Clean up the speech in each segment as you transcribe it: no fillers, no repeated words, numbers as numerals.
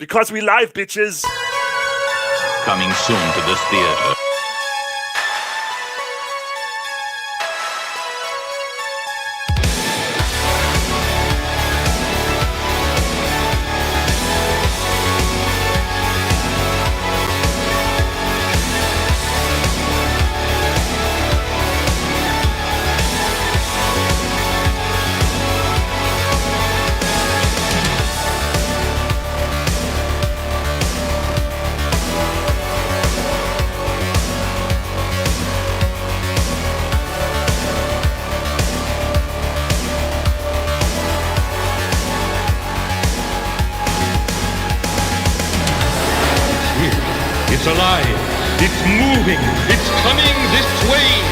Because we live, bitches. Coming soon to this theater. It's alive. It's moving. It's coming this way.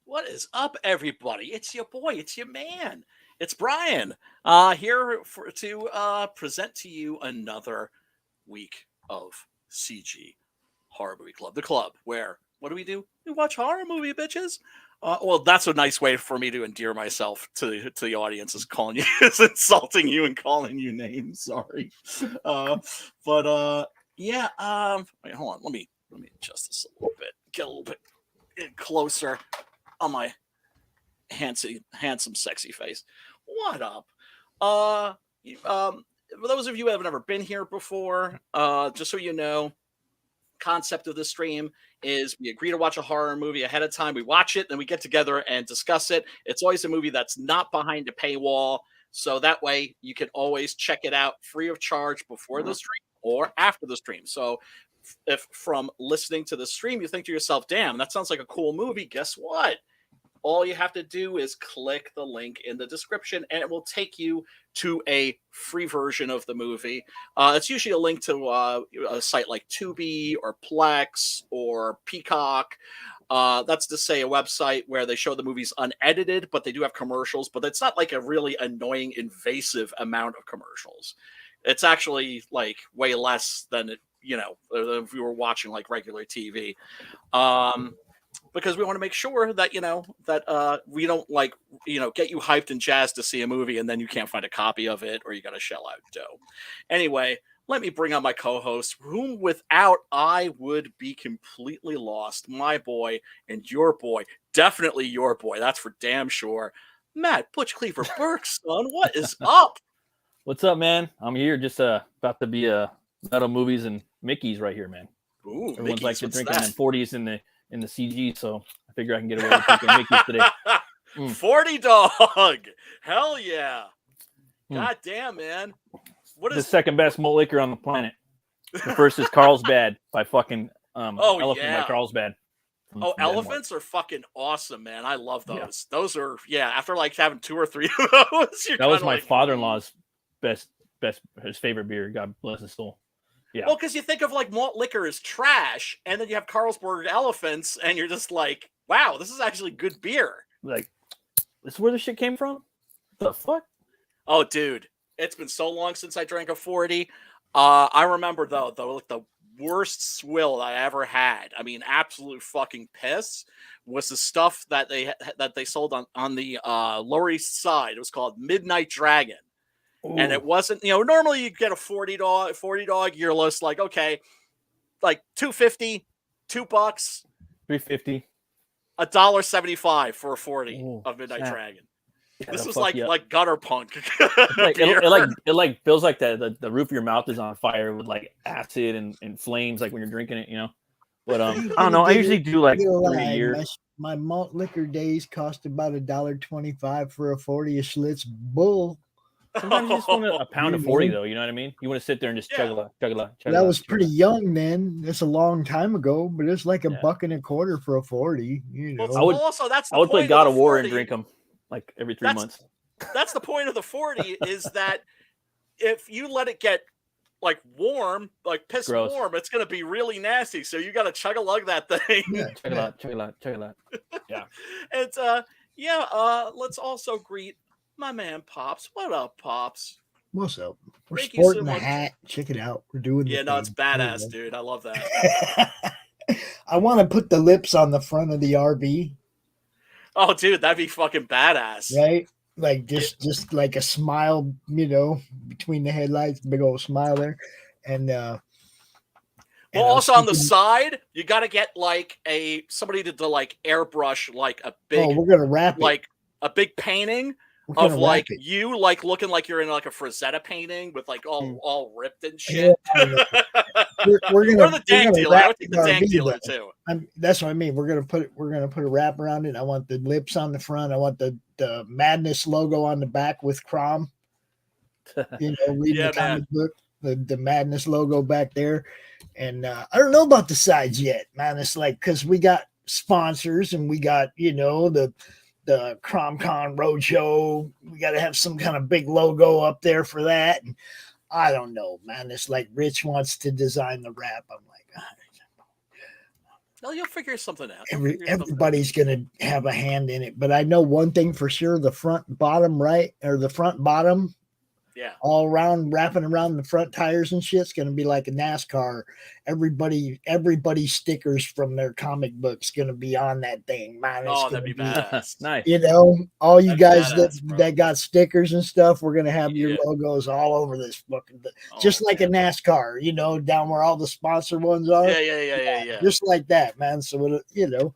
What is up, everybody? It's your boy. It's your man. It's Brian. Here to present to you another week of CG Horror Movie Club. The club where, what do? We watch horror movie, bitches. Well, that's a nice way for me to endear myself to the audience, is calling you, is insulting you and calling you names. Sorry. Yeah. Wait, hold on. Let me adjust this a little bit. Get a little bit closer on my handsome, sexy face. What up? For those of you who have never been here before, just so you know, concept of the stream is we agree to watch a horror movie ahead of time. We watch it, then we get together and discuss it. It's always a movie that's not behind a paywall, so that way you can always check it out free of charge before the stream or after the stream. So if from listening to the stream you think to yourself, damn, that sounds like a cool movie, guess what? All you have to do is click the link in the description and it will take you to a free version of the movie. It's usually a link to a site like Tubi or Plex or Peacock. That's to say a website where they show the movies unedited, but they do have commercials, but it's not like a really annoying, invasive amount of commercials. It's actually like way less than it, if we were watching like regular TV. Because we want to make sure that, that we don't get you hyped and jazzed to see a movie and then you can't find a copy of it or you got to shell out dough. Anyway, let me bring on my co-host, whom without I would be completely lost. My boy and your boy, definitely your boy. That's for damn sure. Matt Butch Cleaver Burke, son, what is up? What's up, man? I'm here just about to be metal movies and Mickey's right here, man. Ooh, everyone's Mickey's, like to what's drinking that? in 40s in the CG, so I figure I can get away with drinking Mickey's today. 40 dog, hell yeah! God damn, man. What is the second best malt liquor on the planet? The first is Carlsbad by fucking Elephant by Carlsbad. Elephants are fucking awesome, man. I love those. Yeah. Those are after like having 2 or 3 of those. That was my father-in-law's his favorite beer. God bless his soul. Yeah. Well, because you think of like malt liquor as trash, and then you have Carlsberg Elephants, and you're just like, wow, this is actually good beer. Like, this is where the shit came from? The fuck? Oh, dude, it's been so long since I drank a 40. I remember though, the worst swill I ever had. I mean, absolute fucking piss was the stuff that they sold on the Lower East Side. It was called Midnight Dragon. Ooh. And it wasn't, normally you get a 40 dog, you're just like, okay, like $2.50, $2, $3.50, $1.75 for a 40 of Midnight Dragon. Yeah, this was like gutter punk. it feels like the roof of your mouth is on fire with like acid and flames, like when you're drinking it, But I don't know. I usually do like 3 a year. My malt liquor days cost about $1.25 for a 40 of Schlitz Bull. Sometimes you just want a pound of 40, though. You know what I mean? You want to sit there and just chug a lot. That was pretty young then. That's a long time ago, but it's like $1.25 for a 40. Well, I would play God of War and drink them like every 3 months. That's the point of the 40 is that if you let it get like warm, like piss warm, it's going to be really nasty. So you got to chug a lug that thing. Yeah, chug a lot. Yeah. And let's also greet my man Pops. What up, Pops? What's up? We're Thank you so sporting the much. hat. Check it out. We're doing the Yeah, no, it's thing. badass, dude. I love that. I want to put the lips on the front of the RV, Oh, dude, that'd be fucking badass. right? Like just like a smile, between the headlights, big old smile there. And Well, and I was also on the thinking, side, you got to get like somebody to like airbrush like a big we're gonna wrap it. like a big painting We're gonna of wrap like it. you like looking like you're in like a Frazetta painting with like all ripped and shit. Yeah, we're Or gonna the dank dealer. I wrap would think the the dank RV dealer though. too. That's what I mean. We're gonna put a wrap around it. I want the lips on the front. I want the Madness logo on the back with Crom. Reading Yeah, the man. comic book, the Madness logo back there. And I don't know about the sides yet, man. It's like because we got sponsors and we got the CromCon Roadshow. We got to have some kind of big logo up there for that. And I don't know, man. It's like Rich wants to design the wrap. I'm like, No, you'll figure something out. everybody's gonna have a hand in it. But I know one thing for sure: the front bottom right or the front bottom. Yeah. All around, wrapping around the front tires and shit's going to be like a NASCAR. Everybody's stickers from their comic books going to be on that thing. Man, it's that'd be badass. Nice. All you guys badass, bro. that got stickers and stuff, we're going to have your Yeah. logos all over this fucking, just like man. a NASCAR, down where all the sponsor ones are. Yeah. Just like that, man. So, I don't know.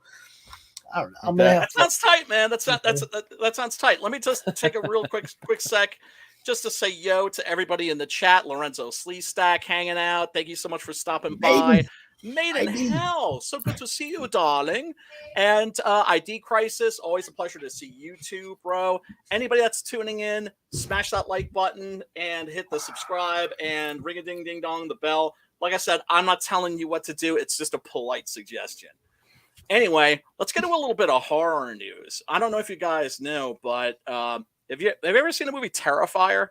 I'm going to have That sounds tight, man. That sounds tight. Let me just take a real quick sec just to say yo to everybody in the chat. Lorenzo Sleestack hanging out. Thank you so much for stopping by. Made in hell. So good to see you, darling. And ID Crisis, always a pleasure to see you too, bro. Anybody that's tuning in, smash that like button and hit the subscribe and ring a ding ding dong the bell. Like I said, I'm not telling you what to do. It's just a polite suggestion. Anyway, let's get into a little bit of horror news. I don't know if you guys know, but have you ever seen the movie Terrifier?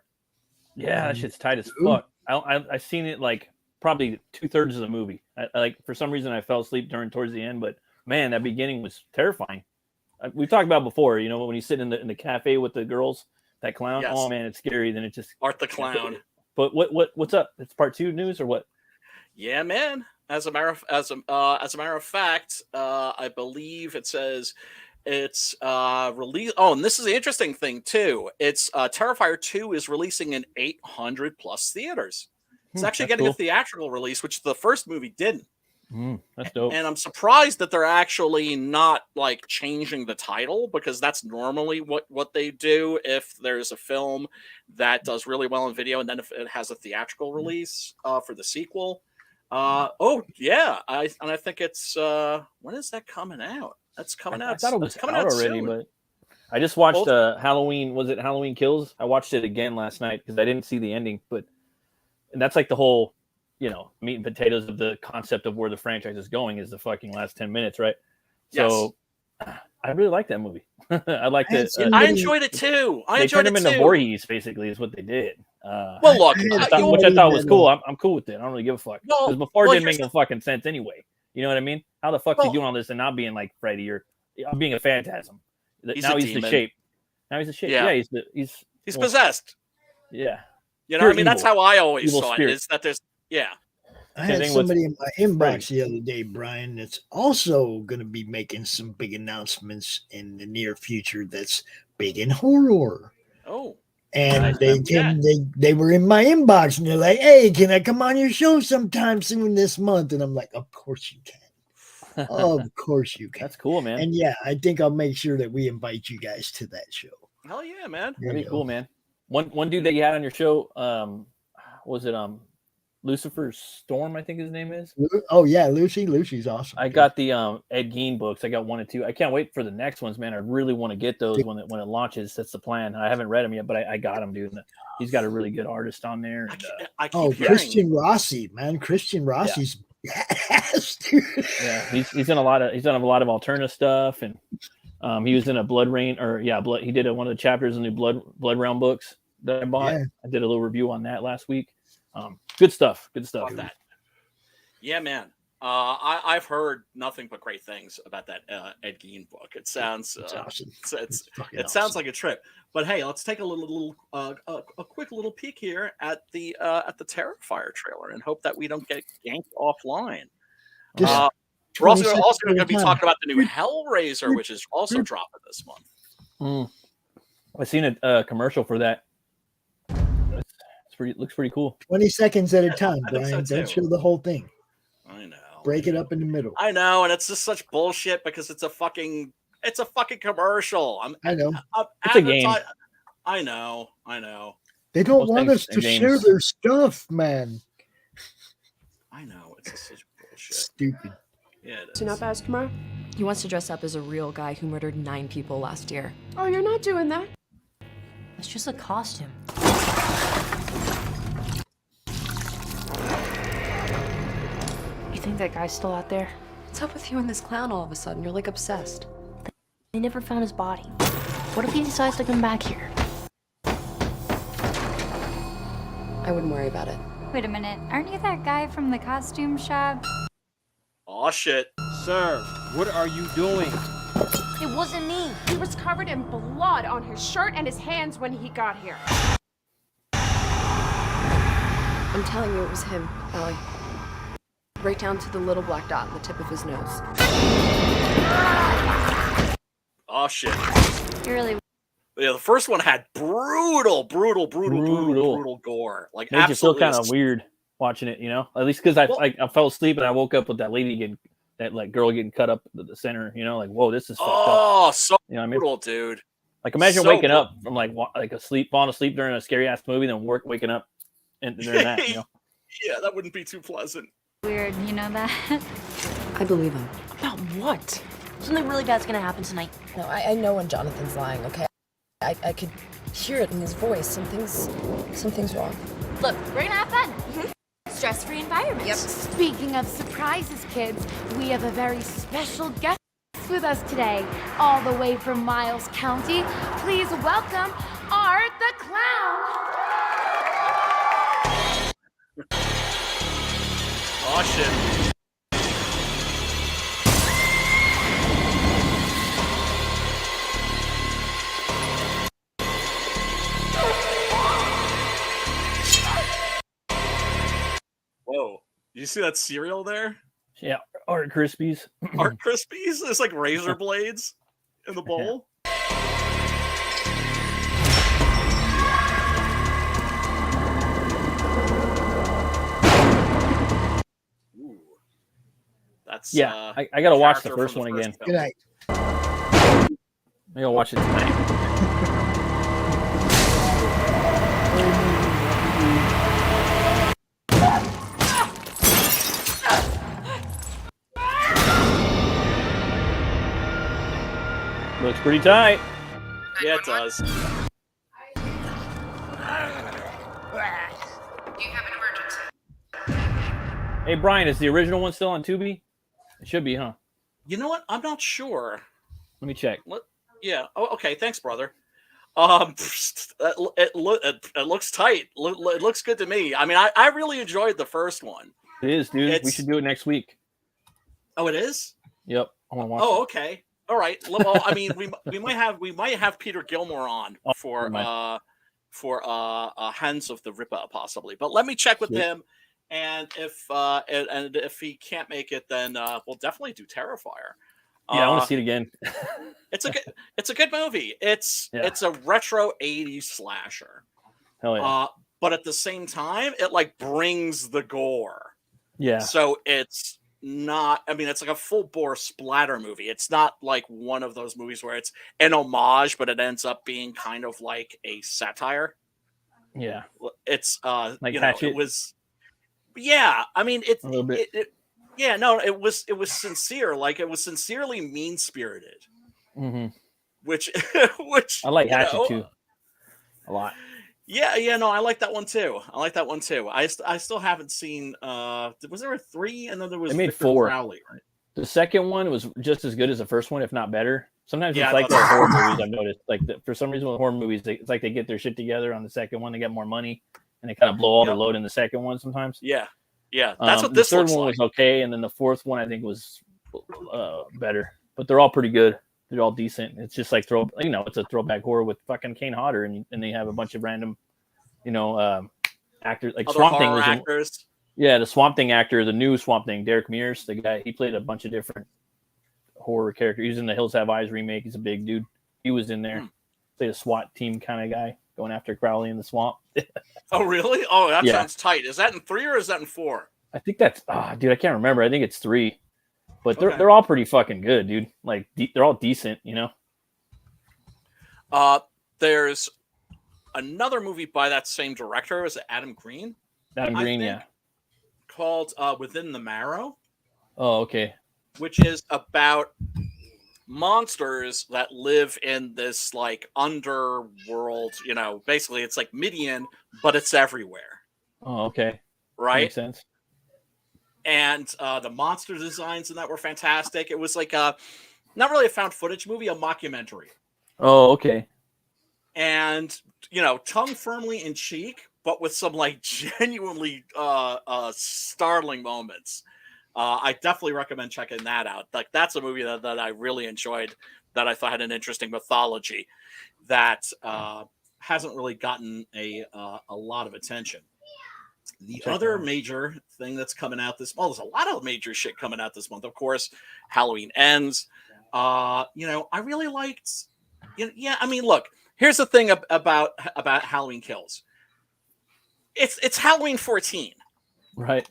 Yeah, that shit's tight as fuck. I've seen it like probably 2/3 of the movie. I like for some reason I fell asleep towards the end, but man, that beginning was terrifying. We've talked about before, when you sit in the cafe with the girls, that clown. Yes. Oh man, it's scary. Then it just Art the Clown. But what's up? It's part 2 news or what? Yeah, man. As a matter of fact, I believe it says it's release. Oh, and this is the interesting thing too. It's Terrifier 2 is releasing in 800 plus theaters. It's actually getting a theatrical release, which the first movie didn't. That's dope. And I'm surprised that they're actually not like changing the title, because that's normally what they do if there's a film that does really well in video, and then if it has a theatrical release for the sequel. I think it's when is that coming out? That's coming out. I thought it was coming out already, soon. but I just watched Halloween. Was it Halloween Kills? I watched it again last night because I didn't see the ending, and that's like the whole, meat and potatoes of the concept of where the franchise is going is the fucking last 10 minutes, right? Yes. So I really like that movie. I liked it. I enjoyed it too. They turned him into Voorhees, basically, is what they did. Well, look, which I thought was cool. I'm cool with it. I don't really give a fuck. Well, Because before it didn't make no fucking sense anyway. You know what I mean? How the fuck is he doing all this and not being like Freddy or being a phantasm? Now he's the shape. Now he's the shape. Yeah, he's possessed. Yeah. I mean, that's how I always saw spirit. it. Is that there's I had somebody in my inbox the other day, Brian, that's also going to be making some big announcements in the near future that's big in horror. Oh. And they were in my inbox and they're like, hey, can I come on your show sometime soon this month? And I'm like, of course you can. Of course you can. That's cool, man. And yeah, I think I'll make sure that we invite you guys to that show. Hell yeah, man. That'd be cool, man. One dude that you had on your show, was it Lucifer Storm, I think his name is. Oh yeah, Lucy's awesome. I got the Ed Gein books. I got 1 and 2. I can't wait for the next ones, man. I really want to get those when it launches. That's the plan. I haven't read them yet, but I got them, dude. He's got a really good artist on there. And, I keep hearing. Christian Rossi, man. Christian Rossi's badass, dude. Yeah, he's done a lot of alternative stuff, and he was in a Blood Rain he did one of the chapters in the Blood Realm books that I bought. Yeah. I did a little review on that last week. Good stuff. Love that. Yeah, man. I've heard nothing but great things about that Ed Gein book. It sounds It's awesome. it's fucking it sounds awesome. like a trip. But hey, let's take a quick little peek here at the Terrifier trailer and hope that we don't get yanked offline. Just We're 20 seconds also at going a to be time. talking about the new Hellraiser, which is also dropping this month. I seen a commercial for that. It looks pretty cool. 20 seconds at a time, I think so Brian. Don't too. show the whole thing. I know. Break it up in the middle. I know, and it's just such bullshit because it's a fucking commercial. I know. It's a game. I know. They don't Most want things us to in share games. their stuff, man. I know. It's just such bullshit. Stupid. Yeah, it is. Do not ask Kamara? He wants to dress up as a real guy who murdered 9 people last year. Oh, you're not doing that. It's just a costume. You think that guy's still out there? What's up with you and this clown all of a sudden? You're like obsessed. They never found his body. What if he decides to come back here? I wouldn't worry about it. Wait a minute, aren't you that guy from the costume shop? Aw, shit. Sir, what are you doing? It wasn't me. He was covered in blood on his shirt and his hands when he got here. I'm telling you, it was him, Allie. Right down to the little black dot on the tip of his nose. Aw, shit. You really Yeah, the first one had brutal gore. Like, Made you feel absolutely. kind of weird watching it, you know. At least because I fell asleep and I woke up with that girl getting cut up to the center, you know, like whoa, this is fucked up. Oh, so You know what I mean? brutal, dude. Like imagine So waking brutal. up from falling asleep during a scary ass movie, then waking up and during that, you know. Yeah, that wouldn't be too pleasant. weird, you know that? I believe him. About what? Something really bad's gonna happen tonight. No, I know when Jonathan's lying, okay? I could hear it in his voice. Something's wrong. Look, we're gonna have fun. Stress-free environment. Yep. Speaking of surprises, kids, we have a very special guest with us today, all the way from Miles County. Please welcome Art the Clown. Oh, shit. Whoa. You see that cereal there? Yeah, Art Krispies. Art Krispies? There's like razor blades in the bowl. Ooh. That's Yeah, I gotta watch the character first from one the again. first Good film. night. I gotta watch it tonight. Looks pretty tight. Yeah, it does. Hey Brian, is the original one still on Tubi? It should be, huh? You know what? I'm not sure. Let me check. Yeah. Oh, okay. Thanks, brother. It looks tight. It looks good to me. I mean, I really enjoyed the first one. It is, dude. We It's- should do it next week. Oh, it is. Yep. I want to watch Oh, it. okay. All right. Well, I mean, we might have Peter Gilmore on Oh, for we might. Hands of the Ripper possibly. But let me check with Sweet. him, and if he can't make it, then we'll definitely do Terrifier. Yeah, I want to see it again. It's a good movie. It's a retro 80s slasher. Hell yeah. But at the same time, it like brings the gore. Yeah. So it's not, I mean, it's like a full bore splatter movie. It's not like one of those movies where it's an homage, but it ends up being kind of like a satire. Yeah. It's Like you know, Hatchet? it was, yeah. I mean, it's A little bit. yeah, no, it was sincere. Like it was sincerely mean spirited, Hmm. which I like you Hatchet know, too. A lot. Yeah, no, I like that one too. I still haven't seen. Was there a 3? And then there was They made Victor 4. Crowley, right? The second one was just as good as the first one, if not better. Sometimes Yeah, it's I like thought the so. horror movies. I've noticed, like for some reason with horror movies, it's like they get their shit together on the second one. They get more money, and they kind of blow all their Yep. load in the second one sometimes. Yeah, Yeah, that's what The this third looks one like. was okay, and then the fourth one I think was better. But they're all pretty good. They're all decent. It's just like it's a throwback horror with fucking Kane Hodder, and they have a bunch of random, actors. Like Other Swamp Thing horror was actors. the Swamp Thing actor, the new Swamp Thing, Derek Mears, the guy. He played a bunch of different horror characters. He was in the Hills Have Eyes remake. He's a big dude. He was in there. Played a SWAT team kind of guy going after Crowley in the swamp. Oh, really? Oh, that Yeah. sounds tight. Is that in 3 or is that in 4? I think that's dude, I can't remember. I think it's 3. But Okay. they're all pretty fucking good, dude. Like they're all decent, There's another movie by that same director. Is it Adam Green? Adam I Green, think, yeah. Called Within the Marrow, Oh, okay. which is about monsters that live in this like underworld. Basically it's like Midian, but it's everywhere, Oh, okay. right? Makes sense. And the monster designs in that were fantastic. It was like not really a found footage movie, a mockumentary. Oh, okay. And tongue firmly in cheek, but with some like genuinely startling moments. I definitely recommend checking that out. Like that's a movie that I really enjoyed, that I thought had an interesting mythology that hasn't really gotten a lot of attention. The other major thing that's coming out this month, there's a lot of major shit coming out this month. Of course, Halloween Ends. I really liked. I mean, look. Here's the thing about Halloween Kills. It's Halloween 14, Right.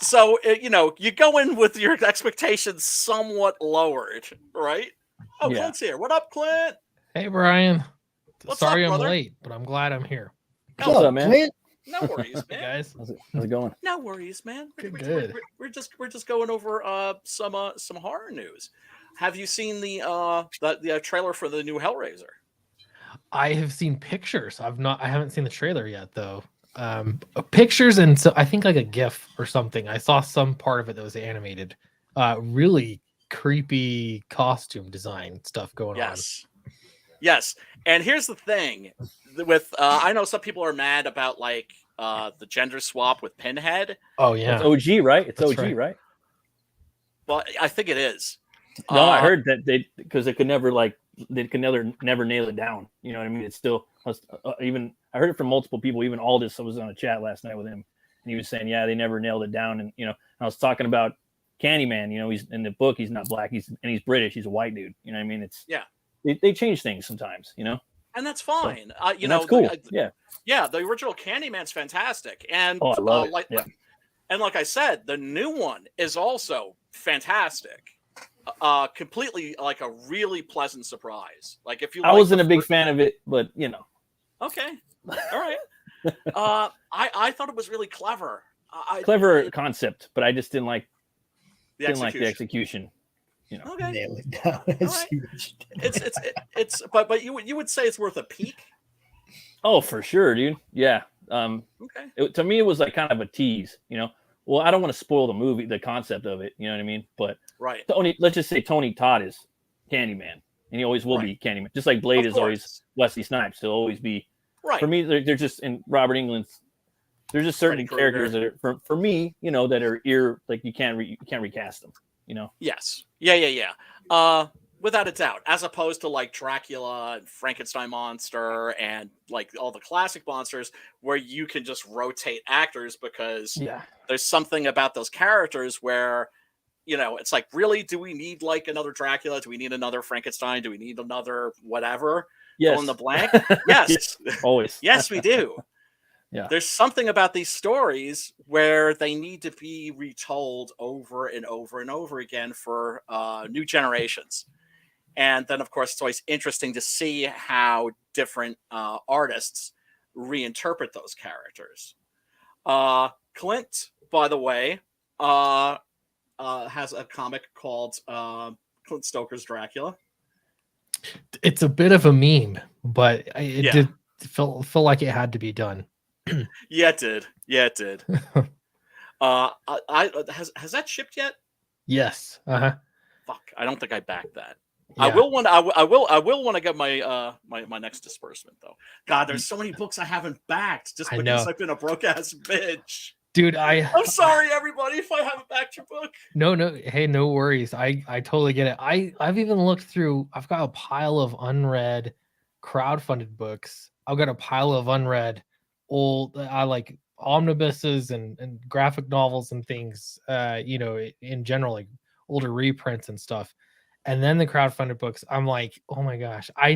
so you go in with your expectations somewhat lowered, right? Oh, Yeah. Clint's here. What up, Clint? Hey, Brian. What's Sorry up, I'm brother? late, but I'm glad I'm here. What's up, man? Clint? No worries, Hey, man. guys. How's it going? No worries, man. Good. We're just going over some horror news. Have you seen the trailer for the new Hellraiser? I have seen pictures. I haven't seen the trailer yet, though. Pictures and so I think like a GIF or something. I saw some part of it that was animated. Really creepy costume design stuff going on. Yes. And here's the thing with I know some people are mad about like the gender swap with Pinhead. Oh yeah, It's OG, right? It's That's OG, right. right? But I think it is. No, I heard that because they could never never nail it down. You know what I mean? It's still even I heard it from multiple people. Even Aldous, I was on a chat last night with him, and he was saying, yeah, they never nailed it down. And I was talking about Candyman. He's in the book. He's not black. He's British. He's a white dude. You know what I mean? It's they change things sometimes. And that's fine. And that's cool. Yeah. The original Candyman's fantastic, and I love it. And like I said, the new one is also fantastic. Completely like a really pleasant surprise. Like if you, I wasn't a big fan of it, but Okay, all right. I thought it was really clever. Clever concept, but I just didn't like the execution. Okay, Nail it down. Right. It's but you would say it's worth a peek. Oh, for sure, dude. Yeah. Okay. To me, it was like kind of a tease. Well, I don't want to spoil the movie, the concept of it. You know what I mean? But right. Let's just say Tony Todd is Candyman, and he always will be Candyman. Just like Blade is always Wesley Snipes. He'll always be. Right. For me, they're just in Robert Englund's. There's just certain characters that are for me, that are like you can't recast them. Yes. Yeah. Without a doubt, as opposed to like Dracula and Frankenstein monster and like all the classic monsters where you can just rotate actors because there's something about those characters where, it's like, really, do we need like another Dracula? Do we need another Frankenstein? Do we need another whatever? Yes. Fill in the blank? Yes. Always. Yes, we do. Yeah. There's something about these stories where they need to be retold over and over and over again for new generations. And then, of course, it's always interesting to see how different artists reinterpret those characters. Clint, by the way, has a comic called Clint Stoker's Dracula. It's a bit of a meme, but it did feel like it had to be done. Yeah, it did. Has that shipped yet? Yes. Fuck, I don't think I backed that. Yeah. I will want to get my my next disbursement though. God, there's so many books I haven't backed just because I've been a broke ass bitch. Dude, I'm sorry, everybody, if I haven't backed your book. No, hey, no worries. I totally get it. I've even looked through. I've got a pile of unread crowdfunded books. I've got a pile of unread old I like omnibuses and graphic novels and things, in general, like older reprints and stuff. And then the crowdfunded books, I'm like, oh my gosh, I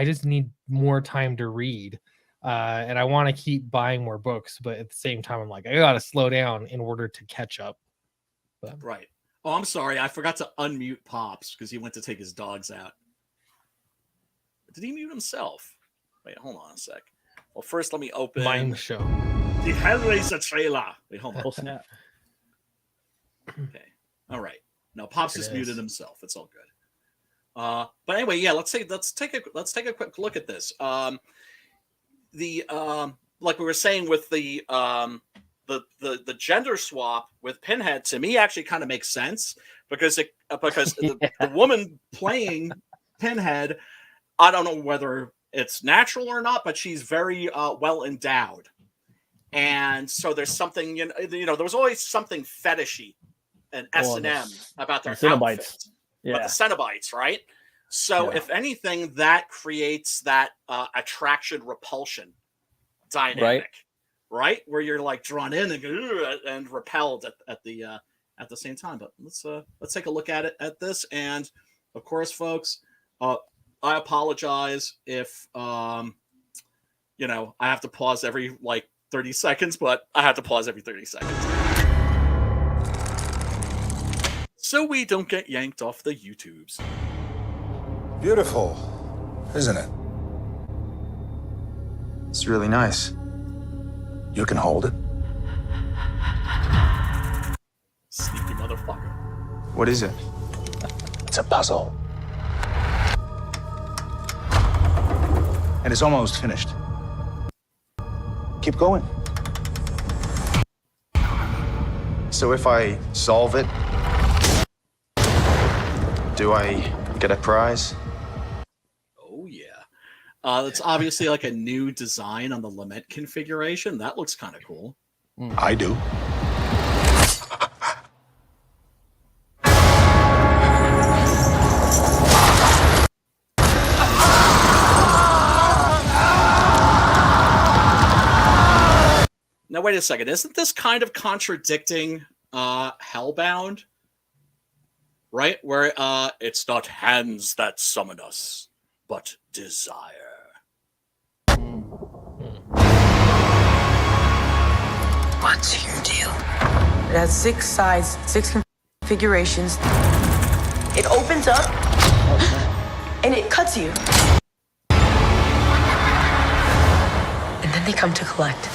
just need more time to read. And I want to keep buying more books, but at the same time, I'm like, I gotta slow down in order to catch up. But Right. Oh, I'm sorry. I forgot to unmute Pops because he went to take his dogs out. Did he mute himself? Wait, hold on a sec. Well, first let me open Mime Show. the Hellraiser trailer. Wait, hold on. Oh, snap. Okay. All right. No, Pops There it just is. muted himself. It's all good. But anyway, yeah. Let's take a quick look at this. Like we were saying with the gender swap with Pinhead, to me actually kind of makes sense because the woman playing Pinhead, I don't know whether it's natural or not, but she's very well endowed, and so there's something there was always something fetishy and S&M about their Cenobites. outfits, Yeah. about the Cenobites, right? So if anything, that creates that attraction repulsion dynamic, right? Where you're like drawn in and repelled at the same time. But let's take a look at this. And of course, folks, I apologize if I have to pause every 30 seconds, but I have to pause every 30 seconds. So we don't get yanked off the YouTubes. Beautiful, isn't it? It's really nice. You can hold it. Sneaky motherfucker. What is it? It's a puzzle. And it's almost finished. Keep going. So if I solve it, do I get a prize? Oh, yeah. It's obviously like a new design on the lament configuration. That looks kind of cool. I do. Now, wait a second. Isn't this kind of contradicting Hellbound? Right? Where it's not hands that summon us, but desire. What's your deal? It has 6 sides, 6 configurations. It opens up, and it cuts you. And then they come to collect.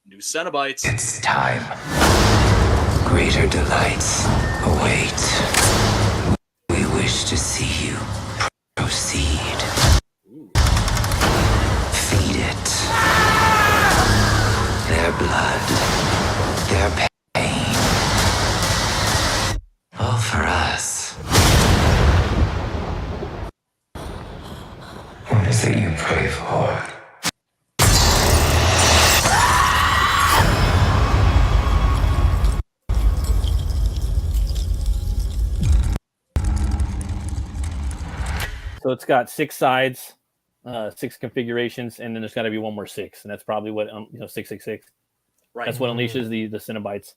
New Cenobites. It's time. Greater delights await. We wish to see you proceed. Feed it. Their blood. Their pain. All for us. What is it you pray for? So it's got 6 sides, 6 configurations, and then there's got to be one more 6, and that's probably what 666. Right. That's what unleashes the Cenobites.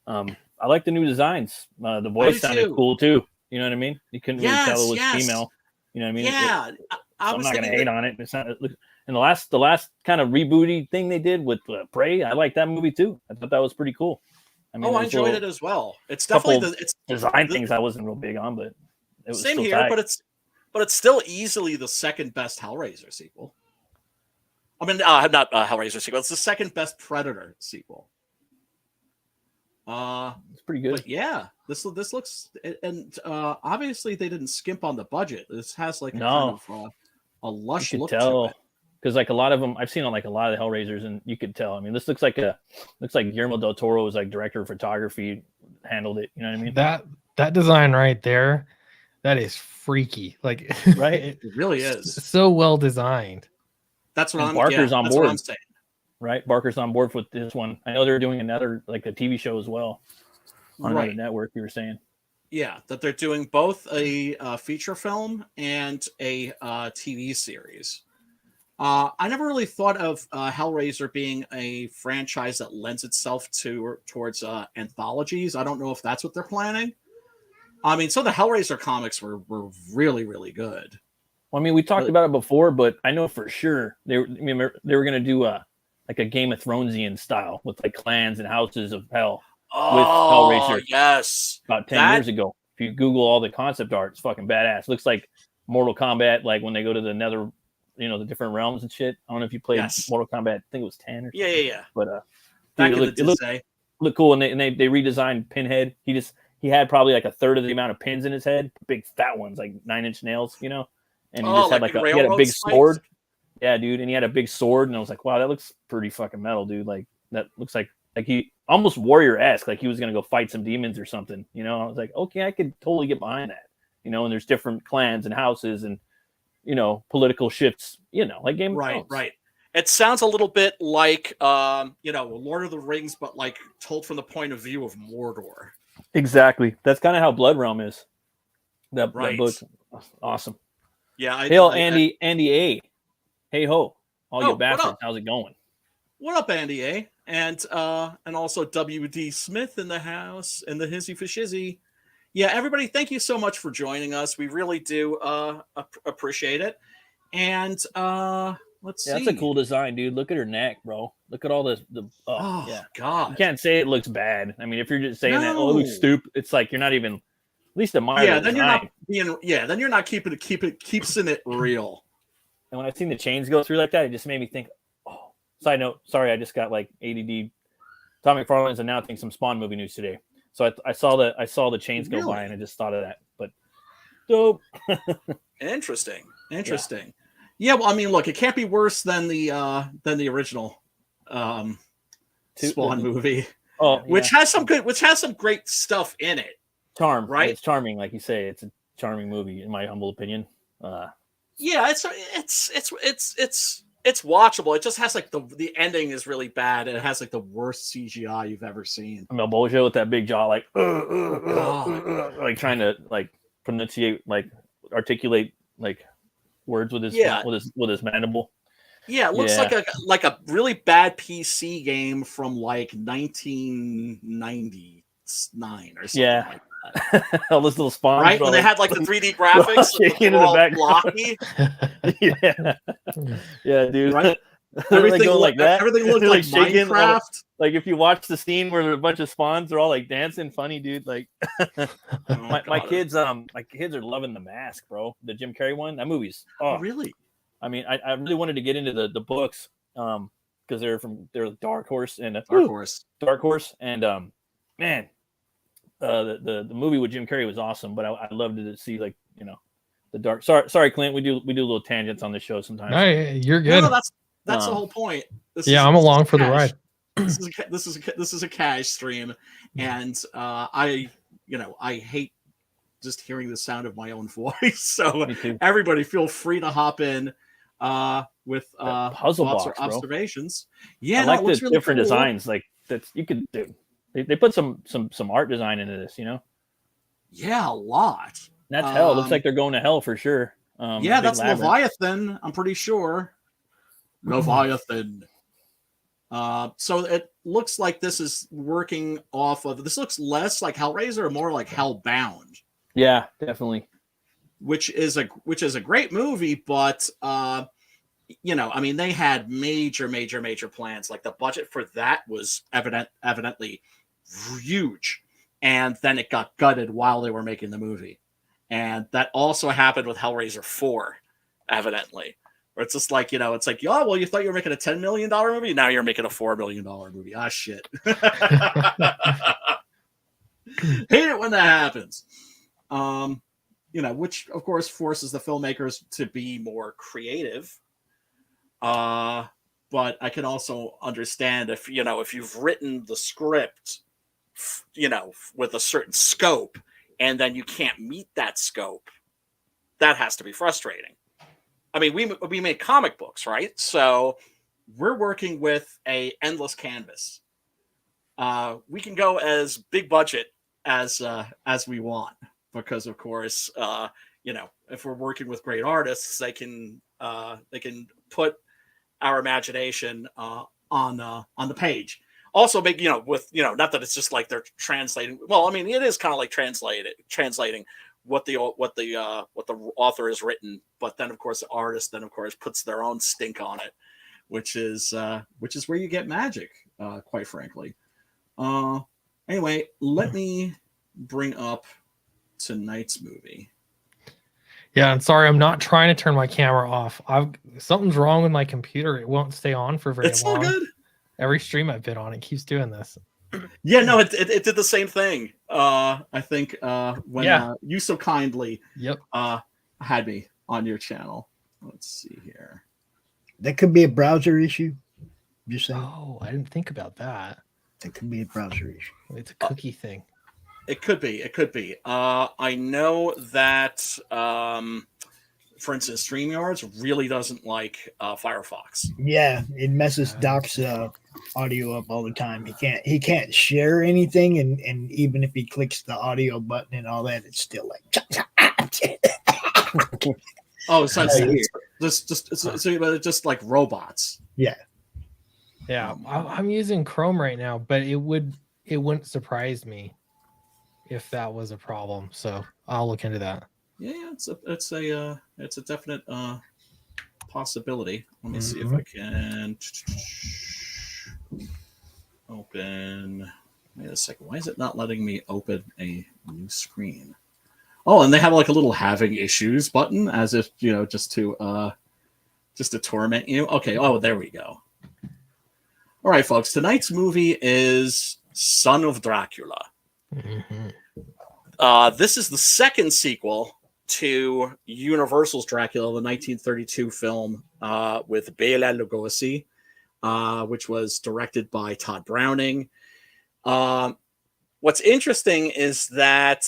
I like the new designs. The voice sounded too. cool too. You know what I mean? You couldn't really tell it was Yes. female. You know what I mean? Yeah. I'm not gonna hate on it. It's not. And the last kind of rebooty thing they did with Prey, I like that movie too. I thought that was pretty cool. I mean, I there's enjoyed little it as well. It's definitely couple design things I wasn't real big on, but it was same still here. tight. But it's still easily the second best Hellraiser sequel. I mean, not Hellraiser sequel. It's the second best Predator sequel. It's pretty good. But yeah, this looks, and obviously they didn't skimp on the budget. This has like a kind of a lush You look could tell. to it. because like a lot of them I've seen on like a lot of the Hellraisers, and you could tell. I mean, this looks like Guillermo del Toro was like director of photography, handled it. You know what I mean? That design right there, that is freaky. Like, right? It really is so well designed. That's what Barker's on board. What I'm saying. Right, Barker's on board with this one. I know they're doing another like a TV show as well on another network. You were saying, yeah, that they're doing both a feature film and a TV series. I never really thought of Hellraiser being a franchise that lends itself towards anthologies. I don't know if that's what they're planning. I mean, some of the Hellraiser comics were really, really good. Well, I mean, we talked about it before, but I know for sure they were going to do like a Game of Thronesian style with like clans and houses of hell with Hellraiser. Yes, about 10 years ago. If you Google all the concept art, it's fucking badass. Looks like Mortal Kombat, like when they go to the Nether, the different realms and shit. I don't know if you played Mortal Kombat. I think it was 10 or something. Yeah. But it looked cool, and they redesigned Pinhead. He had probably like a third of the amount of pins in his head, big fat ones, like 9-inch nails, and he just had he had a big sword. Yeah, dude, and he had a big sword, and I was like, wow, that looks pretty fucking metal, dude. Like that looks like he almost warrior-esque, like he was gonna go fight some demons or something. I was like, okay, I could totally get behind that. And there's different clans and houses and political shifts, like Game of Thrones. Right. It sounds a little bit like Lord of the Rings, but like told from the point of view of Mordor. Exactly. That's kind of how Blood Realm is. That book, awesome. Yeah. Hail Andy A. Hey ho, all you bastards! How's it going? What up, Andy A? And also WD Smith in the house and the Hizzy for Shizzy. Yeah, everybody, thank you so much for joining us. We really do appreciate it. And let's see. That's a cool design, dude. Look at her neck, bro. Look at all the God. You can't say it looks bad. I mean, if you're just saying that, it looks stupid. It's like you're not even at least admiring. Yeah, then you're not being. Yeah, then you're not keeping it real. And when I seen the chains go through like that, it just made me think. Oh, side note, sorry, I just got like ADD. Tom McFarlane's announcing some Spawn movie news today, so I saw the chains go by, and I just thought of that. But dope. Interesting. Yeah, well, I mean, look, it can't be worse than the original Spawn movie. Oh, which has some great stuff in it. Charm, right? It's charming, like you say. It's a charming movie, in my humble opinion. Yeah, it's watchable. It just has like the ending is really bad, and it has like the worst CGI you've ever seen. Malbolgia with that big jaw, like like trying to like pronunciate, like articulate like words with his with his mandible. Yeah, it looks like a really bad PC game from like 1999 or something like that. All those little spawns, right? When they had like the 3D graphics, shaking in the back, blocky. yeah, dude. Right? Everything like that. Everything looked like shaking, Minecraft. Like if you watch the scene where there's a bunch of spawns, they're all like dancing, funny, dude. Like my kids are loving The Mask, bro. The Jim Carrey one. That movie's really. I mean, I really wanted to get into the books because they're Dark Horse and Dark Horse, and man. The movie with Jim Carrey was awesome, but I loved to see the dark. Sorry, Clint. We do little tangents on the show sometimes. No, you're good. No, that's the whole point. I'm along for the ride. This is a cash stream, and I hate just hearing the sound of my own voice. So everybody, feel free to hop in with puzzle thoughts box, or observations. Bro. Yeah, I like the really different cool. designs. Like that's you could do. They put some art design into this, Yeah, a lot. That's hell. Looks like they're going to hell for sure. Yeah, that's Leviathan. I'm pretty sure. Leviathan. So it looks like this is working off of. This looks less like Hellraiser, or more like Hellbound. Yeah, definitely. Which is a great movie, but I mean, they had major plans. Like the budget for that was evidently huge, and then it got gutted while they were making the movie, and that also happened with Hellraiser 4, evidently, where it's just like it's like, oh well, you thought you were making a $10 million movie, now you're making a $4 million movie. Ah, shit. Hate it when that happens. Which of course forces the filmmakers to be more creative. But I can also understand if if you've written the script, with a certain scope, and then you can't meet that scope. That has to be frustrating. I mean, we make comic books, right? So we're working with a endless canvas. We can go as big budget as we want because, of course, if we're working with great artists, they can put our imagination on the page. Also, make with not that it's just like they're translating. Well, I mean, it is kind of like translating what the author has written, but then of course the artist then of course puts their own stink on it, which is where you get magic, quite frankly. Anyway, let me bring up tonight's movie. Yeah, and sorry, I'm not trying to turn my camera off. Something's wrong with my computer. It won't stay on for very long. It's all good. Every stream I've been on, it keeps doing this. Yeah, no, it did the same thing. I think when you so kindly had me on your channel. Let's see here. That could be a browser issue. You're saying? Oh, I didn't think about that. That could be a browser issue. It's a cookie thing. It could be. It could be. I know that, for instance, StreamYards really doesn't like Firefox. Yeah, it messes Doc's audio up all the time. He can't share anything, and even if he clicks the audio button and all that, it's still like. Oh, so it's just like robots. Yeah. Yeah, I'm using Chrome right now, but it wouldn't surprise me if that was a problem. So I'll look into that. Yeah, it's a definite possibility. Let me see if I can open. Wait a second. Why is it not letting me open a new screen? Oh, and they have like a little having issues button, as if just to torment you. Okay. Oh, there we go. All right, folks. Tonight's movie is Son of Dracula. This is the second sequel to Universal's Dracula, the 1932 film with Bela Lugosi, which was directed by Todd Browning. What's interesting is that,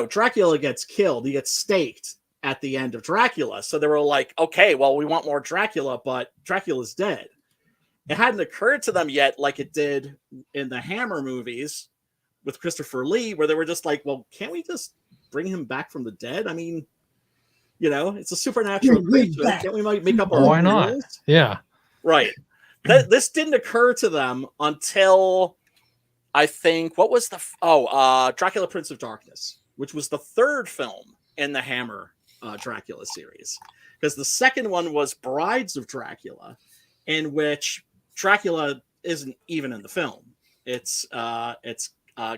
Dracula gets killed. He gets staked at the end of Dracula. So they were like, okay, well, we want more Dracula, but Dracula's dead. It hadn't occurred to them yet, like it did in the Hammer movies with Christopher Lee, where they were just like, well, can't we just bring him back from the dead? I mean, it's a supernatural creature. Can't we make up our Why own not? rules? Yeah. Right. This didn't occur to them until, I think, what was Dracula Prince of Darkness, which was the third film in the Hammer Dracula series. Because the second one was Brides of Dracula, in which Dracula isn't even in the film. It's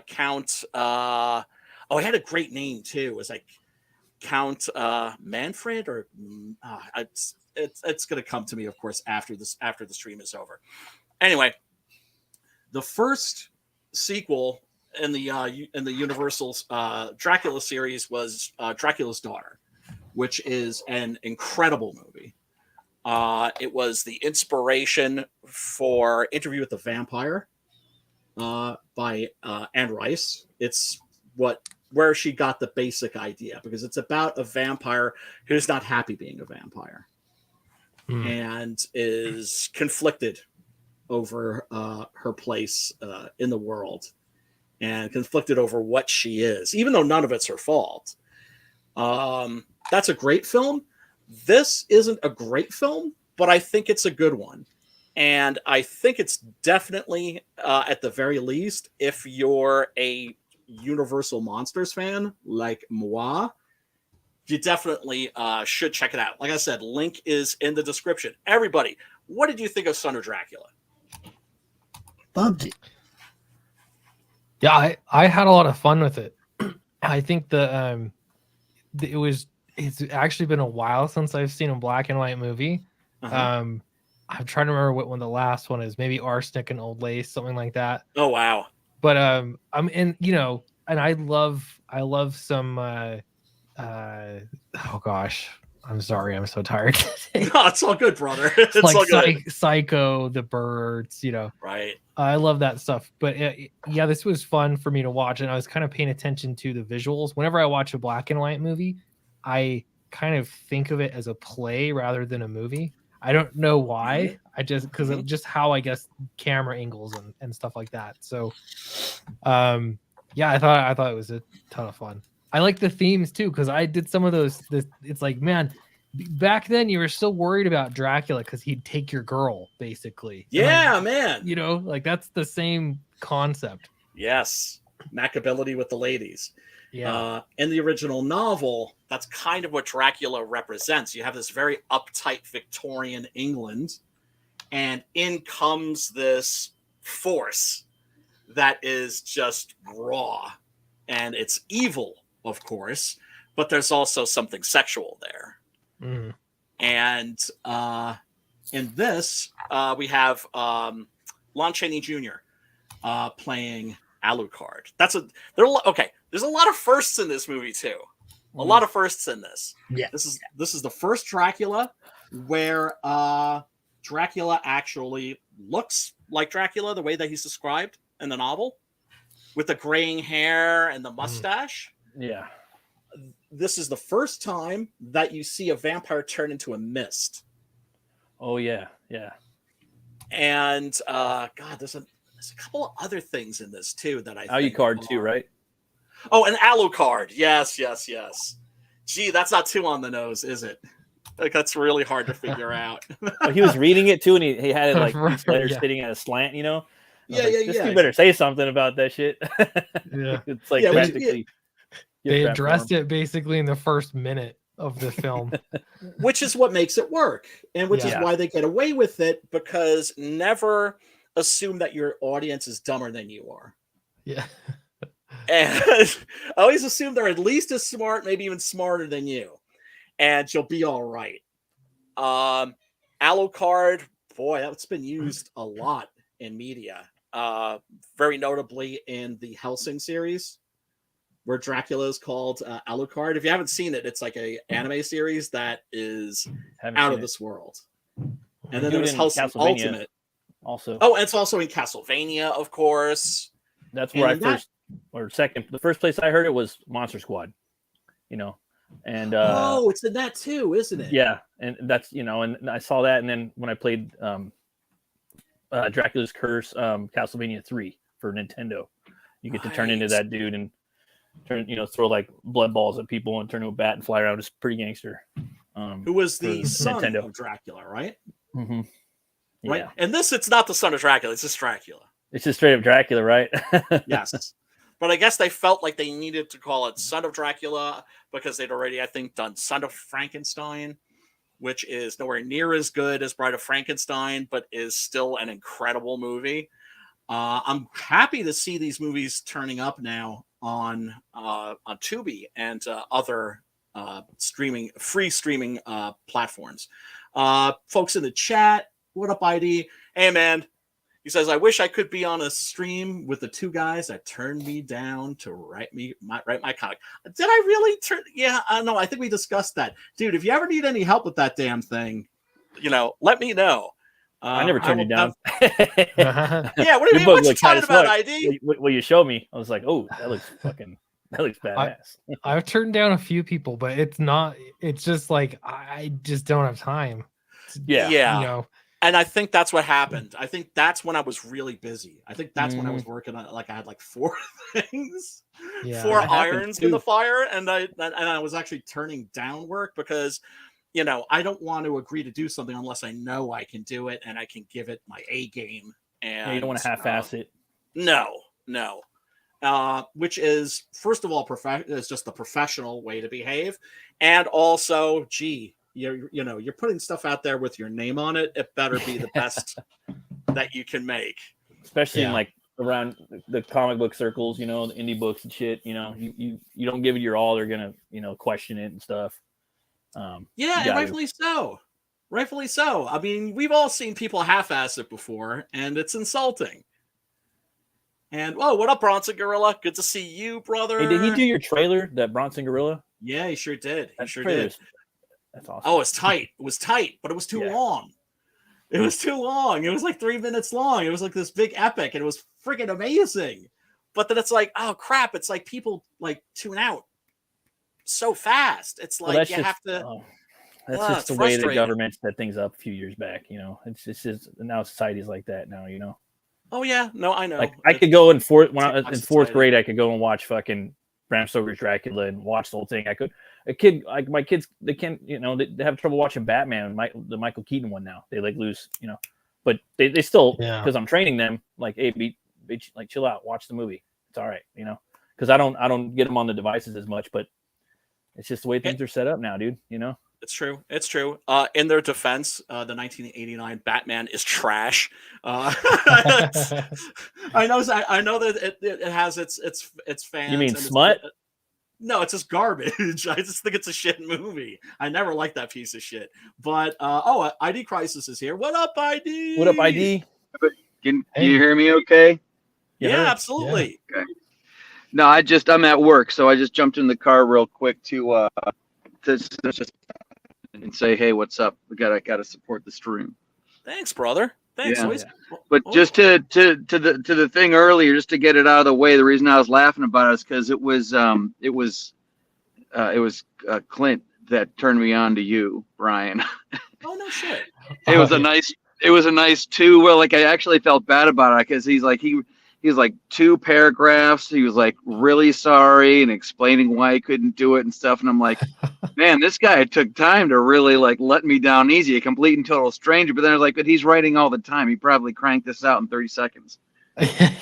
Count. He had a great name too. It was like Count Manfred, or it's going to come to me, of course, after the stream is over. Anyway, the first sequel in the Universal's Dracula series was Dracula's Daughter, which is an incredible movie. It was the inspiration for Interview with the Vampire by Anne Rice. It's where she got the basic idea, because it's about a vampire who's not happy being a vampire and is conflicted over her place in the world, and conflicted over what she is, even though none of it's her fault. That's a great film. This isn't a great film, but I think it's a good one. And I think it's definitely, at the very least, if you're a Universal Monsters fan like moi, you definitely should check it out. Like I said, link is in the description. Everybody, what did you think of Son of Dracula? Loved it. Yeah, I had a lot of fun with it. I think it's actually been a while since I've seen a black and white movie. I'm trying to remember what one the last one is. Maybe Arsenic and Old Lace, something like that. Oh wow! But I'm in, and I love some. Oh gosh, I'm sorry, I'm so tired. No, it's all good, brother. It's like all good. Psycho, the birds, Right. I love that stuff. But yeah, this was fun for me to watch, and I was kind of paying attention to the visuals. Whenever I watch a black and white movie, I kind of think of it as a play rather than a movie. I don't know why. I just because of just how I guess camera angles and stuff like that. So, yeah, I thought it was a ton of fun. I like the themes too because I did some of those. It's like, man, back then you were still worried about Dracula because he'd take your girl, basically. Yeah, man. Like that's the same concept. Yes, mackability with the ladies. Yeah. In the original novel, that's kind of what Dracula represents. You have this very uptight Victorian England, and in comes this force that is just raw, and it's evil, of course, but there's also something sexual there. Mm. And in this, we have Lon Chaney Jr. Playing Alucard. Okay. There's a lot of firsts in this movie too. A lot of firsts in this. Yeah. This is the first Dracula where Dracula actually looks like Dracula the way that he's described in the novel, with the graying hair and the mustache. Yeah. This is the first time that you see a vampire turn into a mist. Oh yeah, yeah. And God, there's a couple of other things in this too that I think Alucard too, right? Oh, and Alucard. Yes. Gee, that's not too on the nose, is it? Like that's really hard to figure out. Well, he was reading it too, and he had it like each letter Yeah. sitting at a slant, Yeah. You better say something about that shit. Yeah. It's like Yeah, practically. They addressed it basically in the first minute of the film. Which is what makes it work, and which is Yeah. why they get away with it, because never assume that your audience is dumber than you are. Yeah. And always assume they're at least as smart, maybe even smarter than you, and you'll be all right. Alucard, boy, that's been used a lot in media. Very notably in the Helsing series, where Dracula is called Alucard. If you haven't seen it, it's like a anime series that is out of this world. And then there's Helsing Ultimate. Also. Oh, and it's also in Castlevania, of course. That's where the first place I heard it was Monster Squad, and oh, it's in that too, isn't it? Yeah, and that's and I saw that, and then when I played Dracula's Curse, Castlevania 3 for Nintendo, you get to turn into that dude and throw like blood balls at people and turn into a bat and fly around. It's pretty gangster. Who was the son Nintendo. of Dracula, right? Mm-hmm. Yeah. Right. And this, it's not the son of Dracula; it's just Dracula. It's just straight up Dracula, right? Yes. But I guess they felt like they needed to call it Son of Dracula because they'd already, I think, done Son of Frankenstein, which is nowhere near as good as Bride of Frankenstein, but is still an incredible movie. I'm happy to see these movies turning up now on Tubi and other free streaming platforms. Folks in the chat, what up, ID? Hey, man. He says, I wish I could be on a stream with the two guys that turned me down to write my comic. Did I really turn? Yeah, I know. I think we discussed that. Dude, if you ever need any help with that damn thing, let me know. I never turned you down. Yeah, what do you mean? What you talking about, ID? Well, you showed me. I was like, oh, that looks badass. I've turned down a few people, but it's just like, I just don't have time. Yeah. And I think that's what happened. I think that's when I was really busy. I think that's when I was working on I had like 4 things, 4 irons in the fire, and I was actually turning down work because, I don't want to agree to do something unless I know I can do it and I can give it my A game. And you don't want to half-ass it. No. Which is, first of all, is just the professional way to behave, and also, you're putting stuff out there with your name on it. It better be the best that you can make. Especially in like around the comic book circles, the indie books and shit. You don't give it your all, they're gonna question it and stuff. And rightfully so. Rightfully so. I mean, we've all seen people half-ass it before, and it's insulting. And what up, Bronson Gorilla? Good to see you, brother. Hey, did he do your trailer, that Bronson Gorilla? Yeah, he sure did. He sure did. That's awesome. Oh, it's tight. It was tight, but it was too long. It was too long. It was like 3 minutes long. It was like this big epic, and it was freaking amazing. But then it's like, oh crap! It's like people like tune out so fast. It's like you have to. That's just the way the government set things up a few years back. You know, it's just now society's like that now. You know. Oh yeah, no, I know. Like I could go in fourth grade. I could go and watch fucking Bram Stoker's Dracula and watch the whole thing. I could. A kid like my kids, they can't. You know, they have trouble watching Batman, the Michael Keaton one now. They like lose. You know, but they still because I'm training them. Like, hey, be like chill out, watch the movie. It's all right. You know, because I don't get them on the devices as much, but it's just the way things are set up now, dude. You know. It's true. It's true. In their defense, the 1989 Batman is trash. I know that it has its fans. You mean smut? No, it's just garbage. I just think it's a shit movie. I never liked that piece of shit. But ID Crisis is here. What up, ID? What up, ID? Can you hear me okay? Yeah, absolutely. Yeah. Okay. No, I'm at work, so I just jumped in the car real quick to just and say, hey, what's up? We gotta support the stream. Thanks, brother. Thanks. Yeah. But just to the thing earlier, just to get it out of the way, the reason I was laughing about it is because it was Clint that turned me on to you, Brian. Oh no shit. It was a nice too. Well, like I actually felt bad about it because he's like 2 paragraphs. He was like really sorry and explaining why he couldn't do it and stuff. And I'm like, man, this guy took time to really like let me down easy, a complete and total stranger. But then I was like, but he's writing all the time. He probably cranked this out in 30 seconds.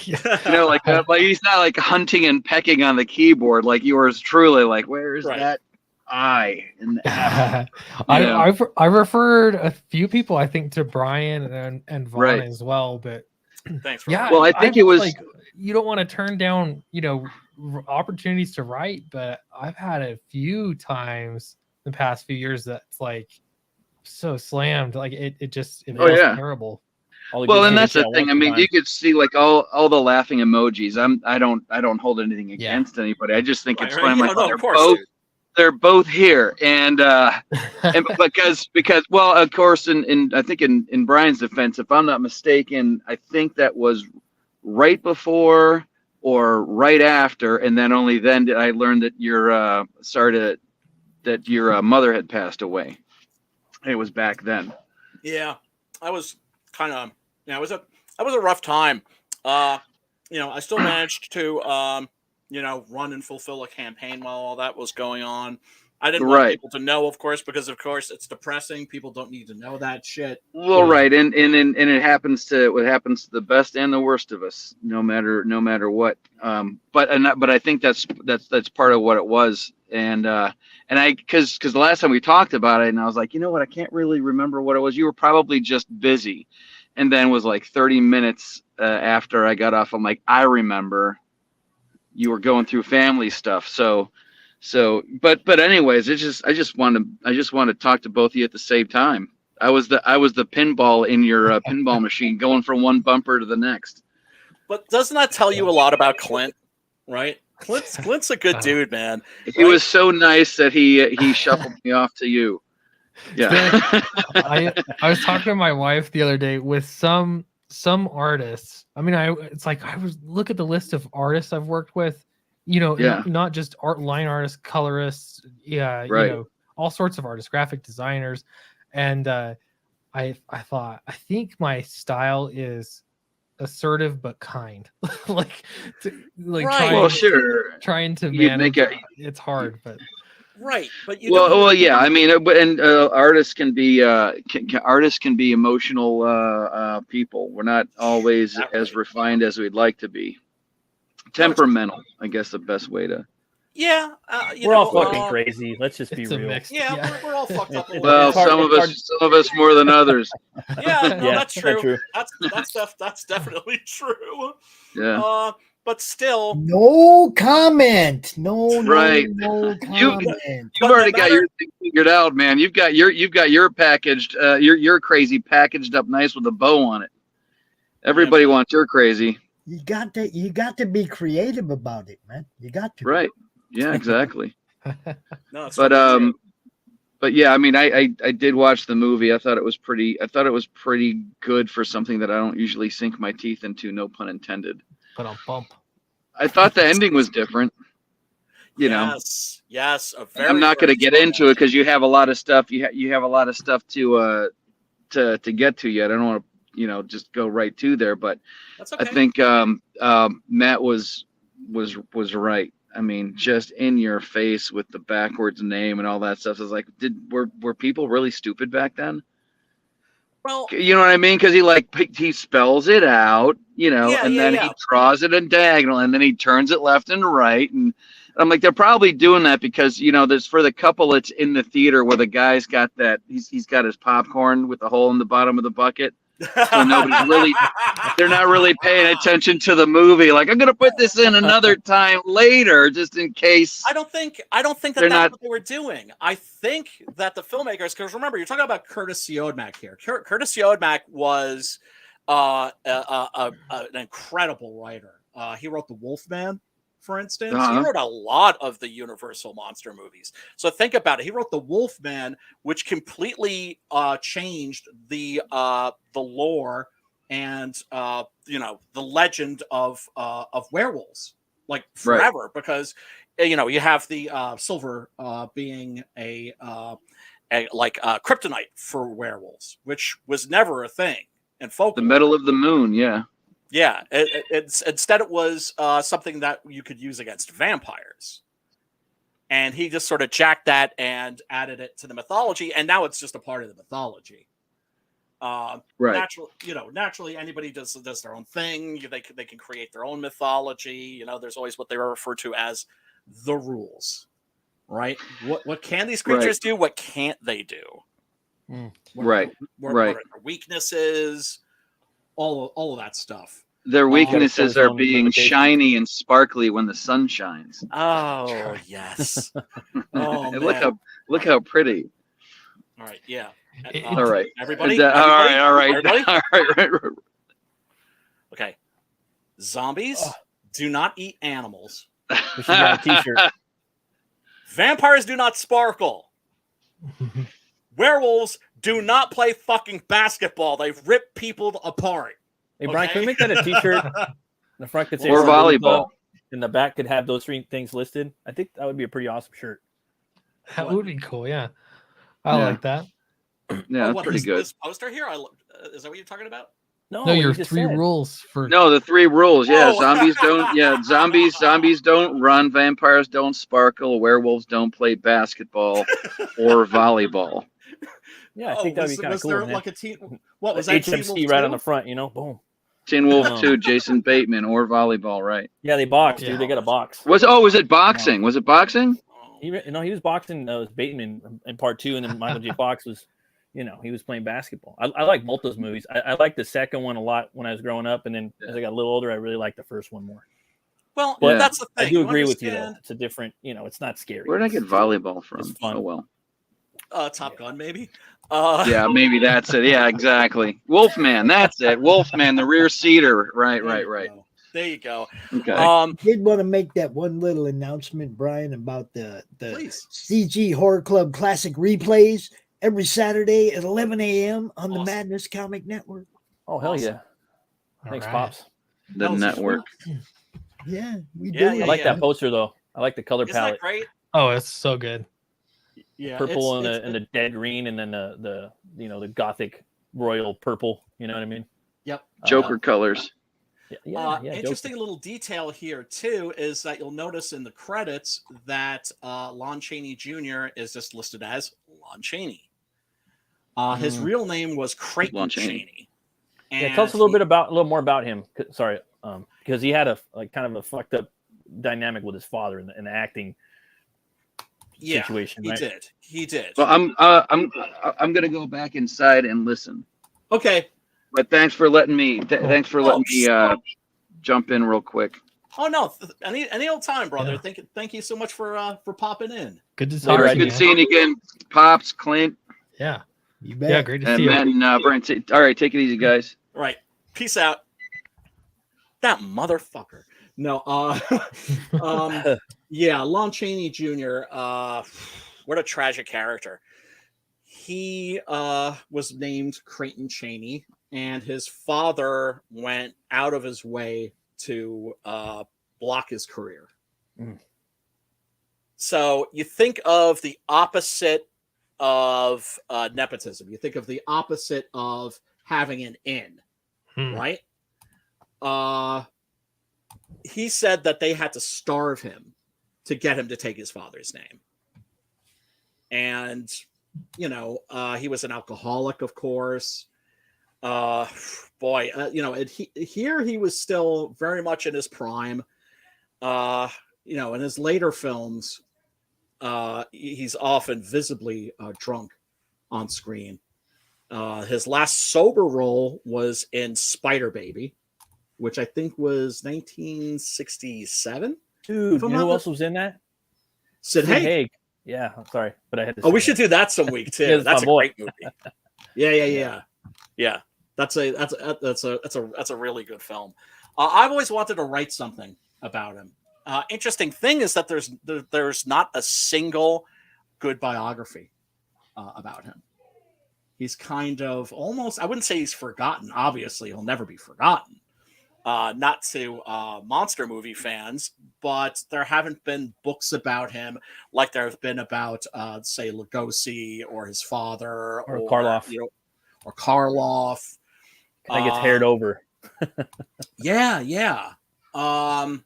You know, like he's not like hunting and pecking on the keyboard like yours truly. Like, where's that I? And I referred a few people, I think, to Brian and Vaughn as well, but. Thanks. Well, I think it was like you don't want to turn down, you know, opportunities to write, but I've had a few times in the past few years that's like so slammed, like it feels terrible. Well, and that's the thing. I mean, you could see like all the laughing emojis. I don't hold anything against anybody. I just think it's funny. They're both here, and because well, of course, I think in Brian's defense, if I'm not mistaken, I think that was right before or right after, and then only then did I learn that your mother had passed away. It was back then. Yeah, I was kind of it was a rough time. You know, I still managed to run and fulfill a campaign while all that was going on. I didn't want people to know, of course, because of course it's depressing. People don't need to know that shit. Well, right, and it happens to the best and the worst of us, no matter what. But I think that's part of what it was, and because the last time we talked about it, and I was like, you know what, I can't really remember what it was. You were probably just busy, and then was like 30 minutes after I got off, I'm like, I remember. You were going through family stuff, but anyways, I just want to talk to both of you at the same time. I was the pinball in your pinball machine, going from one bumper to the next. But doesn't that tell you a lot about Clint, right? Clint's a good dude, man. He was so nice that he shuffled me off to you. Yeah. I was talking to my wife the other day with some artists. I mean, look at the list of artists I've worked with, you know, not just line artists, colorists, you know, all sorts of artists, graphic designers. And I thought, I think my style is assertive but kind. Trying to manage it's hard, but but yeah, I mean, artists can be emotional people. We're not always as refined as we'd like to be. Temperamental, I guess, the best way to. Yeah, we're all fucking crazy. Let's just be real. We're all fucked up. Well, some of us more than others. Yeah, that's true. That's definitely true. Yeah. But still, no comment. No comment. You've already got your thing figured out, man. You've got your packaged, your crazy packaged up nice with a bow on it. Everybody wants your crazy. You got to be creative about it, man. You got to. Right. Yeah, exactly. No, but But yeah, I mean, I did watch the movie. I thought it was pretty good for something that I don't usually sink my teeth into. No pun intended. But on bump. I thought the ending was different. You know, yes, a very. I'm not going to very get strong into it because you have a lot of stuff. You have a lot of stuff to get to yet. I don't want to just go right to there, but That's okay. I think Matt was right. I mean, just in your face with the backwards name and all that stuff. I was like, were people really stupid back then? Well, you know what I mean? Because he spells it out, and then he draws it in diagonal, and then he turns it left and right, and I'm like, they're probably doing that because there's for the couple that's in the theater where the guy's got that he's got his popcorn with the hole in the bottom of the bucket. So they're not really paying attention to the movie. Like, I'm gonna put this in another time later, just in case. I don't think that's what they were doing. I think that the filmmakers, because remember, you're talking about Curtis Siodmak here. Curtis Siodmak was an incredible writer. He wrote The Wolfman, for instance. He wrote a lot of the Universal monster movies. So think about it. He wrote The Wolfman, which completely changed the lore and the legend of werewolves, like forever, because you have the silver being a kryptonite for werewolves, which was never a thing in folklore. The metal of the moon, yeah. Yeah, instead it was something that you could use against vampires, and he just sort of jacked that and added it to the mythology, and now it's just a part of the mythology. Right. Naturally, anybody does their own thing. They can create their own mythology. There's always what they refer to as the rules, right? What can these creatures do? What can't they do? What are their weaknesses? All of that stuff. Their weaknesses are being shiny and sparkly when the sun shines. Oh yes. Oh, look how pretty. All right. Yeah. All right. Everybody. All right. Okay. Zombies do not eat animals. We should get a T-shirt. Vampires do not sparkle. Werewolves do not play fucking basketball. They rip people apart. Hey, Brian, can we make that a T-shirt? The front could say or volleyball. And the back could have those three things listed. I think that would be a pretty awesome shirt. That would be cool, yeah. I like that. Yeah, that's pretty good. This poster here, is that what you're talking about? No, your three rules for. No, the three rules. Yeah, zombies don't. Yeah, zombies don't run. Vampires don't sparkle. Werewolves don't play basketball or volleyball. Yeah, I think that'd be kind of cool. Was there like a team? What was that? HMC right on the front, boom. Teen Wolf 2, Jason Bateman, or volleyball, right? Yeah, they box, dude. They got a box. Was it boxing? Was it boxing? He was boxing. Was Bateman in part 2, and then Michael J. Fox was, he was playing basketball. I like both those movies. I liked the second one a lot when I was growing up, and then as I got a little older, I really liked the first one more. Well, that's the thing. I do agree with you, though. It's a different, it's not scary. Where did I get volleyball from? It's fun. Oh well. Top Gun, maybe. Yeah, maybe that's it. Yeah, exactly. Wolfman, that's it. Wolfman, the rear seater. Right. There you go. Okay. Did want to make that one little announcement, Brian, about the CG Horror Club Classic replays every Saturday at 11 a.m. on the Madness Comic Network. Oh, hell yeah. Thanks, Pops. The network. Yeah, we do. I like that poster, though. I like the color Isn't palette. that great? Oh, it's so good. Yeah, purple and the dead green, and then the the gothic royal purple. You know what I mean? Yep. Joker colors. Interesting Joker. little detail here too is that you'll notice in the credits that Lon Chaney Jr. is just listed as Lon Chaney. His real name was Creighton Chaney. Yeah, tell us a little more about him. Sorry, because he had a kind of a fucked up dynamic with his father in the acting. Situation, right? He did. Well, I'm gonna go back inside and listen. Okay. But thanks for letting me. Thanks for letting me jump in real quick. Oh no, any old time, brother. Yeah. Thank you so much for popping in. Good to see you. Good seeing you again, Pops, Clint. Yeah. You bet. Yeah, great to see Matt you. And Brian. All right, take it easy, guys. All right, peace out. That motherfucker. No, yeah, Lon Chaney Jr. What a tragic character. he was named Creighton Chaney, and his father went out of his way to block his career. Mm. So you think of the opposite of nepotism. You think of the opposite of having an in, right? He said that they had to starve him to get him to take his father's name. And, you know, he was an alcoholic, of course. You know, here he was still very much in his prime. You know, in his later films, he's often visibly drunk on screen. His last sober role was in Spider Baby, which I think was 1967. Dude, you know who else was in that? Sid Haig. Yeah, I'm sorry, but I had to. Oh, we should do that some week too. That's a great movie. Yeah. That's a really good film. I've always wanted to write something about him. Interesting thing is that there's not a single good biography about him. He's kind of almost, I wouldn't say he's forgotten. Obviously, he'll never be forgotten. Not to monster movie fans, but there haven't been books about him like there have been about, say, Lugosi or his father or Karloff. You know, or Karloff. That gets haired over. Yeah. I'm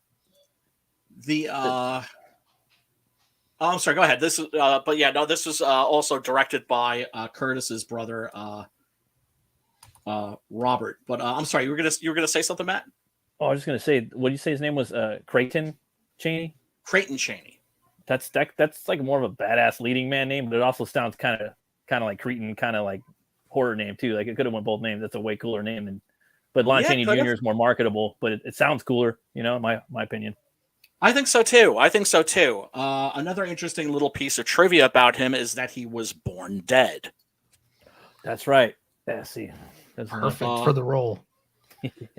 sorry. Go ahead. This is, but yeah, no. This was also directed by Curtis's brother, Robert. But I'm sorry. You were gonna say something, Matt? Oh, I was just gonna say. What did you say his name was? Creighton Chaney. Creighton Chaney. That's like more of a badass leading man name, but it also sounds kind of like Creighton, kind of like horror name too. Like it could have went both names. That's a way cooler name than. But Lon Chaney Jr. is more marketable, but it sounds cooler. You know, in my opinion. I think so too. Another interesting little piece of trivia about him is that he was born dead. That's right. Yeah, see, that's perfect for the role.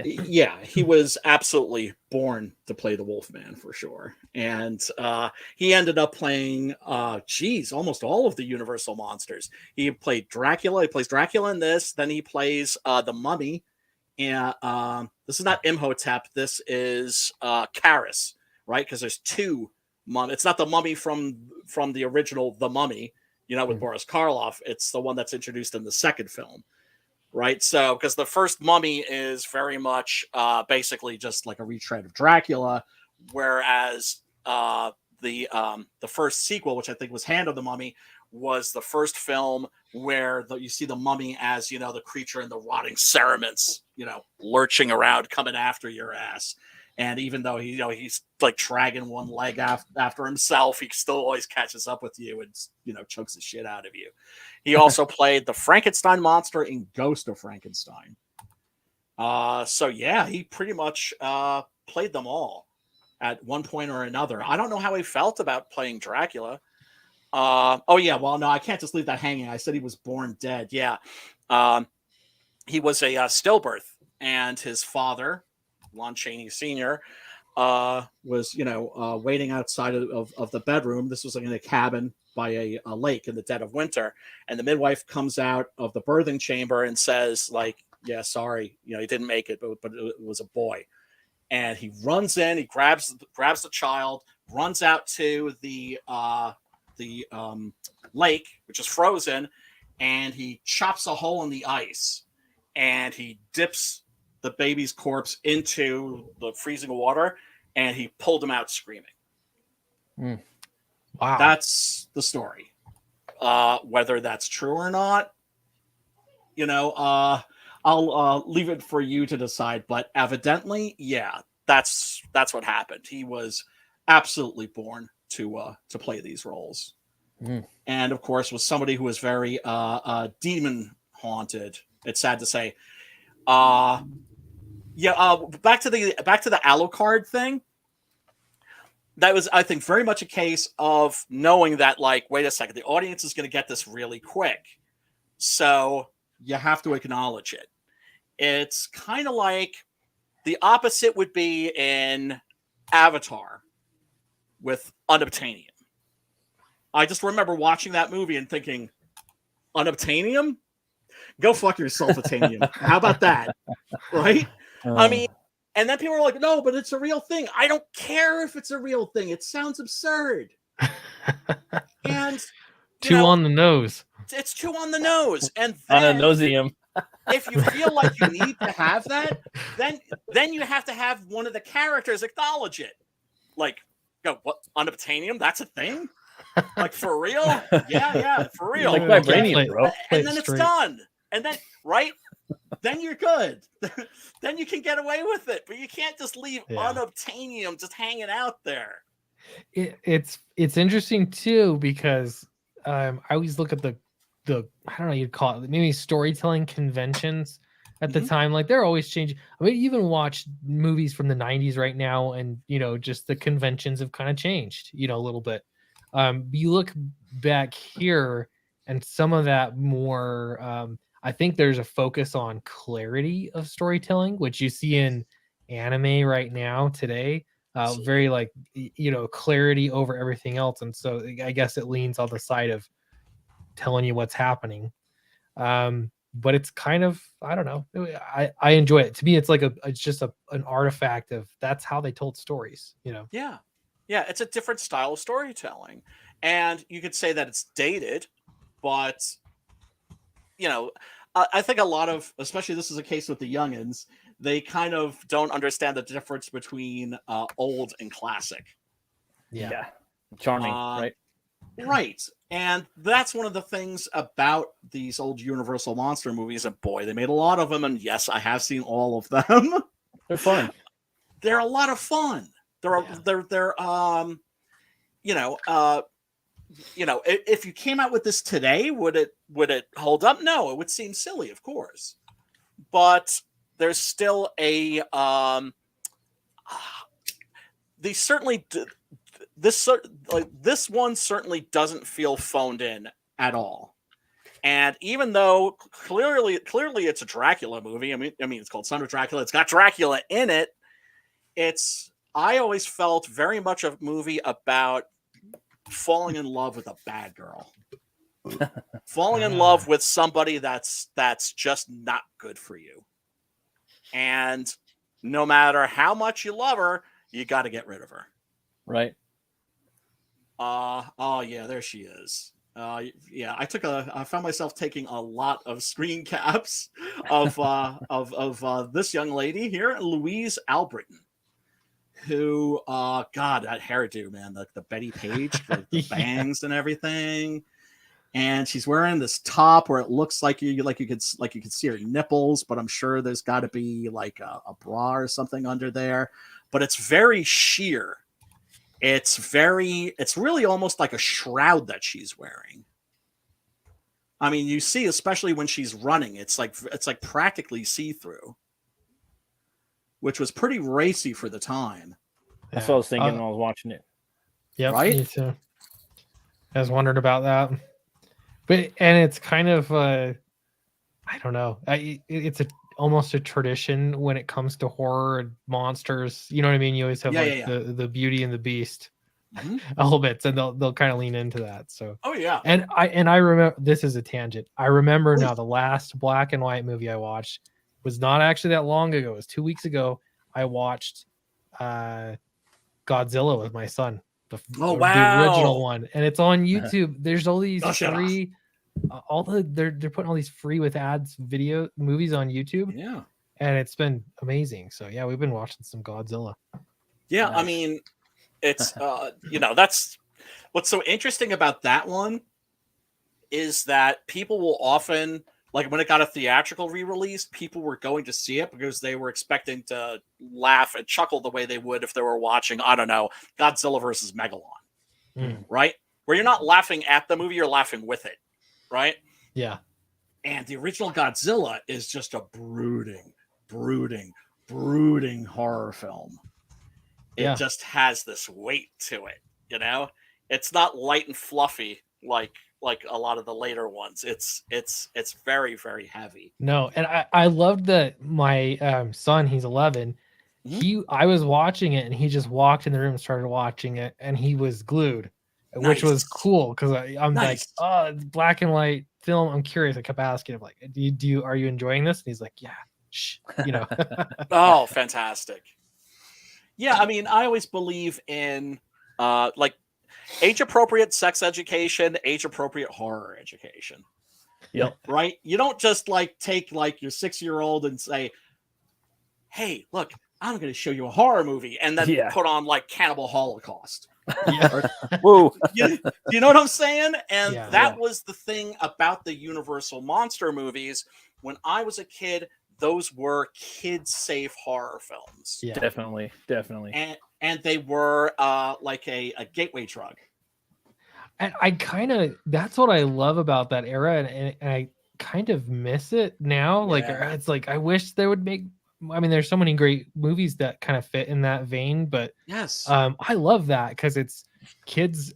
Yeah, he was absolutely born to play the Wolfman for sure. And he ended up playing, almost all of the Universal monsters. He played Dracula. He plays Dracula in this. Then he plays the Mummy. And this is not Imhotep. This is Karis, right? Because there's two mummies. It's not the mummy from the original The Mummy, you know, with Boris Karloff. It's the one that's introduced in the second film. Right, so because the first Mummy is very much basically just like a retread of Dracula, whereas the first sequel, which I think was Hand of the Mummy, was the first film where you see the mummy as, you know, the creature in the rotting cerements, you know, lurching around, coming after your ass. And even though he's like dragging one leg after himself, he still always catches up with you and, you know, chokes the shit out of you. He also played the Frankenstein monster in Ghost of Frankenstein. So yeah, he pretty much played them all at one point or another. I don't know how he felt about playing Dracula. Oh yeah, well no, I can't just leave that hanging. I said he was born dead. Yeah, he was a stillbirth, and his father, Lon Chaney Sr., was, you know, waiting outside of the bedroom. This was like in a cabin by a lake in the dead of winter. And the midwife comes out of the birthing chamber and says, like, yeah, sorry, you know, he didn't make it, but it was a boy. And he runs in, he grabs the child, runs out to the lake, which is frozen, and he chops a hole in the ice, and he dips the baby's corpse into the freezing water, and he pulled him out screaming. Wow. That's the story. Whether that's true or not, you know, I'll leave it for you to decide. But evidently, yeah, that's what happened. He was absolutely born to play these roles, and of course, was somebody who was very demon haunted. It's sad to say. Back to the Alucard thing. That was, I think, very much a case of knowing that, like, wait a second, the audience is going to get this really quick. So you have to acknowledge it. It's kind of like the opposite would be in Avatar with Unobtainium. I just remember watching that movie and thinking, unobtainium? Go fuck yourself, Obtainium. How about that? Right? I mean, and then people are like, no, but it's a real thing. I don't care if it's a real thing. It sounds absurd. And too on the nose. It's too on the nose. And On a then nosium. if you feel like you need to have that, then you have to have one of the characters acknowledge it. Like, go, what, unobtainium? That's a thing? Like, for real? Yeah, for real. Like vibranium, bro. And then it's done. And then, right? Then you're good. Then you can get away with it. But you can't just leave unobtainium just hanging out there. It's interesting too, because I always look at the I don't know, you'd call it maybe storytelling conventions at the time. Like, they're always changing. I mean, you even watch movies from the 90s right now, and just the conventions have kind of changed, a little bit. You look back here, and some of that more I think there's a focus on clarity of storytelling, which you see in anime right now today. Very like, clarity over everything else. And so I guess it leans on the side of telling you what's happening. But it's kind of, I don't know. I enjoy it. To me, it's like it's just an artifact of that's how they told stories, Yeah. Yeah. It's a different style of storytelling. And you could say that it's dated, but I think a lot of, especially this is a case with the youngins, they kind of don't understand the difference between old and classic. Yeah. Charming, right? Right. And that's one of the things about these old Universal monster movies. And boy, they made a lot of them. And yes, I have seen all of them. They're fun. They're a lot of fun. If you came out with this today, would it hold up? No, it would seem silly, of course. But there's still a this one certainly doesn't feel phoned in at all. And even though clearly it's a Dracula movie, I mean it's called Son of Dracula, it's got Dracula in it. I always felt very much a movie about falling in love with a bad girl. Falling in love with somebody that's just not good for you. And no matter how much you love her, you got to get rid of her. Right. Oh yeah, there she is. Yeah, I found myself taking a lot of screen caps of this young lady here, Louise Albritton, who God, that hairdo, man, the Betty Page, the bangs and everything. And she's wearing this top where it looks like you could see her nipples, but I'm sure there's got to be like a bra or something under there. But it's very sheer. It's really almost like a shroud that she's wearing. I mean, you see, especially when she's running, it's like practically see-through, which was pretty racy for the time. That's what I was thinking when I was watching it. Yeah, right. Me too. I was wondering about that. And it's kind of I don't know. It's almost a tradition when it comes to horror and monsters. You know what I mean? You always have the Beauty and the Beast elements, and they'll kind of lean into that. So And I remember, this is a tangent. I remember now the last black and white movie I watched was not actually that long ago. It was 2 weeks ago. I watched Godzilla with my son. The original one, and it's on YouTube. There's all these free. They're putting all these free with ads movies on YouTube. Yeah, and it's been amazing. So yeah, we've been watching some Godzilla. Yeah, nice. I mean, it's that's what's so interesting about that one is that people will often, like, when it got a theatrical re-release, people were going to see it because they were expecting to laugh and chuckle the way they would if they were watching, I don't know, Godzilla versus Megalon, right? Where you're not laughing at the movie, you're laughing with it. Right? Yeah. And the original Godzilla is just a brooding horror film. It just has this weight to it, It's not light and fluffy like a lot of the later ones. It's very, very heavy. No, and I loved that my son, he's 11. I was watching it and he just walked in the room and started watching it, and he was glued. Which was cool because I'm like, oh, it's black and white film, I'm curious. I kept asking him, like, are you enjoying this? And he's like, yeah, shh, you know. Oh, fantastic. Yeah, I mean, I always believe in like age appropriate sex education, age appropriate horror education. Yep. Right? You don't just like take like your 6-year-old and say, hey, look, I'm going to show you a horror movie, and then put on like Cannibal Holocaust. Whoa. You know what I'm saying? And that was the thing about the Universal monster movies. When I was a kid, those were kid-safe horror films. Yeah. Definitely. And they were like a gateway drug. And I kind of, that's what I love about that era, and I kind of miss it now. Like, it's like, I wish they would make, I mean, there's so many great movies that kind of fit in that vein, but yes, I love that because it's kids.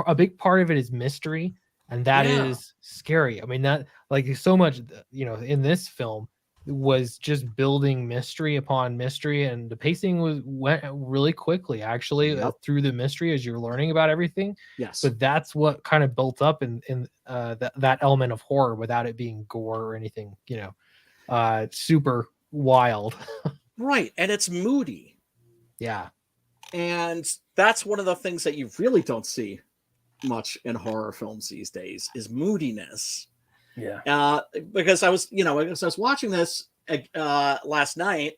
A big part of it is mystery, and that is scary. I mean, that like so much, you know, in this film was just building mystery upon mystery, and the pacing went really quickly actually through the mystery as you're learning about everything. Yes, but that's what kind of built up in that element of horror without it being gore or anything, you know, super wild. Right, and it's moody. Yeah, and that's one of the things that you really don't see much in horror films these days is moodiness. Yeah. Because I was watching this last night,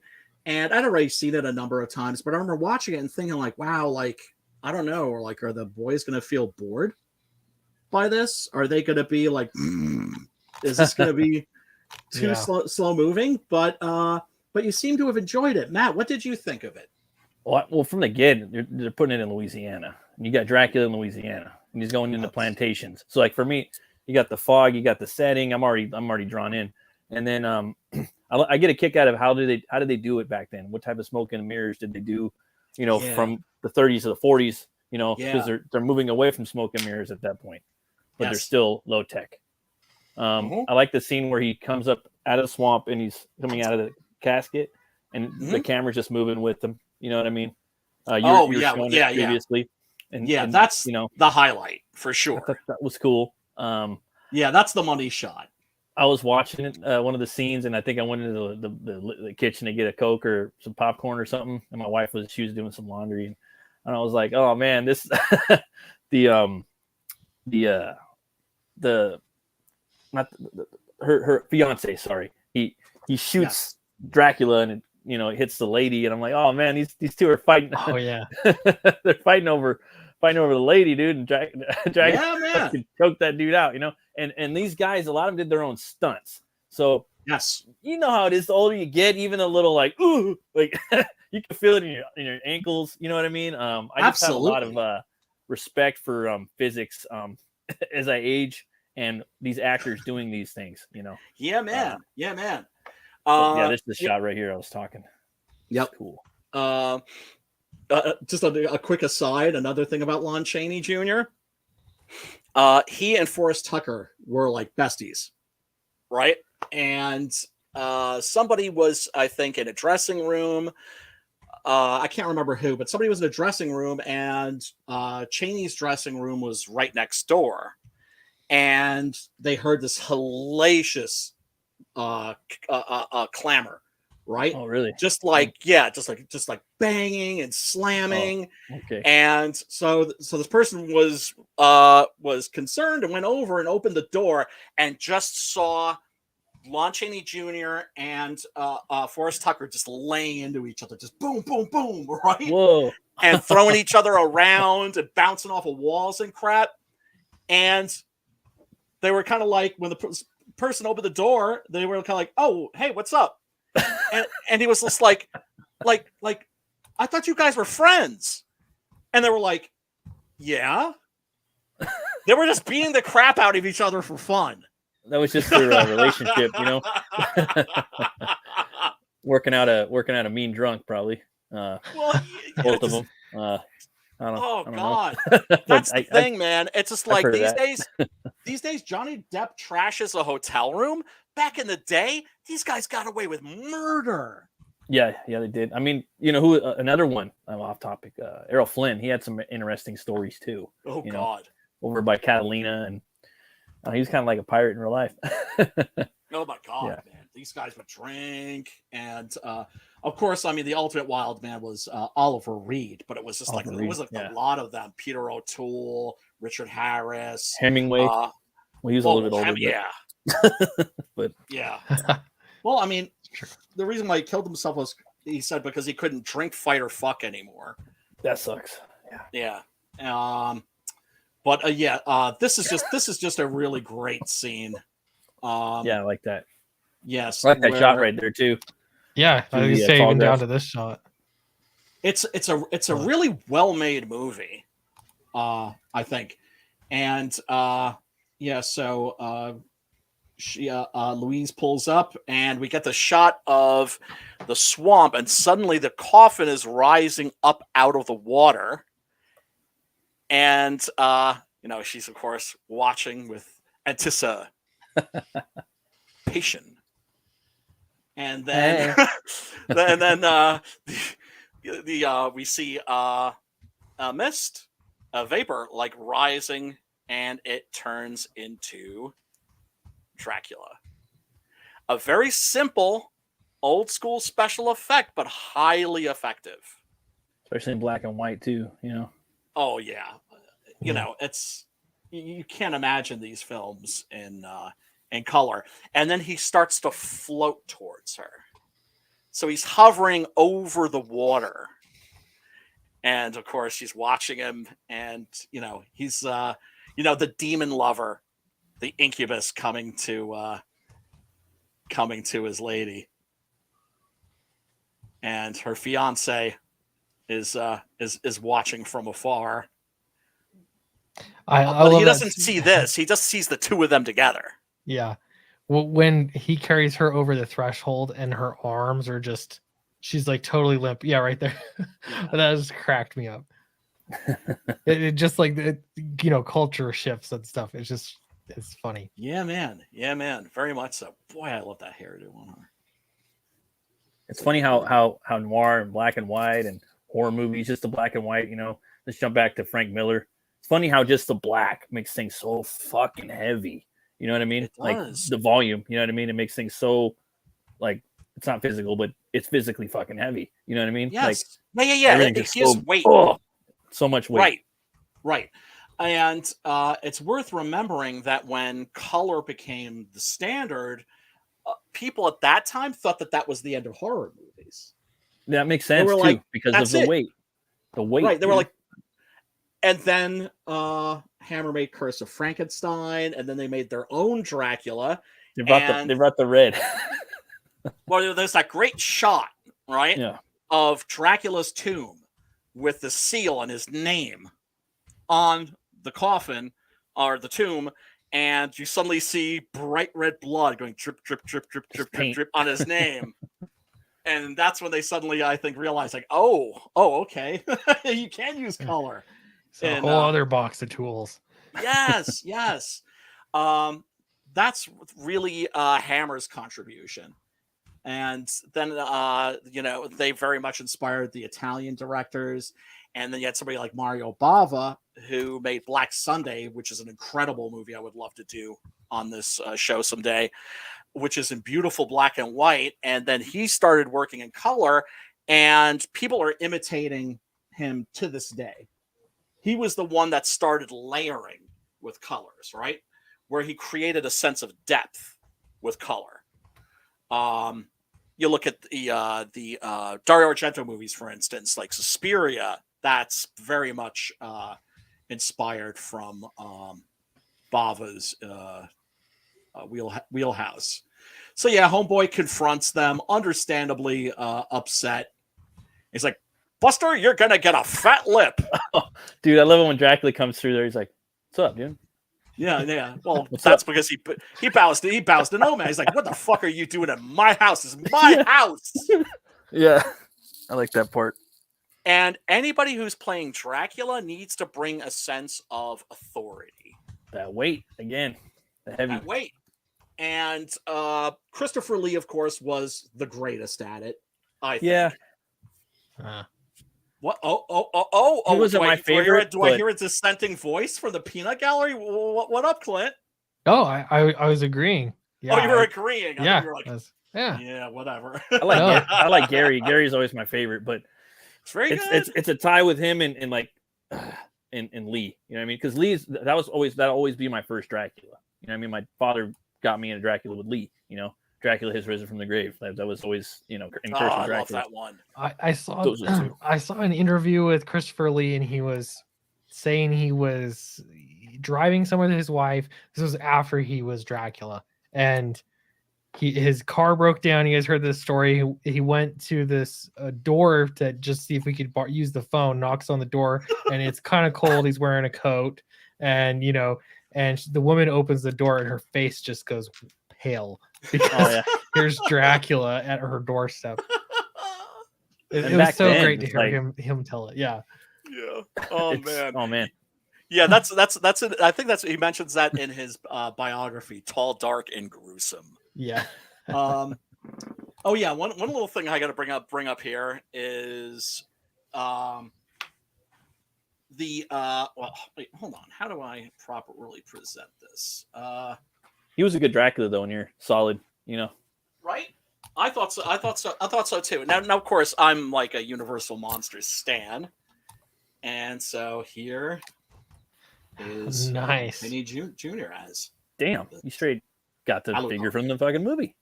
and I'd already seen it a number of times, but I remember watching it and thinking like, wow, like, I don't know, or like, are the boys going to feel bored by this? Are they going to be like, is this going to be too slow moving? But you seem to have enjoyed it. Matt, what did you think of it? Well, from the get, they're putting it in Louisiana. And you got Dracula in Louisiana, and he's going into plantations. So, like for me, you got the fog, you got the setting. I'm already drawn in, and then I get a kick out of how did they do it back then? What type of smoke and mirrors did they do? You know, from the 30s to the 40s. You know, because they're moving away from smoke and mirrors at that point, but they're still low tech. I like the scene where he comes up out of the swamp and he's coming out of the casket, and the camera's just moving with him. You know what I mean? You were showing it previously. And that's you know the highlight for sure. That was cool. That's the money shot. I was watching it, one of the scenes, and I think I went into the kitchen to get a Coke or some popcorn or something, and my wife was doing some laundry, and I was like, oh man, this her fiance, sorry, he shoots Dracula, and it, you know, it hits the lady, and I'm like, oh man, these two are fighting. Oh yeah, they're fighting over the lady, dude, and Dracula choked that dude out, you know. And these guys, a lot of them did their own stunts. So yes, you know how it is. The older you get, even a little like ooh, like you can feel it in your ankles. You know what I mean? I just have a lot of respect for physics as I age, and these actors doing these things. You know? Yeah, man. This is the shot right here I was talking. Yep. It's cool. Just a quick aside, another thing about Lon Chaney Jr. He and Forrest Tucker were like besties, right? And somebody was, I think, in a dressing room. I can't remember who, but somebody was in a dressing room, and Chaney's dressing room was right next door. And they heard this hellacious clamor, right? Oh, really? Just like banging and slamming. Oh, okay. And so this person was concerned and went over and opened the door and just saw Lon Chaney Jr. and Forrest Tucker just laying into each other, just boom, boom, boom, right? Whoa. And throwing each other around and bouncing off of walls and crap. And they were kind of like, when the person opened the door, they were kind of like, oh, hey, what's up? and he was just like, I thought you guys were friends. And they were like, yeah. They were just beating the crap out of each other for fun. That was just their relationship, you know. working out a mean drunk, probably. Both of them. I don't God. know. That's the thing, man. It's just like these days, Johnny Depp trashes a hotel room. Back in the day, these guys got away with murder. Yeah, they did. I mean, you know who? Another one. I'm off topic. Errol Flynn. He had some interesting stories too. Oh, you God. know, over by Catalina, and He's kind of like a pirate in real life. Oh my god, Yeah. man! These guys would drink, and of course, I mean, the ultimate wild man was Oliver Reed, but it was just Oliver like Reed, it was like a lot of them: Peter O'Toole, Richard Harris, Hemingway. Well, he was a little bit older. But yeah. Well, I mean, the reason why he killed himself was he said because he couldn't drink, fight, or fuck anymore. That sucks. Yeah. But this is just a really great scene. Yeah, I like that. Yes, I like that shot right there too. Yeah, I was say even down to this shot. It's a really well made movie, I think, and Louise pulls up, and we get the shot of the swamp, and suddenly the coffin is rising up out of the water, and she's of course watching with anticipation. And then, we see a mist, a vapor like rising, and it turns into Dracula. A very simple, old school special effect, but highly effective. Especially in black and white too. Oh yeah, it's you can't imagine these films in color. And then he starts to float towards her. So he's hovering over the water. And of course she's watching him, and he's the demon lover, the incubus coming to his lady. And her fiance is watching from afar. But he doesn't see this. He just sees the two of them together. Yeah. Well, when he carries her over the threshold and her arms are just, she's like totally limp. Yeah, right there. Yeah. That just cracked me up. it just like, culture shifts and stuff. It's funny. Yeah, man. Yeah, man. Very much so. Boy, I love that hairdo on her. It's funny how noir and black and white and horror movies, just the black and white, let's jump back to Frank Miller. It's funny how just the black makes things so fucking heavy. You know what I mean? Like the volume, you know what I mean? It makes things so like it's not physical, but it's physically fucking heavy. You know what I mean? Yes. Like, yeah. It gives weight. So much weight. Right. And it's worth remembering that when color became the standard, people at that time thought that was the end of horror movies. That makes sense too, like, because of the weight. The weight. Right. They were like, and then Hammer made Curse of Frankenstein, and then they made their own Dracula. They brought the red. Well, there's that great shot, right? Yeah. Of Dracula's tomb with the seal and his name on the coffin or the tomb, and you suddenly see bright red blood going drip, drip, drip, drip, drip, drip, drip on his name. And that's when they suddenly, I think, realize like, oh, okay, you can use color. It's a whole other box of tools. Yes. That's really Hammer's contribution. And then, they very much inspired the Italian directors. And then you had somebody like Mario Bava, who made Black Sunday, which is an incredible movie I would love to do on this show someday, which is in beautiful black and white. And then he started working in color, and people are imitating him to this day. He was the one that started layering with colors, right? Where he created a sense of depth with color. You look at the Dario Argento movies, for instance, like Suspiria. That's very much inspired from Bava's wheelhouse. So yeah, Homeboy confronts them, understandably upset. He's like, "Buster, you're gonna get a fat lip." Dude, I love it when Dracula comes through there. He's like, "What's up, dude?" Yeah. Well, that's because he bows to no man. He's like, "What the fuck are you doing at my house? It's my house." Yeah, I like that part. And anybody who's playing Dracula needs to bring a sense of authority. That weight again, the heavy weight. And Christopher Lee, of course, was the greatest at it. I think. Yeah. What? Oh! He wasn't my favorite. Do I hear a dissenting voice from the peanut gallery? What up, Clint? Oh, I was agreeing. Yeah, Oh, you were agreeing. I yeah, thought you were like, yeah. yeah, whatever. I like Gary. Gary's always my favorite, but it's very good. It's a tie with him and like and Lee. You know what I mean? Because that'll always be my first Dracula. You know what I mean? My father got me into Dracula with Lee. You know, Dracula has risen from the grave. That was always, you know, in Curse of I love Dracula. that one. I saw Those are two. I saw an interview with Christopher Lee, and he was saying he was driving somewhere with his wife. This was after he was Dracula, and his car broke down. You guys heard this story. He went to this door to just see if we could use the phone. Knocks on the door, and it's kind of cold. He's wearing a coat, and you know, and the woman opens the door, and her face just goes pale because here's Dracula at her doorstep. It was so great to hear him tell it. Yeah. Yeah. Oh man. Oh man. Yeah, that's it. I think he mentions that in his biography, Tall, Dark, and Gruesome. Yeah. Oh yeah. One little thing I got to bring up here is the well, wait, hold on. How do I properly present this? He was a good Dracula though, and you're solid. You know. Right. I thought so. I thought so too. Now, of course, I'm like a Universal Monsters stan, and so here is nice. Vinny Jr. as. Damn, you straight got the figure from the fucking movie.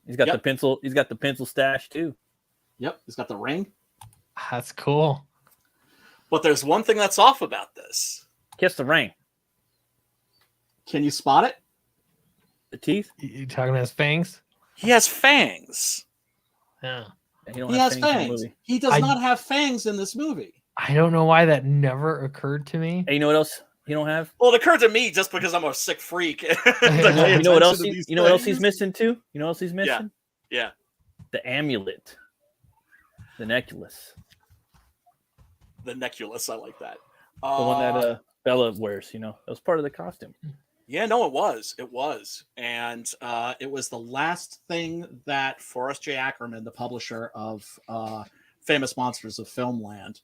He's got Yep. the pencil. He's got the pencil stash too. Yep, he's got the ring. That's cool. But there's one thing that's off about this. Kiss the ring. Can you spot it? The teeth. You talking about his fangs? He has fangs. Yeah. He has fangs. He does not have fangs in this movie. I don't know why that never occurred to me. Oh, Hey, you know what else you don't have? Well, it occurred to me just because I'm a sick freak. You know what else? You know what else he's missing too? You know what else he's missing? Yeah. The amulet. The necklace. The necklace. I like that. The one that Bella wears. You know, that was part of the costume. Yeah, no, it was. It was. And it was the last thing that Forrest J. Ackerman, the publisher of Famous Monsters of Filmland,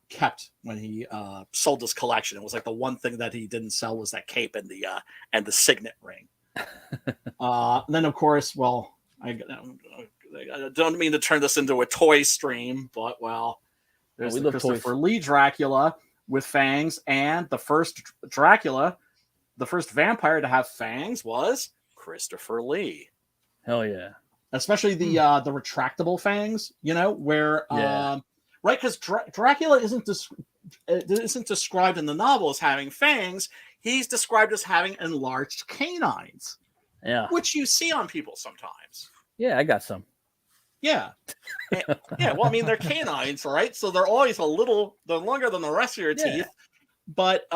kept when he sold this collection. It was like the one thing that he didn't sell was that cape and the signet ring. And then, of course, well, I don't mean to turn this into a toy stream, but, well, there's the Christopher Lee Dracula with fangs, and the first Dracula, the first vampire to have fangs was Christopher Lee. Hell yeah. Especially the retractable fangs, you know, where right, because Dracula isn't described in the novel as having fangs. He's described as having enlarged canines. Yeah. Which you see on people sometimes. Yeah, I got some. Yeah. Yeah, well, I mean, they're canines, right? So they're always they're longer than the rest of your teeth. But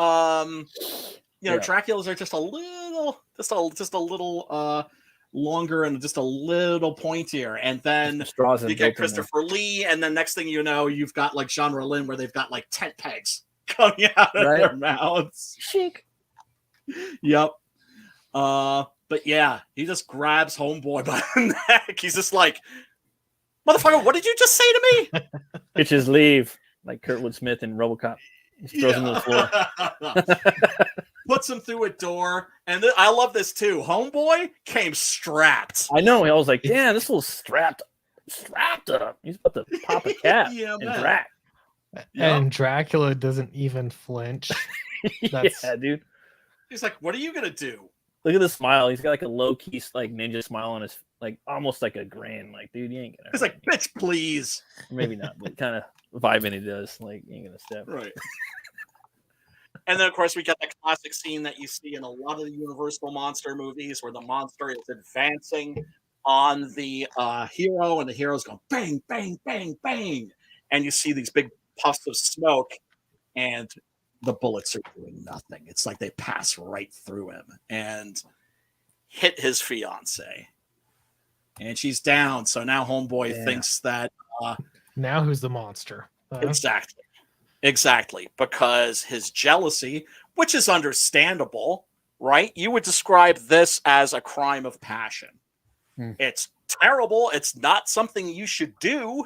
you know, Draculas are just a little longer and just a little pointier. And then you get Christopher Lee, and then next thing you know, you've got like Genre Lin, where they've got like tent pegs coming out of their mouths. Chic. Yep. But yeah, he just grabs Homeboy by the neck. He's just like, motherfucker, what did you just say to me? Bitches leave, like Kurtwood Smith in RoboCop. He throws him to the floor. Puts him through a door, and I love this too. Homeboy came strapped. I know. I was like, damn, this little strapped up. He's about to pop a cap and Drac. And Dracula doesn't even flinch. Yeah, dude. He's like, what are you gonna do? Look at the smile. He's got like a low key, like ninja smile on his, like almost like a grin. Like, dude, you ain't gonna. He's like, bitch, please. Maybe not, but kind of vibing he does. Like, you ain't gonna step. Right. And then, of course, we get that classic scene that you see in a lot of the Universal monster movies, where the monster is advancing on the hero, and the hero's going bang, bang, bang, bang, and you see these big puffs of smoke, and the bullets are doing nothing. It's like they pass right through him and hit his fiance, and she's down. So now Homeboy thinks that now who's the monster? Exactly, because his jealousy, which is understandable, right? You would describe this as a crime of passion. It's terrible. It's not something you should do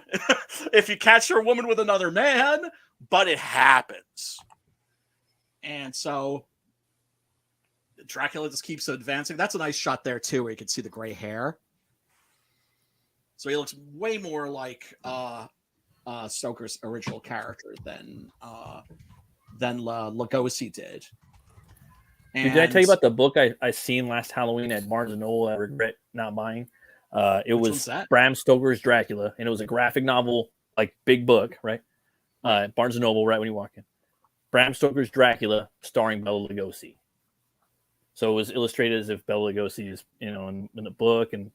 if you catch your woman with another man, but it happens. And so Dracula just keeps advancing. That's a nice shot there too, where you can see the gray hair. So he looks way more like Stoker's original character than Lugosi did. Did I tell you about the book I seen last Halloween at Barnes and Noble? I regret not buying. It was Bram Stoker's Dracula, and it was a graphic novel, like big book, right? Barnes and Noble, right when you walk in. Bram Stoker's Dracula, starring Bela Lugosi. So it was illustrated as if Bela Lugosi is, in the book, and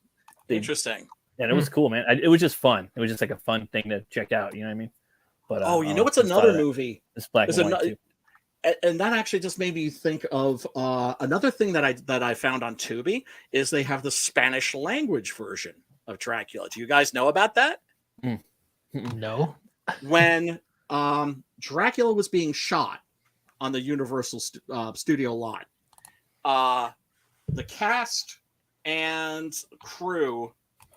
interesting. And it was cool, man. It was just fun. It was just like a fun thing to check out. You know what I mean? But what's another movie? It's black and white too. And that actually just made me think of another thing that I found on Tubi is they have the Spanish language version of Dracula. Do you guys know about that? No. When Dracula was being shot on the Universal studio lot, the cast and crew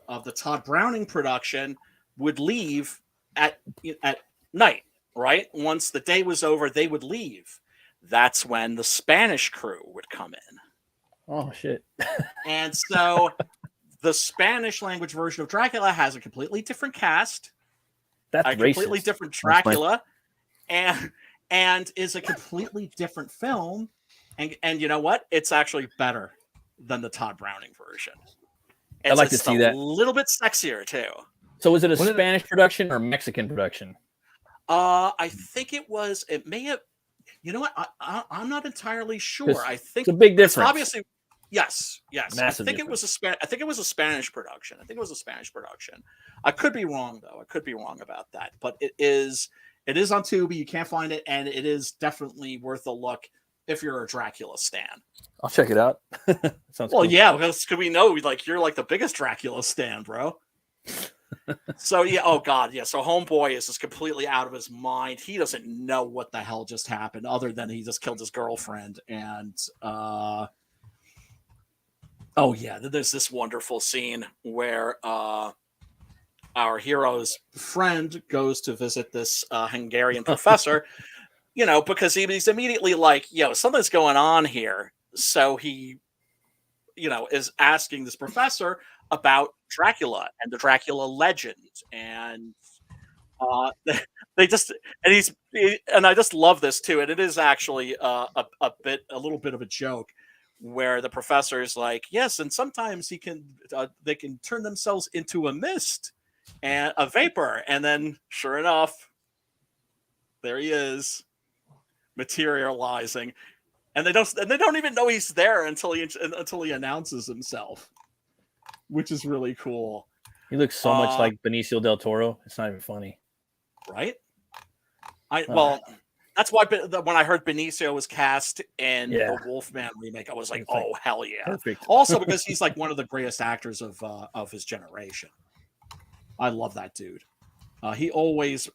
of the Todd Browning production would leave at night. Right? Once the day was over, they would leave. That's when the Spanish crew would come in. Oh, shit. And so the Spanish language version of Dracula has a completely different cast. That's a completely different Dracula. And is a completely different film. And you know what? It's actually better than the Todd Browning version. I'd like to see that. A little bit sexier, too. So was it a Spanish production or Mexican production? I think it may have, you know what? I'm not entirely sure. I think it's a big difference. Obviously, yes. Massive I think difference. I think it was a Spanish production. I could be wrong though. I could be wrong about that, but it is on Tubi. You can't find it, and it is definitely worth a look if you're a Dracula stan. I'll check it out. Sounds well, cool. yeah, because we know you're like the biggest Dracula stan, bro. So yeah, oh god, yeah. So Homeboy is just completely out of his mind. He doesn't know what the hell just happened, other than he just killed his girlfriend. And oh yeah, there's this wonderful scene where our hero's friend goes to visit this Hungarian professor, because he's immediately like, something's going on here. So he, is asking this professor about Dracula and the Dracula legend, and I just love this too, and it is actually a little bit of a joke where the professor is like, yes, and sometimes they can turn themselves into a mist and a vapor, and then sure enough, there he is materializing, and they don't even know he's there until he announces himself, which is really cool. He looks so much like Benicio del Toro. It's not even funny, right? That's why when I heard Benicio was cast in the Wolfman remake, I was like, oh hell yeah! Perfect. Also because he's like one of the greatest actors of his generation. I love that dude. He always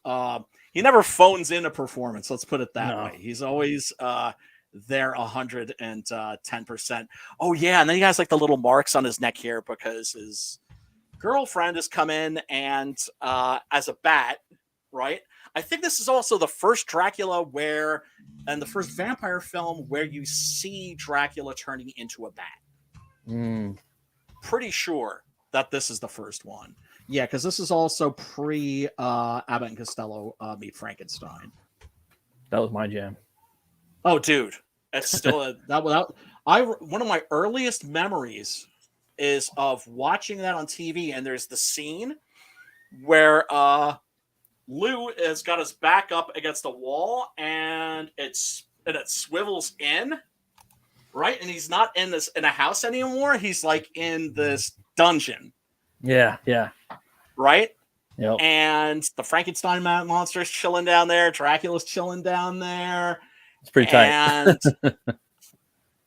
he never phones in a performance. Let's put it that way. He's always there 110%. Oh yeah, and then he has like the little marks on his neck here because his girlfriend has come in and as a bat, right? I think this is also the first Dracula and the first vampire film where you see Dracula turning into a bat. Pretty sure that this is the first one. Yeah, because this is also pre Abbott and Costello Meet Frankenstein. That was my jam. Oh, dude, it's still one of my earliest memories is of watching that on TV, and there's the scene where Lou has got his back up against the wall, and it swivels in, right? And he's not in a house anymore. He's like in this dungeon. Yeah. Right? Yep. And the Frankenstein monster's chilling down there. Dracula's chilling down there. It's pretty tight. And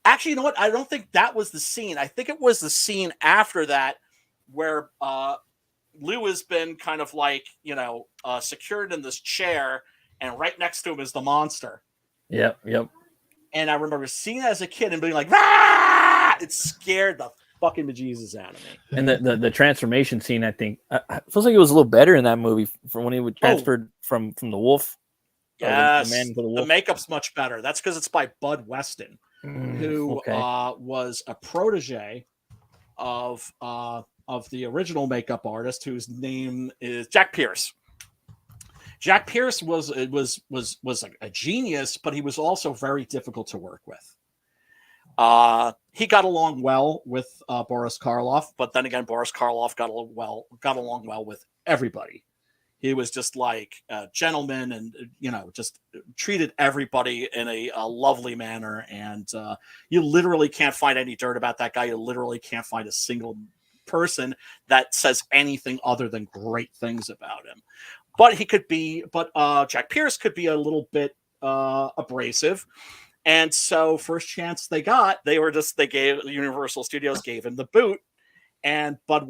actually, you know what? I don't think that was the scene. I think it was the scene after that where Lou has been kind of like, secured in this chair, and right next to him is the monster. Yep. And I remember seeing that as a kid and being like, ah! It scared the fucking bejesus out of me. And the transformation scene, I think, feels like it was a little better in that movie from when he would transferred from the wolf. Yes, the man to the wolf. The makeup's much better. That's because it's by Bud Weston, who was a protege of the original makeup artist, whose name is Jack Pierce. Jack Pierce was a genius, but he was also very difficult to work with. He got along well with Boris Karloff, but then again, Boris Karloff got along well with everybody. He was just like a gentleman, and just treated everybody in a lovely manner. And you literally can't find any dirt about that guy. You literally can't find a single person that says anything other than great things about him. But Jack Pierce could be a little bit abrasive. And so first chance they got, Universal Studios gave him the boot, and Bud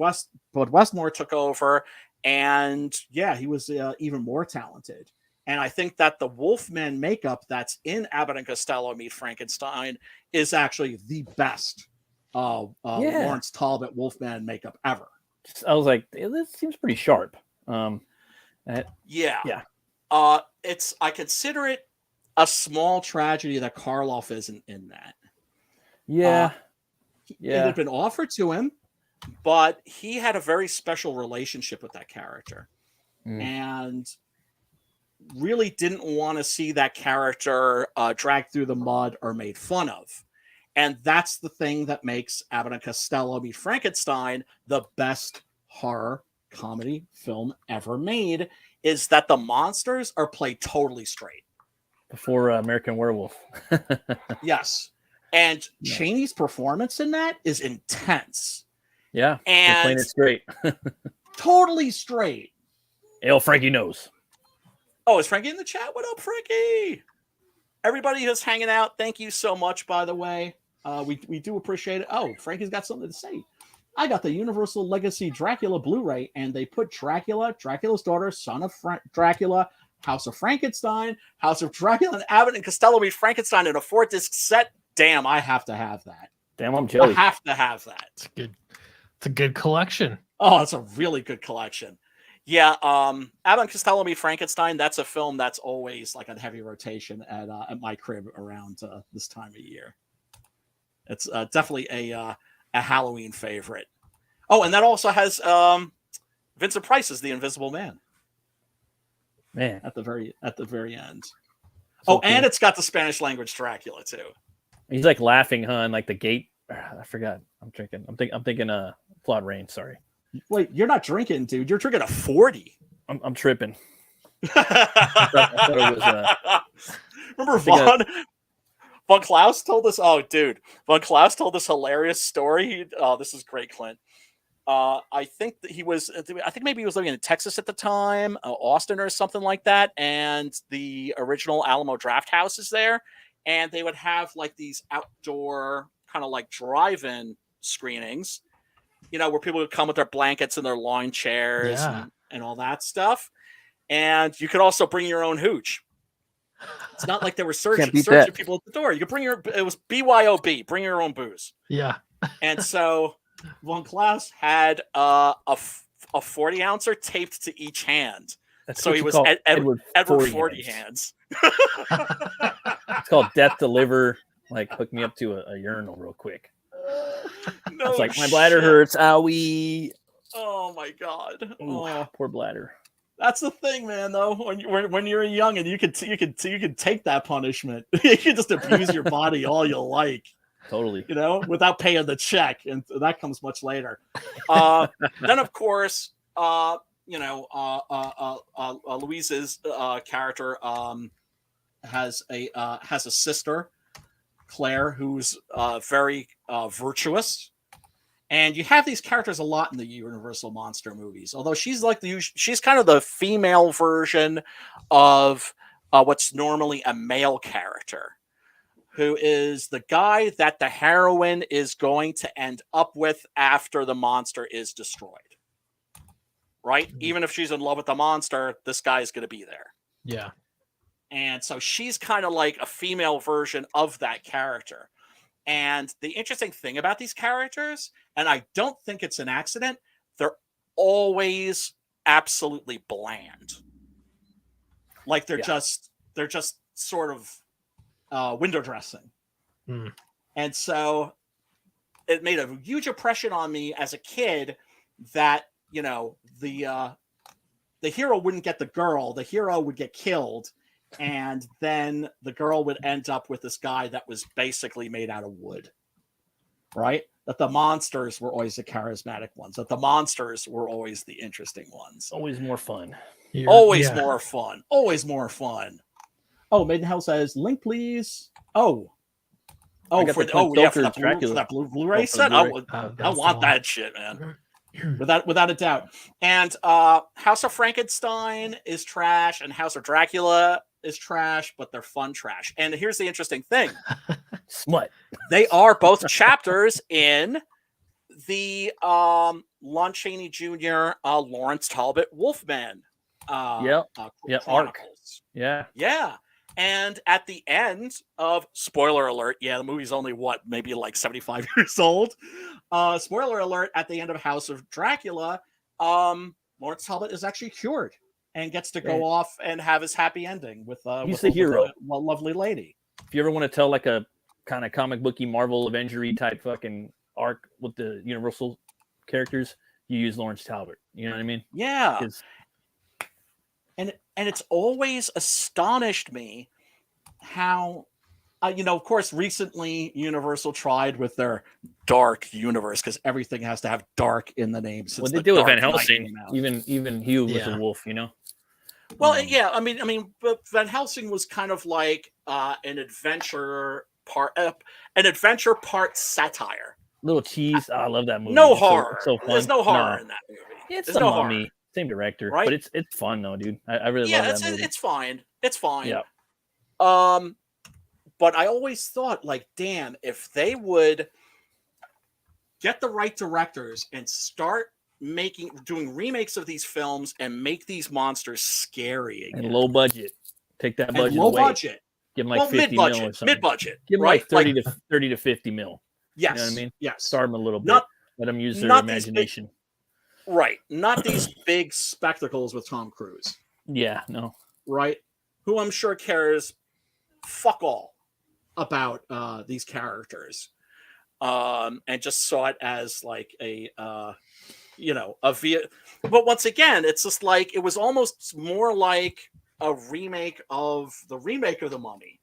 Westmore took over, and he was even more talented. And I think that the Wolfman makeup that's in Abbott and Costello Meet Frankenstein is actually the best Lawrence Talbot Wolfman makeup ever. I was like, this seems pretty sharp. I consider it a small tragedy that Karloff isn't in that. It had been offered to him, but he had a very special relationship with that character, and really didn't want to see that character dragged through the mud or made fun of. And that's the thing that makes Abbott and Costello Meet Frankenstein the best horror comedy film ever made, is that the monsters are played totally straight. Before American Werewolf. Yes. And Chaney's performance in that is intense. Yeah. And playing it straight. Totally straight. Hey, Frankie knows. Oh, is Frankie in the chat? What up, Frankie? Everybody who's hanging out, thank you so much, by the way. We do appreciate it. Oh, Frankie's got something to say. I got the Universal Legacy Dracula Blu-ray, and they put Dracula, Dracula's daughter, son of Dracula, House of Frankenstein, House of Dracula, and Abbott and Costello Meet Frankenstein in a 4-disc set. Damn, I have to have that. Damn, I'm jelly. I have to have that. It's good. It's a good collection. Oh, it's a really good collection. Yeah, Abbott and Costello Meet Frankenstein, that's a film that's always like on heavy rotation at my crib around this time of year. It's definitely a Halloween favorite. Oh, and that also has Vincent Price's The Invisible Man. Man, at the very end. So cool. And it's got the Spanish language Dracula too. He's like laughing, huh? And like the gate. I forgot. I'm thinking. Flood Rain. Sorry. Wait, you're not drinking, dude. You're drinking a 40. I'm tripping. I thought it was, remember Von Klaus told us. Oh, dude, Von Klaus told this hilarious story. This is great, Clint. I think that maybe he was living in Texas at the time, Austin or something like that. And the original Alamo Draft House is there. And they would have like these outdoor kind of like drive-in screenings, where people would come with their blankets and their lawn chairs and all that stuff. And you could also bring your own hooch. It's not like they were searching people at the door. You could it was BYOB, bring your own booze. Yeah. And so Von Klaus had a 40-ouncer taped to each hand. So he was Edward 40 hands. It's called Death Deliver. Like, hook me up to a urinal real quick. No, it's like, my bladder hurts. Owie. Oh my God. Ooh, poor bladder. That's the thing, man. Though when you're young and you can take that punishment, you can just abuse your body all you like. Totally. Without paying the check, and that comes much later. Then, of course, Louise's character has a sister, Claire, who's very virtuous. And you have these characters a lot in the Universal monster movies, although she's kind of the female version of what's normally a male character, who is the guy that the heroine is going to end up with after the monster is destroyed. Right? Mm-hmm. Even if she's in love with the monster, this guy is going to be there. Yeah. And so she's kind of like a female version of that character. And the interesting thing about these characters, and I don't think it's an accident, they're always absolutely bland. Like they're just sort of window dressing. And so it made a huge impression on me as a kid that, you know, the hero wouldn't get the girl, the hero would get killed, and then the girl would end up with this guy that was basically made out of wood. Right? That the monsters were always the charismatic ones, that the monsters were always the interesting ones. Always more fun. Always more fun. Always more fun. Oh, Maidenhouse says, link, please. Oh, for that Blu-ray set. I want that shit, man. Without a doubt. And House of Frankenstein is trash, and House of Dracula is trash, but they're fun trash. And here's the interesting thing: smut. They are both chapters in the Lon Chaney Jr. Lawrence Talbot Wolfman. Arc. Yeah. And at the end of, spoiler alert, the movie's only maybe like 75 years old. Spoiler alert, at the end of House of Dracula, Lawrence Talbot is actually cured and gets to go off and have his happy ending with the hero. A lovely lady. If you ever want to tell like a kind of comic booky Marvel Avenger-y type fucking arc with the Universal characters, you use Lawrence Talbot. You know what I mean? Yeah. And it's always astonished me how, of course, recently Universal tried with their dark universe, because everything has to have dark in the name. What they do with Van Helsing, even Hugh was a wolf, you know. Well, I mean, but Van Helsing was kind of like an adventure part satire. Little cheese. I love that movie. No horror. So fun. There's no horror in that movie. It's no horror. Same director, right? But it's fun though, dude. I really love that movie. It's fine. It's fine. Yeah. But I always thought, like, damn, if they would get the right directors and start doing remakes of these films and make these monsters scary again. And low budget. Take that budget low away. Budget. Give them like 50 mil or something. Mid-budget. Give them like 30 to 50 mil. Yes. You know what I mean? Yes. Start them a little bit. Let them use their imagination. Right. Not these big spectacles with Tom Cruise. Yeah, no. Right? Who I'm sure cares fuck all about these characters. And just saw it as like but once again, it's just like, it was almost more like a remake of the Mummy.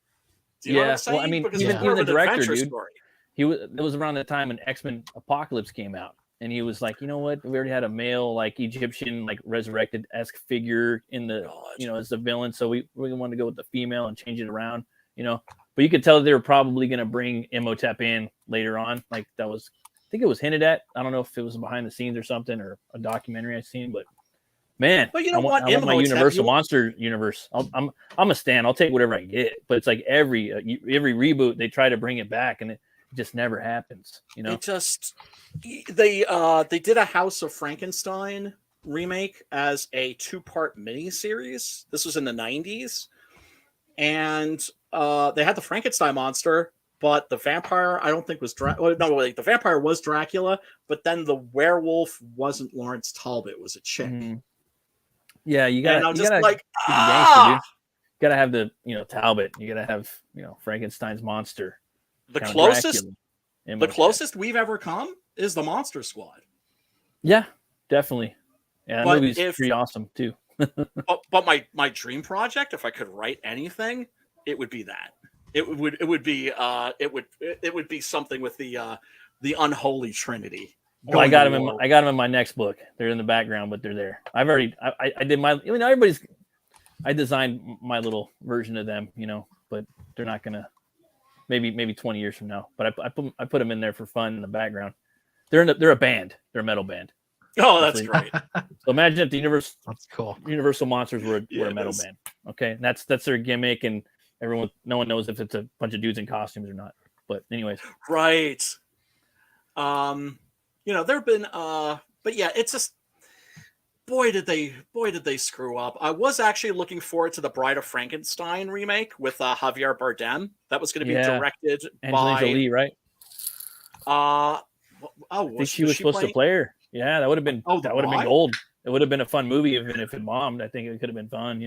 Do you know what I'm saying? Well, I mean, because even the director, dude, story. It was around the time when X-Men Apocalypse came out. And he was like, you know what? We already had a male, like Egyptian, like resurrected-esque figure in the, as the villain. So we really wanted to go with the female and change it around, But you could tell that they were probably going to bring Imhotep in later on. Like that was, I think it was hinted at. I don't know if it was behind the scenes or something or a documentary I've seen, but man, but you know I want my Universal Monster universe. I'm a stan. I'll take whatever I get. But it's like every reboot they try to bring it back, and it just never happens. It just they did a House of Frankenstein remake as a 2-part miniseries. This was in the 90s, and they had the Frankenstein monster, but the vampire I don't think was the vampire was Dracula, but then the werewolf wasn't Lawrence Talbot, it was a chick. Mm-hmm. Yeah, you gotta have the Talbot. You gotta have Frankenstein's monster. The closest we've ever come is the Monster Squad. Yeah, definitely. Yeah, that movie's pretty awesome too. but my dream project, if I could write anything, it would be that. It would be something with the unholy trinity. Well, I got them in my next book. They're in the background, but they're there. I did my. I designed my little version of them, but they're not gonna. Maybe 20 years from now, but I put them in there for fun in the background. They're a band. They're a metal band. Oh, that's great. So imagine if the that's cool. Universal Monsters were a metal band. Okay, and that's their gimmick, and no one knows if it's a bunch of dudes in costumes or not. But anyways, right. There've been but yeah, it's just boy did they screw up. I was actually looking forward to the Bride of Frankenstein remake with Javier Bardem. That was going to be directed Angelina Jolie, right? She was supposed to play her. Yeah, that would have been been gold. It would have been a fun movie even if it bombed. I think it could have been fun,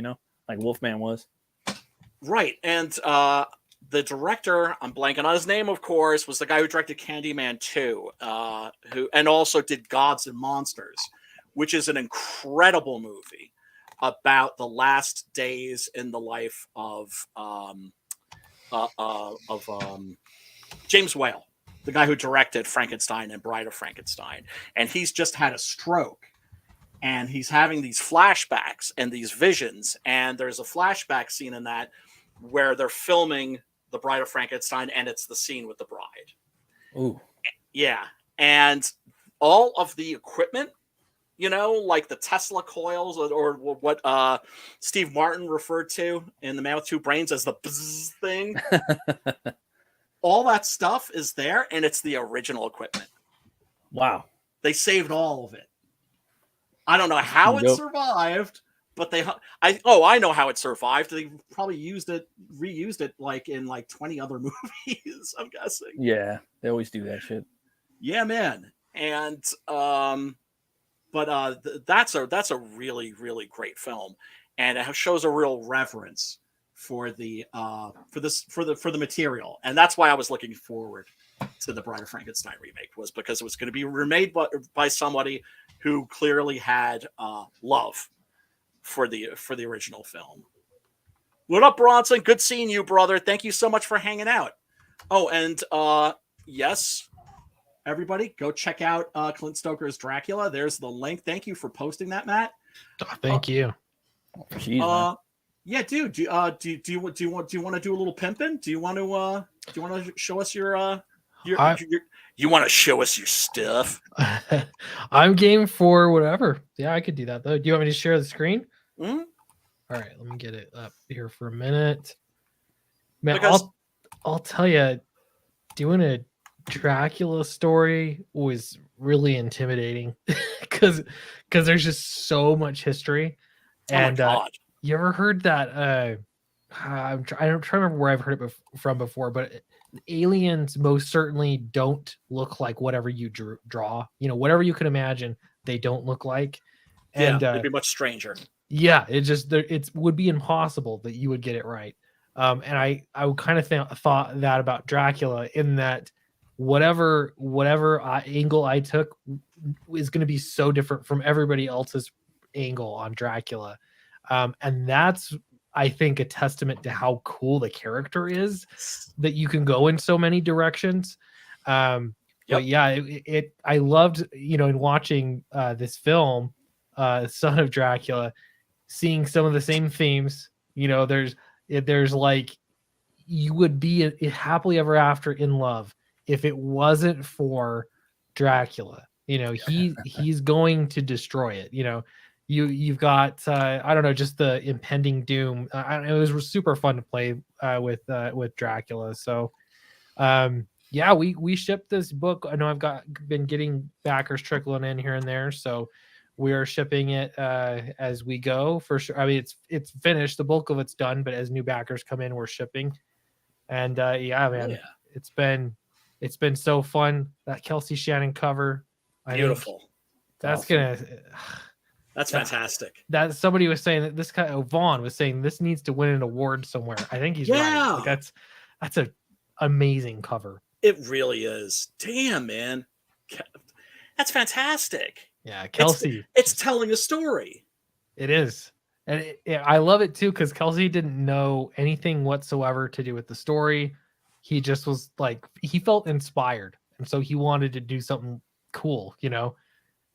like Wolfman was. Right, and the director, I'm blanking on his name, of course, was the guy who directed Candyman 2, who and also did Gods and Monsters, which is an incredible movie about the last days in the life of James Whale, the guy who directed Frankenstein and Bride of Frankenstein. And he's just had a stroke. And he's having these flashbacks and these visions. And there's a flashback scene in that where they're filming The Bride of Frankenstein, and it's the scene with the bride. Ooh. Yeah. And all of the equipment, like the Tesla coils or what Steve Martin referred to in The Man with Two Brains as the bzzz thing. All that stuff is there, and it's the original equipment. Wow. They saved all of it. I don't know how it survived, but I know how it survived. They probably reused it like in 20 other movies, I'm guessing. Yeah, they always do that shit. Yeah, man. And that's a really, really great film, and it shows a real reverence for the material, and that's why I was looking forward to the Bride of Frankenstein remake, was because it was going to be remade by somebody who clearly had love for the original film. What up, Bronson? Good seeing you, brother. Thank you so much for hanging out. Oh, and yes, everybody, go check out Clint Stoker's Dracula. There's the link. Thank you for posting that, Matt. Thank you. Jeez, yeah, dude. Do you want to do a little pimping? Do you want to show us your you want to show us your stuff? I'm game for whatever. Yeah, I could do that though. Do you want me to share the screen? Mm-hmm. All right, let me get it up here for a minute. Man, I'll tell you, doing a Dracula story was really intimidating because there's just so much history. And you ever heard that? I don't try to remember where I've heard it from before, but aliens most certainly don't look like whatever you draw. Whatever you can imagine, they don't look like. And they'd be much stranger. Yeah, it would be impossible that you would get it right. And I would kind of thought that about Dracula, in that whatever angle I took is going to be so different from everybody else's angle on Dracula. And that's, I think, a testament to how cool the character is, that you can go in so many directions. But yeah, I loved, in watching this film, Son of Dracula, seeing some of the same themes. There's like, you would be happily ever after in love if it wasn't for Dracula. He's going to destroy it. You've got I don't know, just the impending doom. It was super fun to play with Dracula. So yeah, we shipped this book. I know I've been getting backers trickling in here and there, so we are shipping it as we go for sure. I mean, it's finished. The bulk of it's done, but as new backers come in, we're shipping. And yeah, man, it's been so fun. That Kelsey Shannon cover, Beautiful. That's awesome. That's fantastic. That somebody was saying that this guy Vaughn was saying this needs to win an award somewhere. I think he's right. Like, that's an amazing cover. It really is. Damn, man, that's fantastic. Yeah, Kelsey. It's telling a story. It is, and I love it too, because Kelsey didn't know anything whatsoever to do with the story. He just was like, he felt inspired, and so he wanted to do something cool,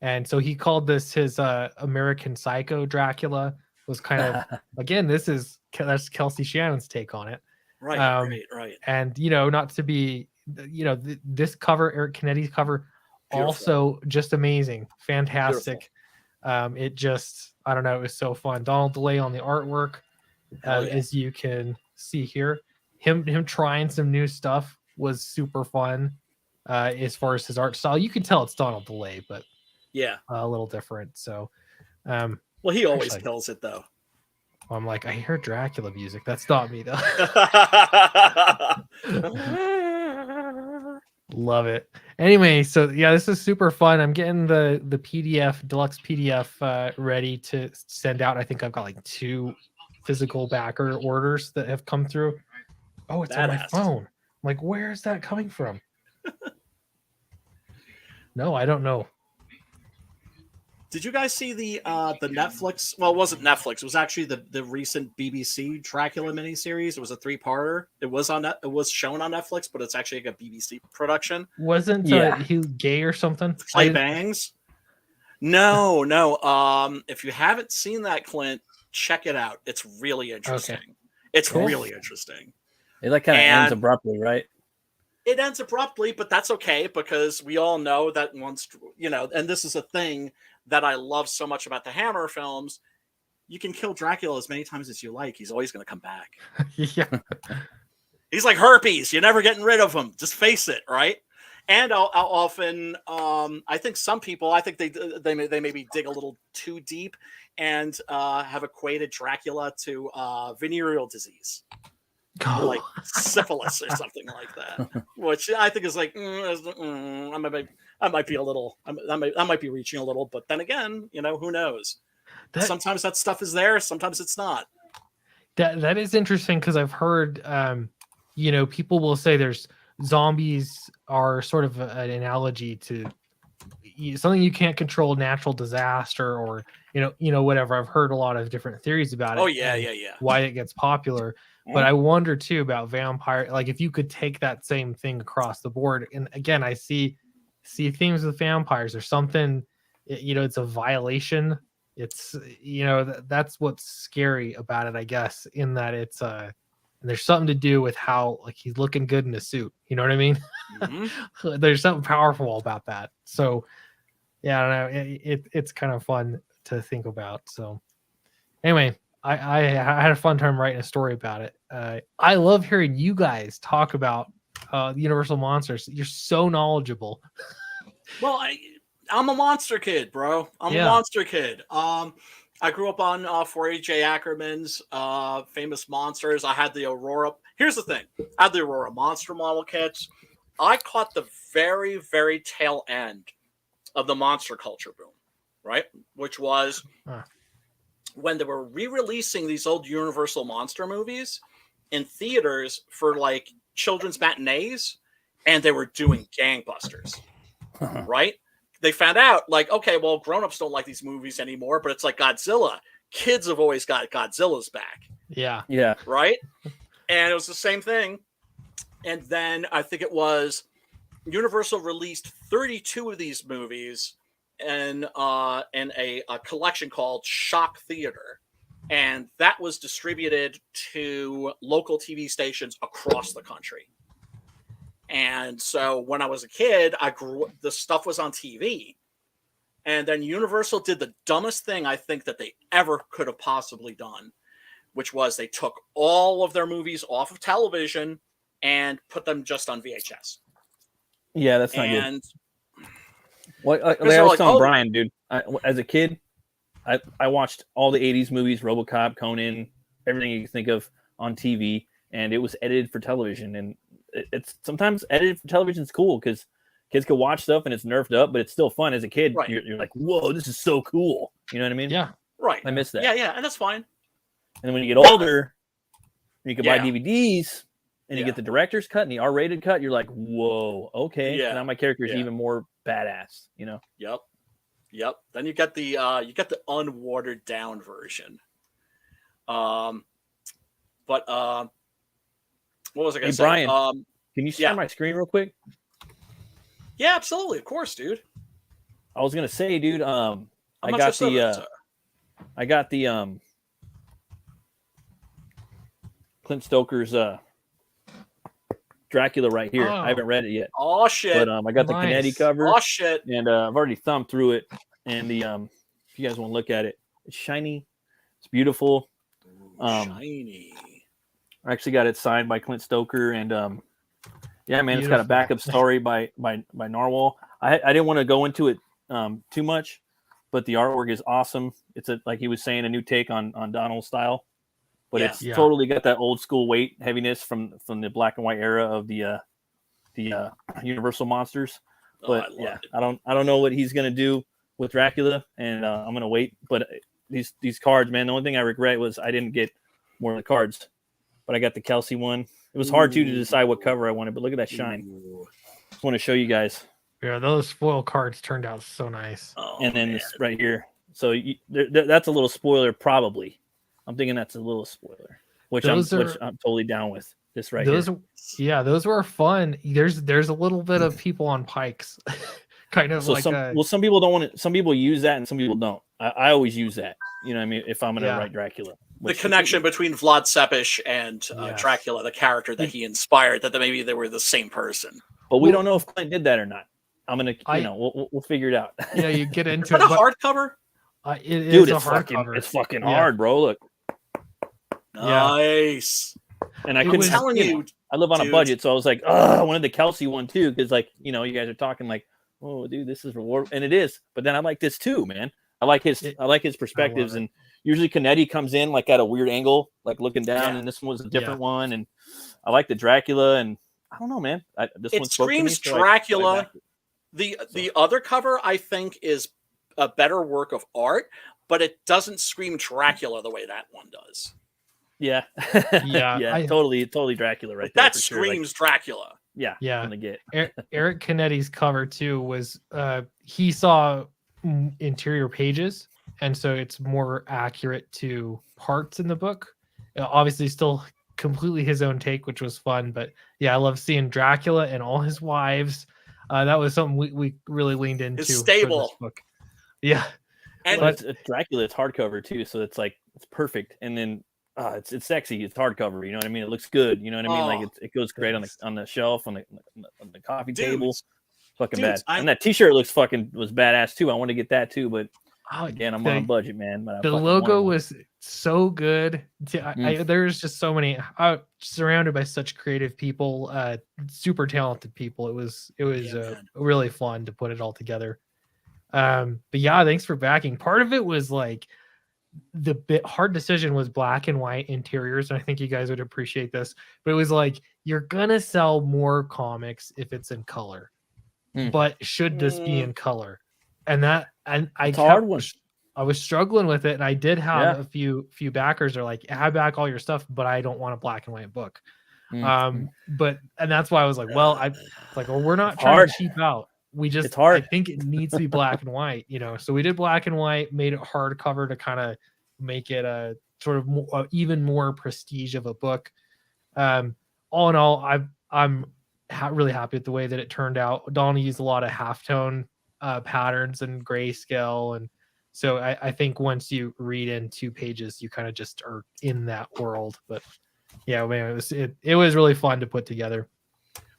And so he called this his American Psycho Dracula. Was kind of again, that's Kelsey Shannon's take on it. Right, right. And not to be, this cover, Eric Canetti's cover, beautiful. Also just amazing, fantastic. It just, I don't know, it was so fun. Donald DeLay on the artwork, as you can see here. Him trying some new stuff was super fun. As far as his art style, you can tell it's Donald DeLay, but yeah, a little different. So, well, he always kills it though. I'm like, I hear Dracula music. That's not me though. Love it. Anyway, so yeah, this is super fun. I'm getting the PDF, deluxe PDF ready to send out. I think I've got like 2 physical backer orders that have come through. Oh, it's on my Badass. phone. I'm like, where is that coming from? No, I don't know. Did you guys see the Netflix? Well, it wasn't Netflix. It was actually the recent BBC Dracula miniseries. It was a 3-parter. It was it was shown on Netflix, but it's actually like a BBC production. Wasn't he gay or something? Clay Bangs. No, no. If you haven't seen that, Clint, check it out. It's really interesting. Okay. It's Cool. really interesting. It like kind of ends abruptly, right? It ends abruptly, but that's okay because we all know that once, and this is a thing that I love so much about the Hammer films. You can kill Dracula as many times as you like. He's always going to come back. Yeah. He's like herpes. You're never getting rid of him. Just face it, right? And I'll often, I think some people, I think they maybe dig a little too deep and have equated Dracula to venereal disease. Like syphilis or something like that, which I think is like I might be a little, I might be reaching a little, but then again, who knows? Sometimes that stuff is there, sometimes it's not. That is interesting because I've heard, people will say there's zombies are sort of an analogy to something you can't control, natural disaster, or whatever. I've heard a lot of different theories about it. Oh yeah. Why it gets popular. But I wonder too about vampire, like if you could take that same thing across the board. And again, I see themes with vampires. There's something, it's a violation. It's, that's what's scary about it, I guess, in that it's and there's something to do with how like he's looking good in a suit. You know what I mean? Mm-hmm. There's something powerful about that. So yeah, I don't know. It's kind of fun to think about. So anyway, I had a fun time writing a story about it. I love hearing you guys talk about Universal monsters. You're so knowledgeable. Well, I'm a monster kid, bro. I'm a monster kid. I grew up on 4AJ Ackerman's famous monsters. I had the Aurora. Here's the thing. I had the Aurora monster model kits. I caught the very, very tail end of the monster culture boom, right? Which was when they were re-releasing these old Universal monster movies in theaters for like children's matinees, and they were doing gangbusters, right? They found out like, okay, well, grown-ups don't like these movies anymore, but it's like Godzilla. Kids have always got Godzilla's back. Yeah. Yeah. Right? And it was the same thing. And then I think it was Universal released 32 of these movies in a collection called Shock Theater. And that was distributed to local TV stations across the country. And so when I was a kid, the stuff was on TV. And then Universal did the dumbest thing I think that they ever could have possibly done, which was they took all of their movies off of television and put them just on VHS. Yeah, that's not good. Well, I they're was like, telling oh. Brian, dude, as a kid, I watched all the 80s movies, RoboCop, Conan, everything you can think of on TV, and it was edited for television. And it's sometimes edited for television is cool because kids can watch stuff and it's nerfed up, but it's still fun. As a kid, Right. You're like, whoa, this is so cool. You know what I mean? Yeah. Right. I miss that. Yeah, and that's fine. And then when you get older, you can buy Yeah. DVDs and you Yeah. get the director's cut and the R-rated cut. You're like, whoa, okay. Yeah. Now my character is Yeah. even more badass, you know? Yep. Then you get the unwatered down version. But what was I going Hey, to say? Brian, can you share my screen real quick? Yeah, absolutely, of course, dude. I was gonna say, dude, I much got is it? the Clint Stoker's Dracula right here. I haven't read it yet. Oh shit! But I got the Canetti cover. Oh shit! And I've already thumbed through it. And the if you guys want to look at it, it's shiny. It's beautiful. Shiny. I actually got it signed by Clint Stoker, and yeah, man, it's got a Beautiful. backup story by Narwhal. I didn't want to go into it too much, but the artwork is awesome. It's like he was saying, a new take on Donald's style, but it's totally got that old school weight heaviness from the black and white era of the Universal monsters. But I don't know what he's gonna do with Dracula, and I'm gonna wait. But these cards, man, the only thing I regret was I didn't get more of the cards. But I got the Kelsey one. It was hard too to decide what cover I wanted, but look at that shine. Just want to show you guys. Yeah, those foil cards turned out so nice. And then this right here. So that's a little spoiler, probably. I'm thinking that's a little spoiler, which I'm totally down with. This right here. Those were fun. There's a little bit of people on pikes, kind of so like. Some people don't want it. Some people use that, and some people don't. I always use that. You know what I mean? If I'm gonna write Dracula, the connection between Vlad Tepes and Dracula, the character that he inspired, that maybe they were the same person. But we don't know if Clint did that or not. I'm gonna, we'll figure it out. Yeah, you get into it. But a hardcover? Dude, it's fucking hard, bro. Look. Nice. And I couldn't tell you. I live on a budget, so I was like, I wanted the Kelsey one too, because like, you guys are talking like, oh, dude, this is reward, and it is. But then I like this too, man. I like his perspectives, and usually Canetti comes in like at a weird angle, like looking down, and this one was a different one, and I like the Dracula, and I don't know, man. This one screams Dracula. The other cover, I think, is a better work of art, but it doesn't scream Dracula the way that one does. Yeah, totally Dracula right there. That screams Dracula. Yeah. Eric Canetti's cover too was he saw interior pages, and so it's more accurate to parts in the book. Obviously, still completely his own take, which was fun. But yeah, I love seeing Dracula and all his wives. That was something we really leaned into. His stable. For this book. Yeah, and it's Dracula. It's hardcover too, so it's like it's perfect. And then it's sexy. It's hardcover. You know what I mean? It looks good. You know what I mean? Like it goes great on the shelf on the coffee table. Fucking bad. And that T-shirt was badass too. I want to get that too, but again, I'm on a budget, man. But the logo was so good. There's just so many. I'm surrounded by such creative people, super talented people. It was really fun to put it all together. But yeah, thanks for backing. Part of it was like the hard decision was black and white interiors, and I think you guys would appreciate this. But it was like you're gonna sell more comics if it's in color, but should this be in color? And I was struggling with it, and I did have a few backers are like, I back all your stuff, but I don't want a black and white book. And that's why I was like, we're not trying to cheap out. I think it needs to be black and white, so we did black and white, made it hardcover to kind of make it a sort of even more prestige of a book. All in all, I'm really happy with the way that it turned out. Donnie used a lot of halftone patterns and grayscale, and so I think once you read in 2 pages, you kind of just are in that world. But yeah, man, it was really fun to put together.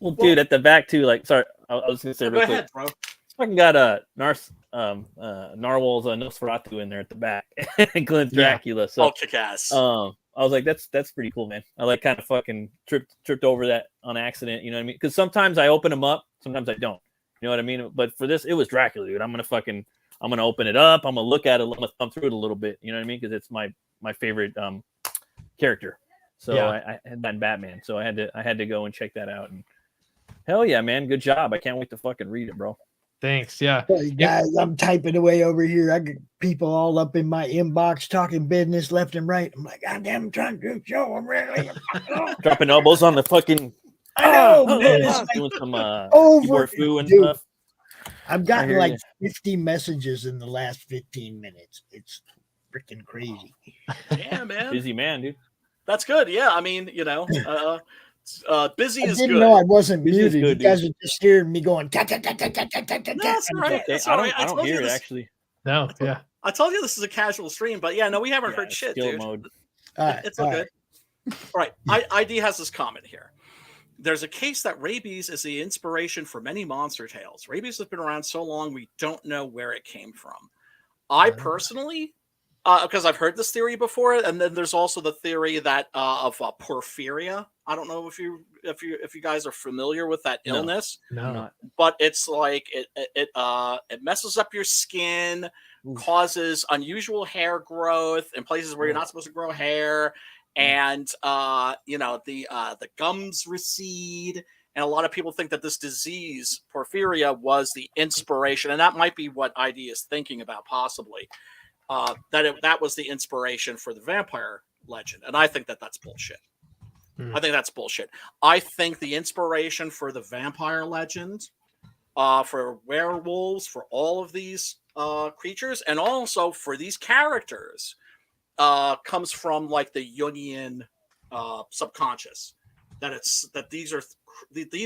Well, dude, at the back too. Like, sorry, I was gonna say real quick. Ahead, bro. Fucking got Narwhal's Nosferatu in there at the back, and Clint's Dracula. So kick ass. I was like, that's pretty cool, man. I like kind of fucking tripped over that on accident. You know what I mean? Because sometimes I open them up, sometimes I don't. You know what I mean? But for this, it was Dracula, dude. I'm gonna open it up. I'm gonna look at it. I'm gonna thumb through it a little bit. You know what I mean? Because it's my favorite character. So I had that in Batman. So I had to go and check that out. And hell yeah, man, good job. I can't wait to fucking read it, bro. Thanks. Yeah. Hey guys, I'm typing away over here. I got people all up in my inbox talking business left and right. I'm like, God damn, I'm trying to do a show. I'm really dropping elbows on the fucking. I know, man. It's doing some over foo and dude, stuff. I've gotten like 50 messages in the last 15 minutes. It's freaking crazy. Yeah, man. Busy man, dude. That's good. Yeah, I mean, busy is good. I didn't know I wasn't Busy muted. good, you guys are just hearing me going. That's right. That's all right. I don't hear it actually. No, yeah. I told you this is a casual stream, but yeah, no, we haven't heard shit, dude. All right, it's all good. All right. ID has this comment here. There's a case that rabies is the inspiration for many monster tales. Rabies has been around so long, we don't know where it came from. I personally, because I've heard this theory before, and then there's also the theory that of porphyria. I don't know if you guys are familiar with that illness. No. But it's like it messes up your skin, causes unusual hair growth in places where you're not supposed to grow hair. And the gums recede, and a lot of people think that this disease, porphyria, was the inspiration, and that might be what ID is thinking about, possibly. That was the inspiration for the vampire legend, and I think that that's bullshit. I think that's bullshit. I think the inspiration for the vampire legend, for werewolves, for all of these creatures, and also for these characters, comes from like the Jungian subconscious. That these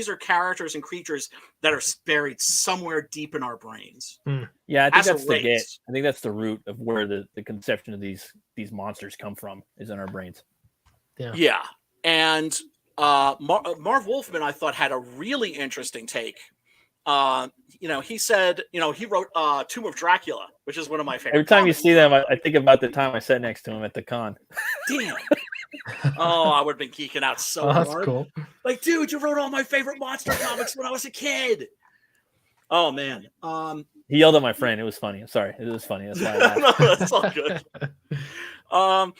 are characters and creatures that are buried somewhere deep in our brains. Yeah, I think As a that's the race. I think that's the root of where the conception of these monsters come from, is in our brains. Yeah. And Marv Wolfman, I thought, had a really interesting take. He said, he wrote Tomb of Dracula, which is one of my favorite. Every time you comics. see them, I think about the time I sat next to him at the con. Damn. Oh, I would have been geeking out so That's hard. cool. Like, dude, you wrote all my favorite monster comics when I was a kid. Oh man. He yelled at my friend. It was funny. I'm sorry. It was funny. That's why I laughed. No, that's all good.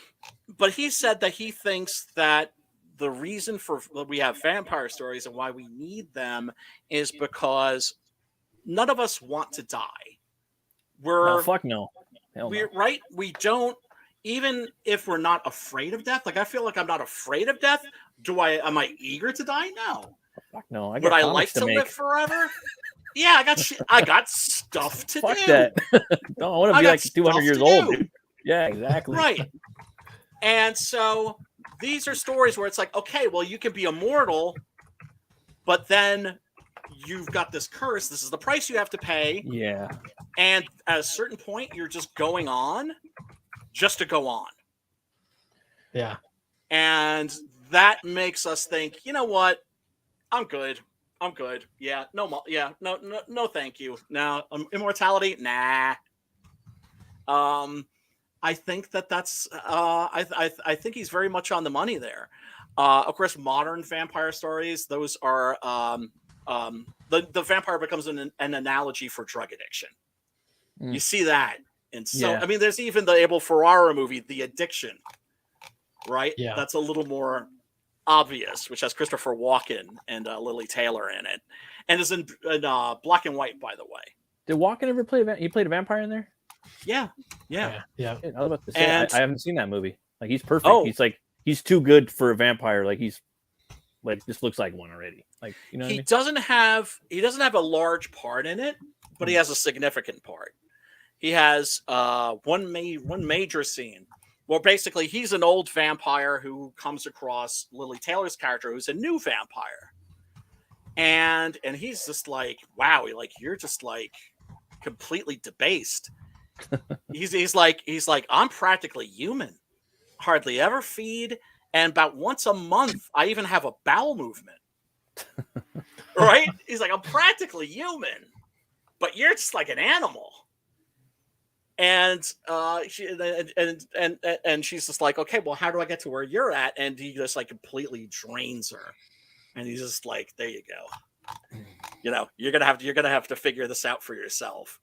But he said that he thinks that the reason for we have vampire stories and why we need them is because none of us want to die. No, fuck no. Hell We're no. right. We don't, even if we're not afraid of death. Like, I feel like I'm not afraid of death. Am I eager to die? No. Fuck no. Would I like to live forever? Yeah, I got stuff to Fuck do. that. No, I want to be like 200 years old, dude. Yeah, exactly. Right. And so these are stories where it's like, okay, well, you can be immortal, but then you've got this curse. This is the price you have to pay. Yeah. And at a certain point, you're just going on just to go on. Yeah. And that makes us think, you know what? I'm good. Yeah. No, thank you. No, immortality. Nah. I think that's I think he's very much on the money there. Of course, modern vampire stories, those are the vampire becomes an analogy for drug addiction. You see that, and so Yeah. I mean, there's even the Abel Ferrara movie, The Addiction, right? Yeah. That's a little more obvious, which has Christopher Walken and Lily Taylor in it, and is in black and white, by the way. Did Walken ever play? He played a vampire in there. Yeah. Yeah. I was about to say, And- I haven't seen that movie. Like, he's perfect. Oh. He's too good for a vampire. Like, he's like, just looks like one already. Like, you know what I He mean? doesn't have a large part in it, but he has a significant part. He has one major scene. Well, basically, he's an old vampire who comes across Lily Taylor's character, who's a new vampire, and he's just like, wow, you're just like completely debased. he's like, I'm practically human, hardly ever feed, and about once a month I even have a bowel movement. Right? He's like, I'm practically human, but you're just like an animal. And she's just like, okay, well, how do I get to where you're at? And he just like completely drains her, and he's just like, there you go. You're gonna have to figure this out for yourself.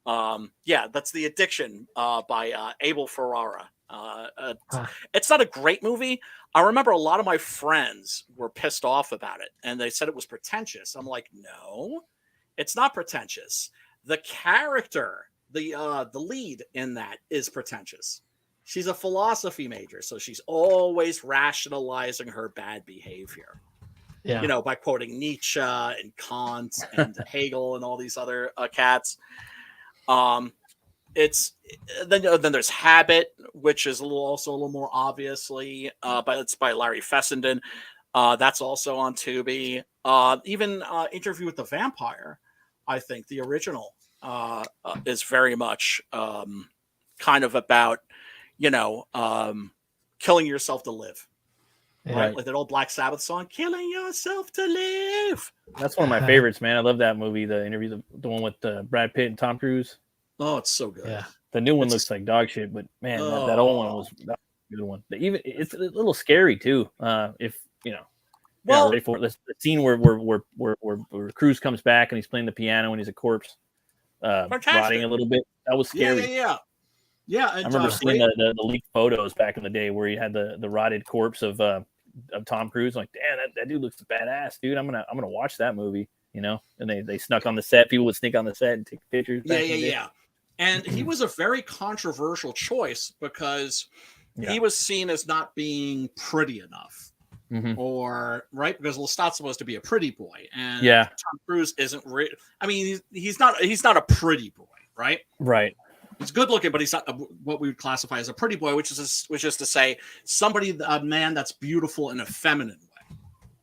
Yeah, that's The Addiction by Abel Ferrara. It's not a great movie. I remember a lot of my friends were pissed off about it, and they said it was pretentious. I'm like, no, it's not pretentious. The character, the lead in that, is pretentious. She's a philosophy major, so she's always rationalizing her bad behavior. Yeah. By quoting Nietzsche and Kant and Hegel and all these other cats. It's then there's Habit, which is also a little more obviously, but it's by Larry Fessenden. That's also on Tubi. Even Interview with the Vampire, I think the original is very much kind of about killing yourself to live. Right, like that old Black Sabbath song, "Killing Yourself to Live." That's one of my favorites, man. I love that movie. The interview, the one with Brad Pitt and Tom Cruise. Oh, it's so good. Yeah. The new one looks like dog shit, but man, that old one was a good one. It's a little scary too. If well, ready for it. The scene where Cruise comes back and he's playing the piano and he's a corpse, rotting a little bit. That was scary. Yeah. I remember seeing the leaked photos back in the day where he had the rotted corpse of Tom Cruise. I'm like, damn, that dude looks badass, dude. I'm gonna watch that movie. And they snuck on the set. People would sneak on the set and take pictures. Yeah. And he was a very controversial choice because he was seen as not being pretty enough. or right because Lestat's supposed to be a pretty boy, and Yeah. Tom Cruise isn't. I mean, he's not a pretty boy, right? Right. He's good looking, but he's not what we would classify as a pretty boy, which is to say a man that's beautiful in a feminine way.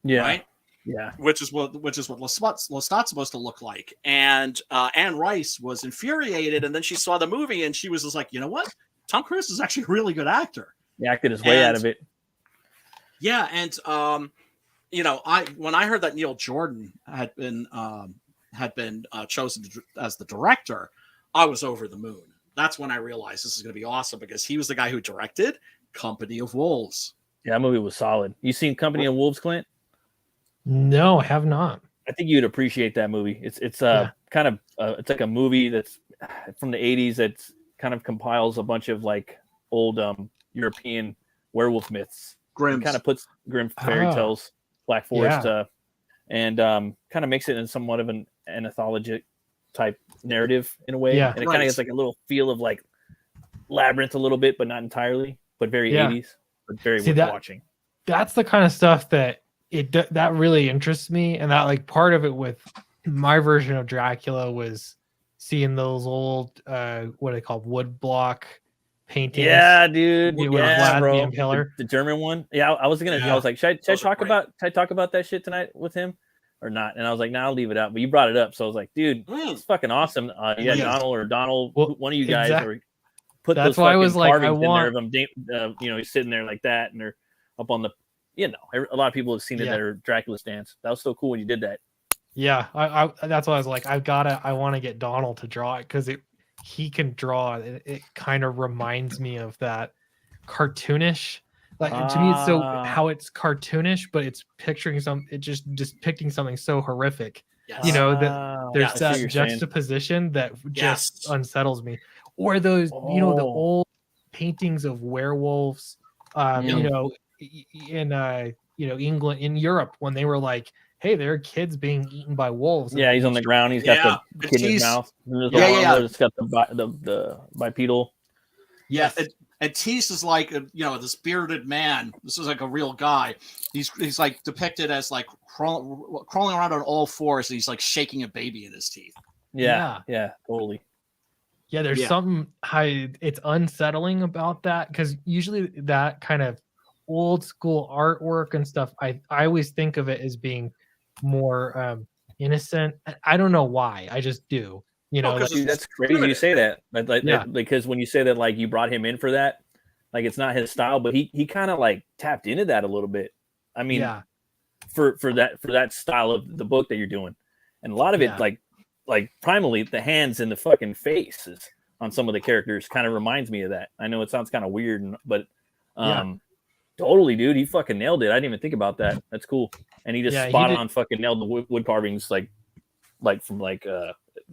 Yeah. Right. Yeah. Which is what Lestat's supposed to look like. And Anne Rice was infuriated, and then she saw the movie, and she was just like, you know what? Tom Cruise is actually a really good actor. He acted his way out of it. Yeah, and when I heard that Neil Jordan had been chosen as the director, I was over the moon. That's when I realized this is going to be awesome because he was the guy who directed Company of Wolves. Yeah, that movie was solid. You seen Company of Wolves, Clint? No, I have not. I think you'd appreciate that movie. It's kind of it's like a movie that's from the 80s that's kind of compiles a bunch of like old European werewolf myths. Grimm's. Kind of puts Grimm fairy tales, Black Forest, and kind of makes it in somewhat of an anthologic type narrative in a way. Yeah. And it kind of gets like a little feel of like Labyrinth a little bit, but not entirely, but very 80s, but very worth watching. That's the kind of stuff that that really interests me, and that like part of it with my version of Dracula was seeing those old what are they called, wood block paintings. Yeah, dude. With Yeah, Vlad bro. the Impaler. The German one. Yeah, I was like, should I talk about that shit tonight with him or not? And I was like, nah, I'll leave it out. But you brought it up, so I was like, dude, it's fucking awesome. You got Donald, one of you guys, or put that's those why I fucking was like, carvings in there of him. He's sitting there like that, and they're up on the. A lot of people have seen it that are Dracula stands. That was so cool when you did that. Yeah, I that's why I was like, I want to get Donald to draw it because he can draw. It kind of reminds me of that cartoonish. Like to me, it's so how it's cartoonish, but it's picturing just depicting something so horrific. Yes. That there's that juxtaposition that just unsettles me. Or those, the old paintings of werewolves, in England, in Europe, when they were like, hey, there are kids being eaten by wolves. Yeah, he's on the ground. He's got the kid in his mouth. It's got the bipedal. Yeah, and Tease is like this bearded man. This is like a real guy. He's like depicted as like crawling around on all fours, and he's like shaking a baby in his teeth. Yeah, totally. Yeah, there's something it's unsettling about that because usually that kind of old school artwork and stuff, I always think of it as being more innocent. I don't know why. I just do. Dude, that's crazy you say that. Because when you say that, like you brought him in for that, like it's not his style, but he kind of like tapped into that a little bit. I mean, for that style of the book that you're doing, and a lot of it like primarily the hands and the fucking faces on some of the characters kind of reminds me of that. I know it sounds kind of weird, but totally, dude, he fucking nailed it. I didn't even think about that. That's cool. And he just spot on fucking nailed the wood carvings like from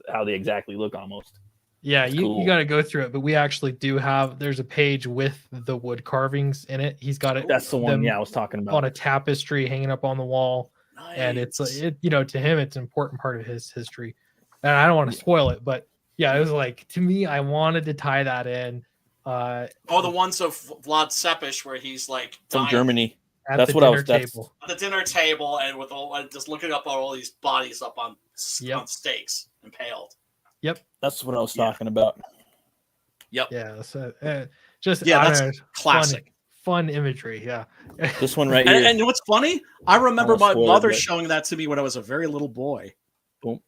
how they exactly look almost. Yeah, you got to go through it, but we actually do there's a page with the wood carvings in it. He's got it. That's the one. I was talking about on a tapestry hanging up on the wall. Nice. And it's to him, it's an important part of his history. And I don't want to spoil it, but yeah, it was like, to me, I wanted to tie that in. The ones of Vlad Tepes where he's like from Germany. That's what I was table. At the dinner table, and with just looking up all these bodies up on stakes, impaled. Yep, that's what I was talking about. Yep. Yeah. So that's classic. Fun imagery. Yeah. This one right here. And what's funny? I remember my mother showing that to me when I was a very little boy. Boom.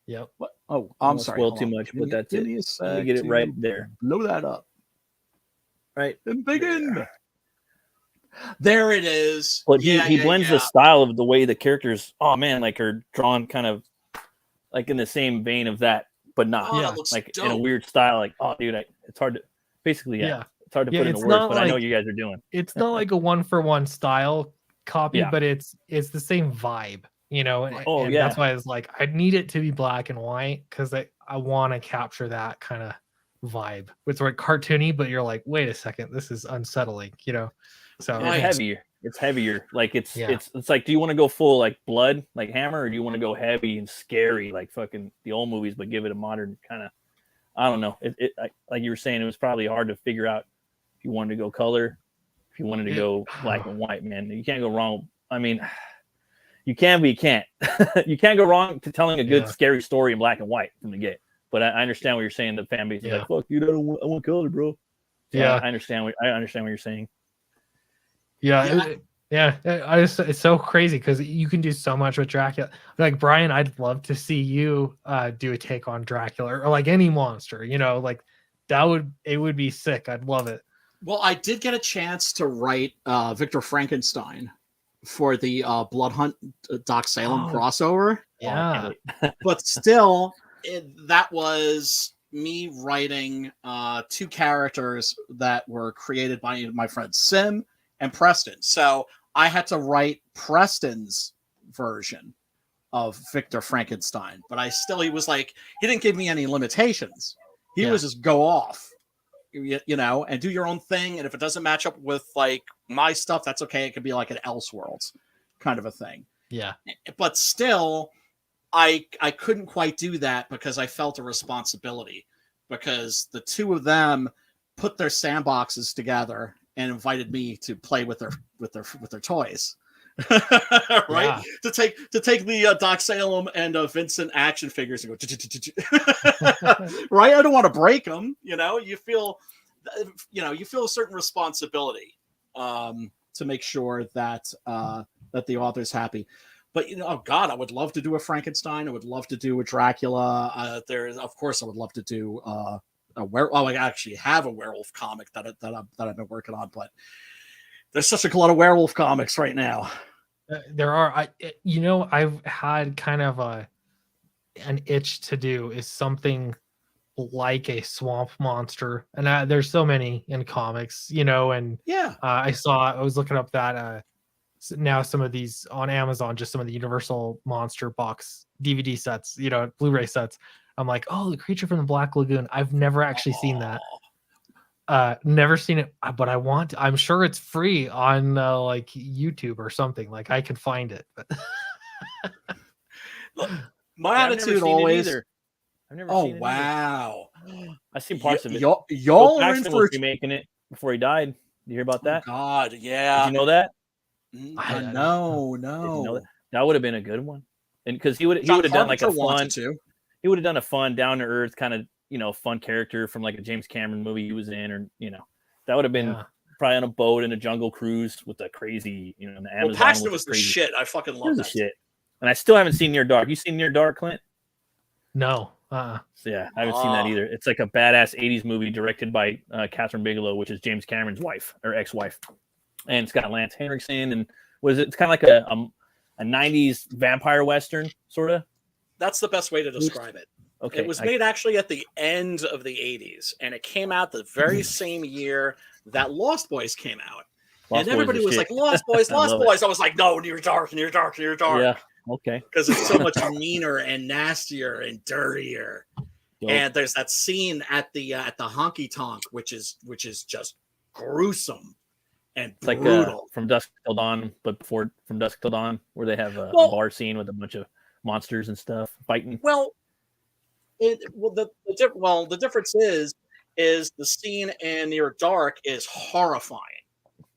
Yep. What? Oh, I'm sorry. Spoil too much, but that's it. You get it right there. Blow that up. Right. And begin. There it is. But he blends the style of the way the characters, like are drawn kind of like in the same vein of that, but not like dope. In a weird style. Like, dude, it's hard to basically, it's hard to put into words, but I know you guys are doing. It's not like a 1-for-1 style copy, but it's the same vibe, And that's why I was like, I need it to be black and white because I want to capture that kind of vibe. It's like cartoony, but you're like, wait a second, this is unsettling, So it's heavier. Like it's like, do you want to go full like blood, like Hammer, or do you want to go heavy and scary like fucking the old movies, but give it a modern kind of? I don't know. Like you were saying, it was probably hard to figure out if you wanted to go color, if If you wanted to go black and white, man, you can't go wrong. I mean, you can, but you can't. You can't go wrong to telling a good, scary story in black and white from the get. But I understand what you're saying. The fan base is like, "Fuck you, I want color, bro." So I understand what you're saying. It's so crazy because you can do so much with Dracula. Like Brian, I'd love to see you do a take on Dracula or like any monster. Like it would be sick. I'd love it. Well, I did get a chance to write Victor Frankenstein for the Blood Hunt Doc Salem crossover. Yeah, but still, that was me writing 2 characters that were created by my friend Sim and Preston. So I had to write Preston's version of Victor Frankenstein, but he was like, he didn't give me any limitations. He was just go off, and do your own thing. And if it doesn't match up with like my stuff, that's okay. It could be like an Elseworlds kind of a thing. Yeah. But still, I couldn't quite do that because I felt a responsibility, because the 2 of them put their sandboxes together and invited me to play with their toys. Right? To take the Doc Salem and Vincent action figures and go right. I don't want to break them. You feel a certain responsibility to make sure that that the author's happy. But oh God, I would love to do a Frankenstein. I would love to do a Dracula. Of course, I would love to do I actually have a werewolf comic that I've been working on, but there's such a lot of werewolf comics right now. There are. I've had kind of an itch to do is something like a swamp monster, and there's so many in comics, and I was looking up that now some of these on Amazon, just some of the Universal Monster box DVD sets, Blu-ray sets. I'm like, oh, the Creature from the Black Lagoon. I've never actually seen that. Never seen it, but I'm sure it's free on like YouTube or something. Like I could find it. But Look, my attitude always. I've never seen it. Wow. I've seen parts of it. Y'all are in for was remaking it before he died. You hear about that? Oh, God, yeah. Did you know that? No. That would have been a good one, and because he would have done like a fun. He would have done a fun, down to earth kind of fun character from like a James Cameron movie he was in, or that would have been probably on a boat in a jungle cruise with a crazy in the Amazon. Well, Paxton was the shit. I fucking love that shit. And I still haven't seen Near Dark. You seen Near Dark, Clint? No. So yeah, I haven't seen that either. It's like a badass 80s movie directed by Catherine Bigelow, which is James Cameron's wife or ex-wife. And it's got Lance Henriksen, and it's kind of like a 90s vampire western sort of. That's the best way to describe it. Okay. It was made actually at the end of the 80s, and it came out the very same year that Lost Boys came out. And everybody was like, Lost Boys, Lost Boys. I was like, no, Near Dark. Yeah, okay. Because it's so much meaner and nastier and dirtier. Dope. And there's that scene at the honky tonk, which is just gruesome and brutal. Like From Dusk Till Dawn, but before From Dusk Till Dawn, where they have a bar scene with a bunch of monsters and stuff fighting. Well, the difference is the scene in Near Dark is horrifying,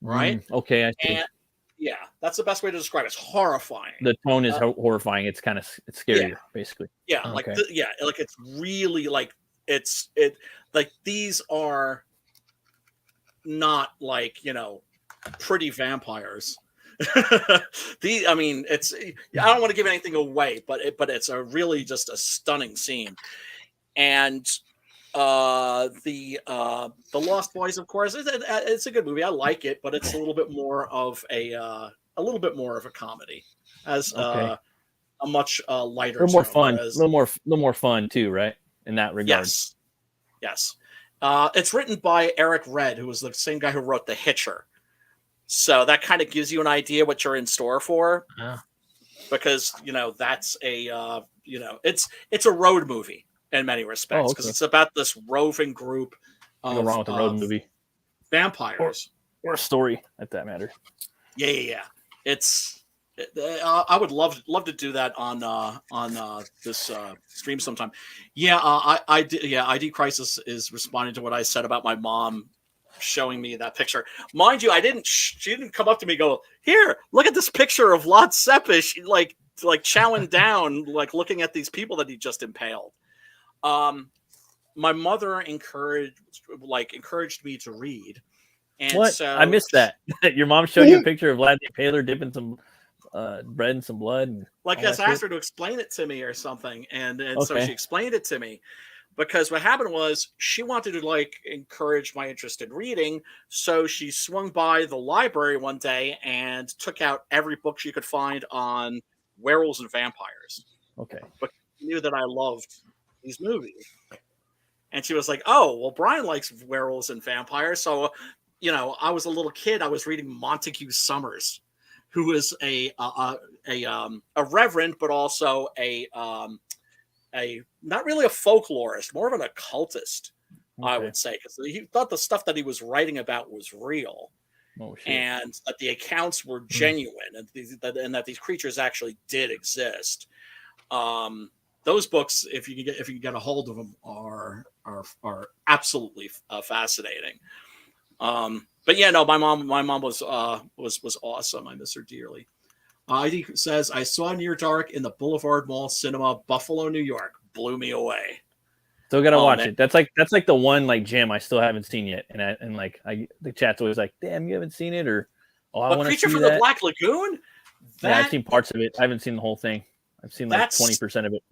right? Okay, I see. And yeah, that's the best way to describe it. It's horrifying. The tone is horrifying. It's kind of scarier, basically. Yeah, like it's really like like these are not like pretty vampires. I don't want to give anything away, but it's a really just a stunning scene. And the Lost Boys, of course, it's a good movie. I like it, but it's a little bit more of a comedy, as a much lighter, a little more fun, a little more fun too, right? In that regard. Yes. It's written by Eric Red, who was the same guy who wrote The Hitcher. So that kind of gives you an idea what you're in store for, because that's a it's a road movie in many respects, because it's about this roving group of wrong with a road movie, vampires or a story at that matter. Yeah. It's I would love to do that on this stream sometime. ID Crisis is responding to what I said about my mom showing me that picture. Mind you, she didn't come up to me and go, "Here, look at this picture of Lord Sepish," like chowing down, like looking at these people that he just impaled. My mother encouraged me to read. And what? so I missed that. Your mom showed you a picture of Vlad the Impaler dipping some bread and some blood. And like I asked her to explain it to me or something, and so she explained it to me. Because what happened was she wanted to like encourage my interest in reading, so she swung by the library one day and took out every book she could find on werewolves and vampires. Okay, but she knew that I loved these movies, and she was like, "Oh, well, Brian likes werewolves and vampires, so." I was a little kid. I was reading Montague Summers, who was a reverend, but also a not really a folklorist, more of an occultist, I would say, because he thought the stuff that he was writing about was real, and that the accounts were genuine, and that these creatures actually did exist. Those books, if you can get a hold of them, are absolutely fascinating. But yeah, no, my mom was awesome. I miss her dearly. ID says, I saw Near Dark in the Boulevard Mall Cinema, Buffalo, New York. Blew me away. Still gotta watch it. That's like the one like Jim I still haven't seen yet, and the chat's always like, damn, you haven't seen it, or I want to see Creature from that. the Black Lagoon. Yeah, I've seen parts of it. I haven't seen the whole thing. I've seen like 20% of it.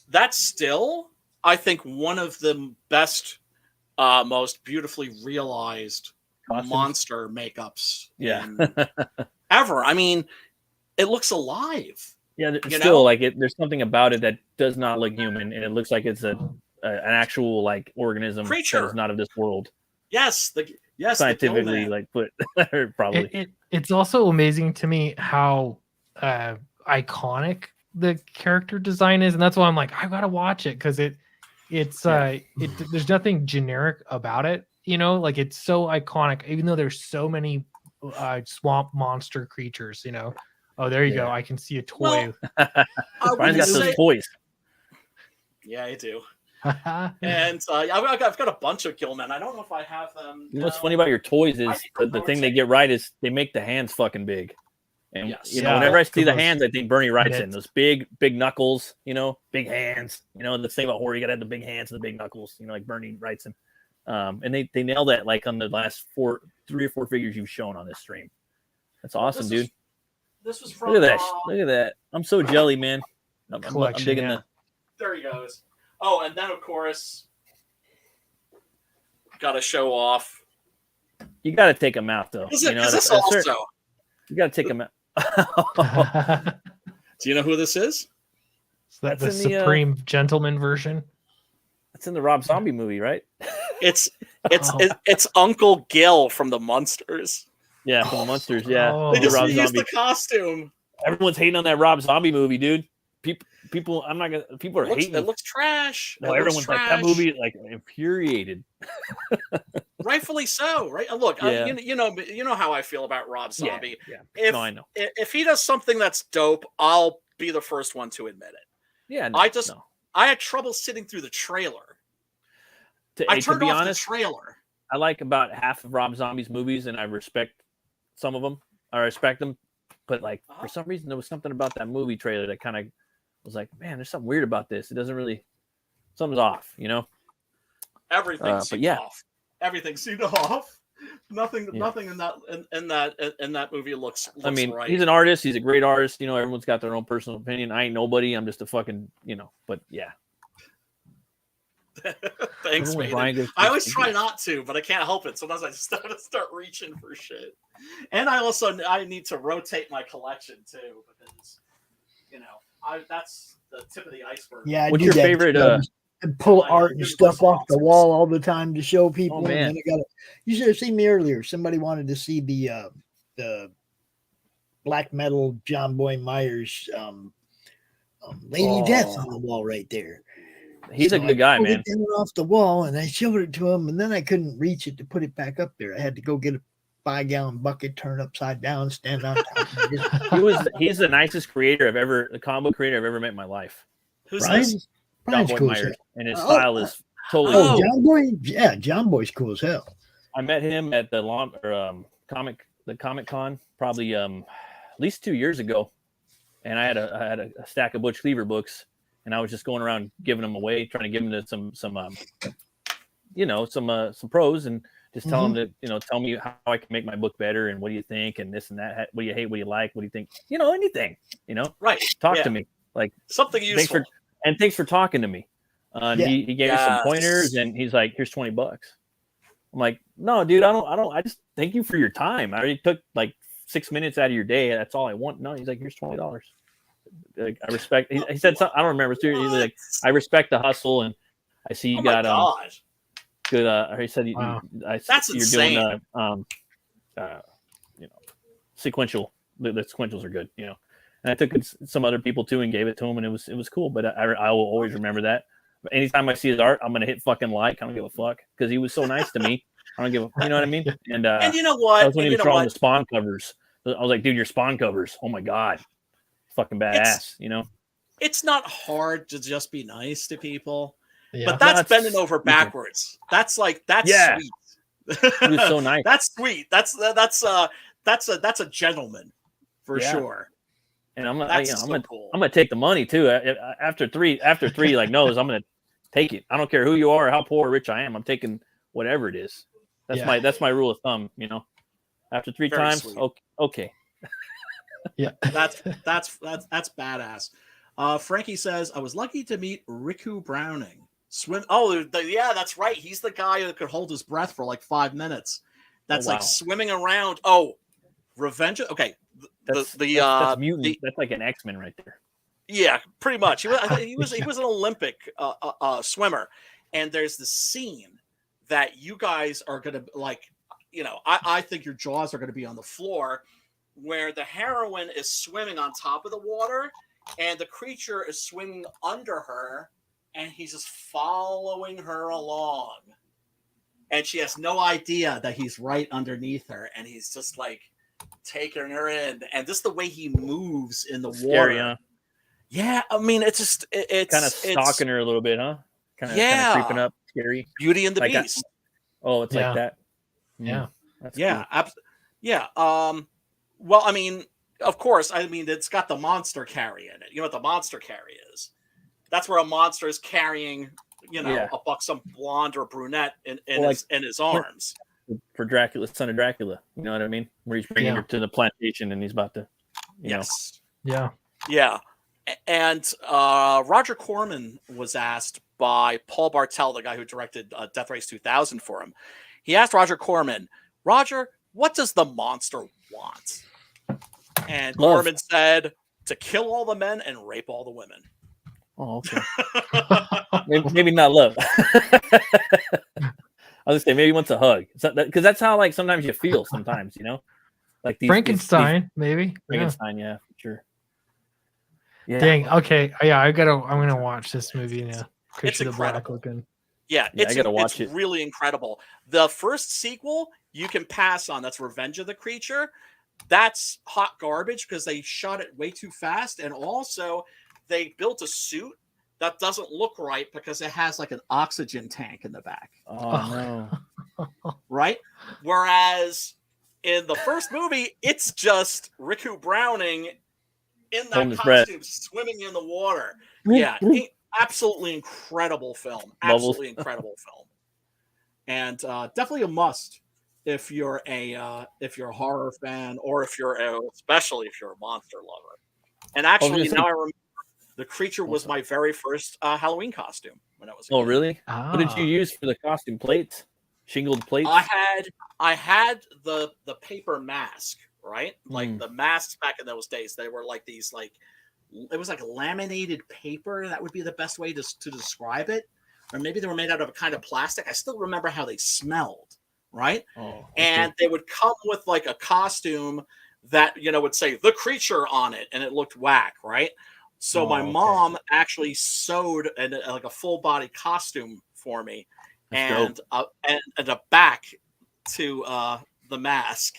That's still, I think, one of the best, most beautifully realized monster makeups ever. I mean, it looks alive. Yeah, still like it. There's something about it that does not look human, and it looks like it's an actual like organism creature that is not of this world. Yes, scientifically, like put probably. It's also amazing to me how iconic the character design is, and that's why I'm like, I gotta watch it because there's nothing generic about it. Like it's so iconic, even though there's so many swamp monster creatures. Oh, there you go. I can see a toy. Brian's got those toys. Yeah, I do. And I've got a bunch of Gillmen. I don't know if I have them. You know what's funny about your toys is the thing they get right is they make the hands fucking big. And whenever I see the hands, I think Bernie Wrightson. Those big knuckles, big hands. The thing about horror, you gotta have the big hands and the big knuckles, like Bernie Wrightson. And they nail that like on the last 3 or 4 figures you've shown on this stream. That's awesome, dude. This was from. Look at that! Look at that! I'm so jelly, man. I'm digging the. There he goes. Oh, and then of course, got to show off. You got to take them out, though. This also? You got to take them out. Do you know who this is? Is that the Supreme Gentleman version? That's in the Rob Zombie movie, right? It's Uncle Gil from the Munsters. Yeah, from the Munsters. Yeah, they just used the costume. Everyone's hating on that Rob Zombie movie, dude. People, I'm not gonna. People are hating. It looks trash. No, everyone's like that movie, like infuriated. Rightfully so, right? Look, you know how I feel about Rob Zombie. Yeah. I know. If he does something that's dope, I'll be the first one to admit it. Yeah, I had trouble sitting through the trailer. I turned off the trailer. I like about half of Rob Zombie's movies, and I respect some of them. I respect them, but like for some reason, there was something about that movie trailer that kind of was like, man, there's something weird about this. It doesn't really, something's off, Everything seemed off. Everything seemed off. Nothing in that movie looks I mean, right. He's an artist. He's a great artist. Everyone's got their own personal opinion. I ain't nobody. I'm just a fucking, but yeah. Thanks, man. I always try not to, but I can't help it. Sometimes I just start reaching for shit. And I need to rotate my collection too, because that's the tip of the iceberg. Yeah, what's your favorite? And pull art and stuff off the wall all the time to show people. Oh, man. And then you should have seen me earlier. Somebody wanted to see the black metal John Boy Myers Lady Death on the wall right there. He's a good guy, man. It off the wall, and I showed it to him, and then I couldn't reach it to put it back up there. I had to go get a 5-gallon bucket, turn upside down, stand on top. He's the nicest creator the comic book creator I've ever met in my life. Who's this? John Boy Myers, and his style is totally. John Boy, yeah, John Boy's cool as hell. I met him at the Comic Con probably at least 2 years ago, and I had a stack of Butch Cleaver books, and I was just going around giving them away, trying to give them to some pros, and just tell them to tell me how I can make my book better, and what do you think, and this and that. What do you hate? What do you like? What do you think? Anything. Right. Talk to me, like something useful. Thanks for talking to me. And he gave me some pointers, and he's like, "Here's $20." I'm like, "No, dude, I don't. I just thank you for your time. I already took like 6 minutes out of your day. That's all I want." No, he's like, "Here's $20." Like, I respect. He said something. I don't remember. He's like, "I respect the hustle," and I see you got good. He said, "That's you're insane." Doing sequential. The sequentials are good, And I took some other people too and gave it to him, and it was cool. But I will always remember that. Anytime I see his art, I'm gonna hit fucking like. I don't give a fuck because he was so nice to me. I don't give a. You know what I mean? And you know what? I was when he was drawing the Spawn covers. I was like, dude, your Spawn covers. Oh my god, fucking badass. It's not hard to just be nice to people, Yeah. but that's bending over backwards. That's sweet. He was so nice. That's sweet. That's a gentleman for sure. And I'm cool. I'm gonna take the money too. After three like no's, I'm gonna take it. I don't care who you are or how poor or rich I am. I'm taking whatever it is. That's my rule of thumb. After three Very times, sweet. okay. Yeah, that's badass. Frankie says, "I was lucky to meet Riku Browning. That's right. He's the guy that could hold his breath for like 5 minutes. That's like swimming around. Oh, Revenge. Okay, that's mutant. That's like an X-Men right there. Yeah, pretty much. He was an Olympic swimmer, and there's this scene that you guys are gonna like. I think your jaws are gonna be on the floor, where the heroine is swimming on top of the water, and the creature is swimming under her, and he's just following her along, and she has no idea that he's right underneath her, and he's just like taking her in, and just the way he moves in the water. Scary, huh? Yeah, I mean, it's kind of stalking her a little bit, huh? Kind of creeping up, scary. Beauty and the Beast. It's like that. Yeah, that's cool. Well, I mean, of course, it's got the monster carry in it. You know what the monster carry is? That's where a monster is carrying, a buxom blonde or brunette in his arms. For Dracula, son of Dracula. You know what I mean? Where he's bringing her to the plantation and he's about to, Yes. Yeah. Yeah. And Roger Corman was asked by Paul Bartel, the guy who directed Death Race 2000 for him. He asked Roger Corman, "Roger, what does the monster want?" And Love. Corman said, "To kill all the men and rape all the women." Oh, okay. maybe not love. I was gonna say maybe he wants a hug, because that's how like sometimes you feel. Sometimes like these Frankenstein, maybe Frankenstein, yeah, for sure. Yeah. Dang. Okay. Yeah, I'm gonna watch this movie now. It's incredible. Looking. Yeah, I gotta watch it. Really incredible. The first sequel you can pass on. That's Revenge of the Creature. That's hot garbage because they shot it way too fast, and also they built a suit that doesn't look right because it has like an oxygen tank in the back. Oh no! Right. Whereas in the first movie, it's just Riku Browning in that costume swimming in the water. Yeah, absolutely incredible film. Absolutely incredible film. And definitely a must if you're a horror fan, or especially if you're a monster lover. And actually, now I remember the creature was my very first Halloween costume when I was a kid. Oh, really? What did you use for the costume? Plates? Shingled plates? I had the paper mask, right? Like the masks back in those days, they were like these it was like laminated paper. That would be the best way to describe it. Or maybe they were made out of a kind of plastic. I still remember how they smelled, right? Oh, okay. And they would come with like a costume that would say the creature on it, and it looked whack, right? So my mom actually sewed like a full body costume for me, and a back to the mask.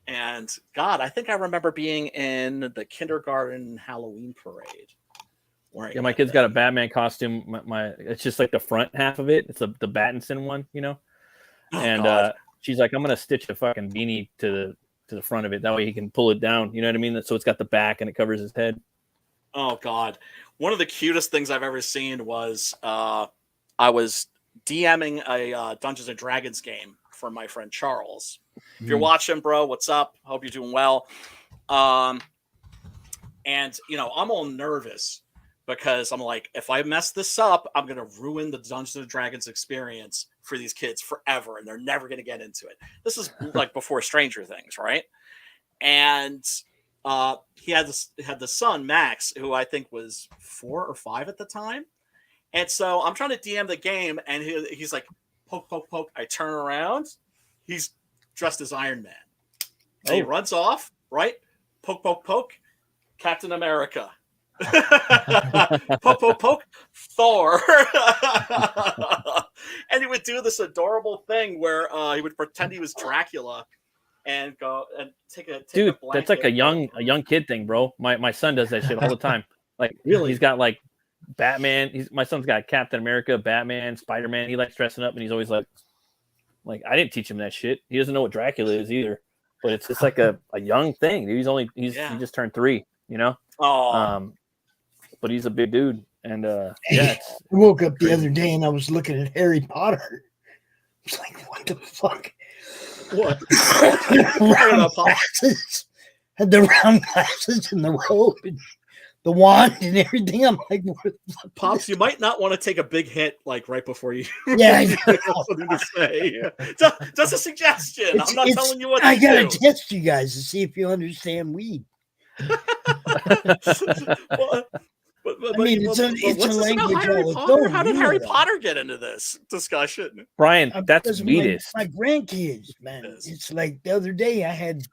And God, I think I remember being in the kindergarten Halloween parade. Yeah, my kid's got a Batman costume. It's just like the front half of it. It's the Battinson one, and God. she's like, I'm gonna stitch a fucking beanie to the front of it. That way he can pull it down. You know what I mean? So it's got the back and it covers his head. Oh God. One of the cutest things I've ever seen was I was DMing a Dungeons and Dragons game for my friend Charles. If you're watching, bro, what's up? Hope you're doing well. And I'm all nervous because I'm like, if I mess this up, I'm gonna ruin the Dungeons and Dragons experience for these kids forever, and they're never gonna get into it. This is like before Stranger Things, right? And he had the son Max, who I think was 4 or 5 at the time. And so I'm trying to DM the game, and he's like, poke, poke, poke. I turn around, he's dressed as Iron Man. And he runs off, right? Poke, poke, poke. Captain America. Poke, poke, poke. Thor. And he would do this adorable thing where he would pretend he was Dracula and go and take a Dude, blanket. that's like a young kid thing, bro. My son does that shit all the time. Like, really, he's got like Batman. My son's got Captain America, Batman, Spider-Man. He likes dressing up, and he's always like I didn't teach him that shit. He doesn't know what Dracula is either. But it's just like a young thing. He just turned 3, you know. Oh, but he's a big dude, and I woke up the other day and I was looking at Harry Potter. I was like, what the fuck? What? Round glasses. Had the round glasses and the robe and the wand and everything. I'm like, what the fuck? Pops, you might not want to take a big hit like right before you. Yeah, I have something to say. Just a suggestion. I'm not telling you what to I gotta do. test you guys to see if you understand weed. But, I mean, it's a language. Harry Potter? How did Harry Potter get into this discussion? Brian, that's Because sweetest. my grandkids, man. It's like the other day I had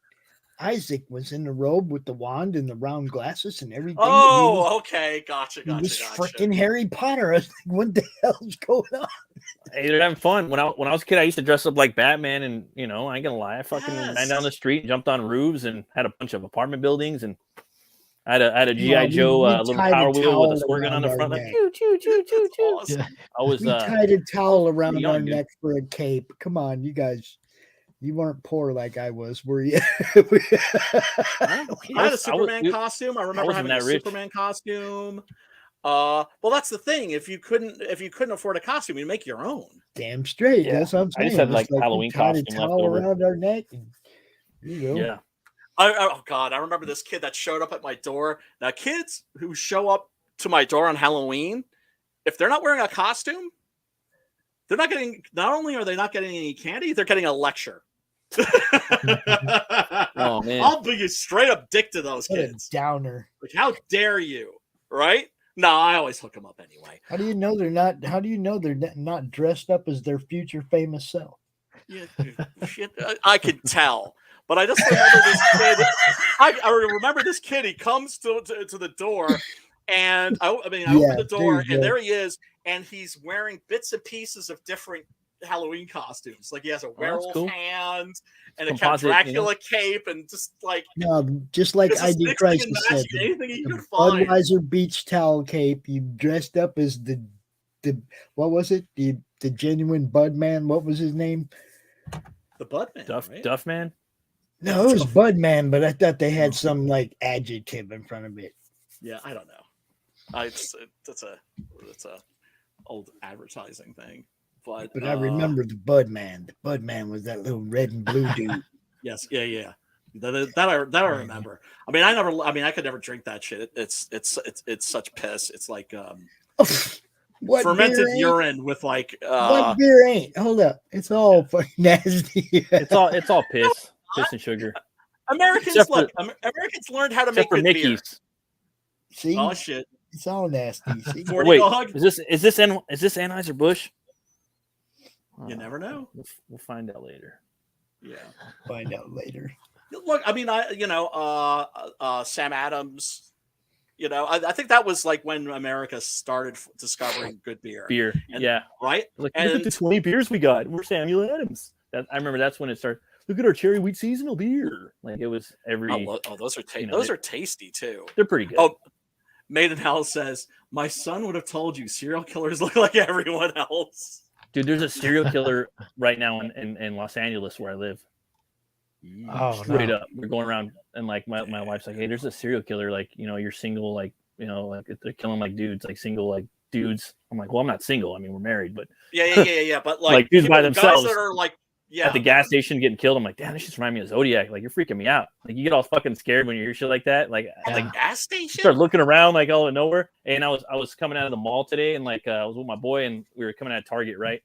Isaac was in the robe with the wand and the round glasses and everything. Oh, okay, gotcha. It was freaking Harry Potter. I was like, what the hell's going on? Hey, they're having fun. When I was a kid, I used to dress up like Batman, and I ain't gonna lie, I fucking ran down the street, and jumped on roofs, and had a bunch of apartment buildings, and I had a GI Joe little power wheel with a squirt gun on the front, like choo choo choo choo choo. Awesome. We tied a towel around young, our dude. neck for a cape. Come on, you guys. You weren't poor like I was, were you? I had a Superman costume. I remember having a Superman costume. Well, that's the thing. If you couldn't afford a costume, you make your own. Damn straight. Yeah. That's what I'm saying. I just had It's like Halloween we tied a costume left towel over. around our neck. And, Yeah. Oh God, I remember this kid that showed up at my door. Now, kids who show up to my door on Halloween, if they're not wearing a costume, they're not getting. Not only are they not getting any candy, they're getting a lecture. Oh man, I'll be a straight up dick to those What a kids. downer. Like, how dare you? Right? No, I always hook them up anyway. How do you know they're not? How do you know they're not dressed up as their future famous self? Yeah, shit, I could tell. But I just remember this kid. I remember this kid. He comes to the door, and I open the door, and there he is, and he's wearing bits and pieces of different Halloween costumes. Like he has a werewolf hand and a Count Dracula cape, and just like just like this is ID mixing Crisis and said, matching anything you the could find. Budweiser beach towel cape. You dressed up as the what was it? The genuine Bud Man. What was his name? The Bud Man. Duff Man. No, it was Bud Man, but I thought they had some like adjective in front of it. Yeah, I don't know. That's a old advertising thing. But I remember the Bud Man. The Bud Man was that little red and blue dude. Yes, yeah. That I remember. I mean, I could never drink that shit. It's such piss. It's like What fermented beer urine with like what beer ain't? Hold up. It's all fucking nasty. It's all piss and sugar. Americans Americans learned how to make For good Mickey's. beer. See? Oh shit. It's all nasty. See? Wait, is this Anheuser-Busch? You never know. We'll find out later. Yeah. Find out later. Look, I mean, Sam Adams. I think that was like when America started discovering good beer. Yeah. Right? Like, look at the 20 beers we got. We're Samuel Adams. I remember that's when it started. Look at our cherry wheat seasonal beer. Like it was every. Those are those are tasty too. They're pretty good. Oh, Maiden Hell says, my son would have told you serial killers look like everyone else. Dude, there's a serial killer right now in Los Angeles where I live. Oh, Straight no. up. We're going around and like my wife's like, hey, there's a serial killer, like, you're single, like, like they're killing like dudes, like single like dudes. I'm like, well, I'm not single. I mean, we're married, but Yeah. But like dudes by guys themselves that are like, at the gas station getting killed. I'm like, damn, this just reminds me of Zodiac. Like, you're freaking me out. Like, you get all fucking scared when you hear shit like that. Like, at the gas station. Start looking around like all of nowhere. And I was coming out of the mall today, and like I was with my boy, and we were coming out of Target, right?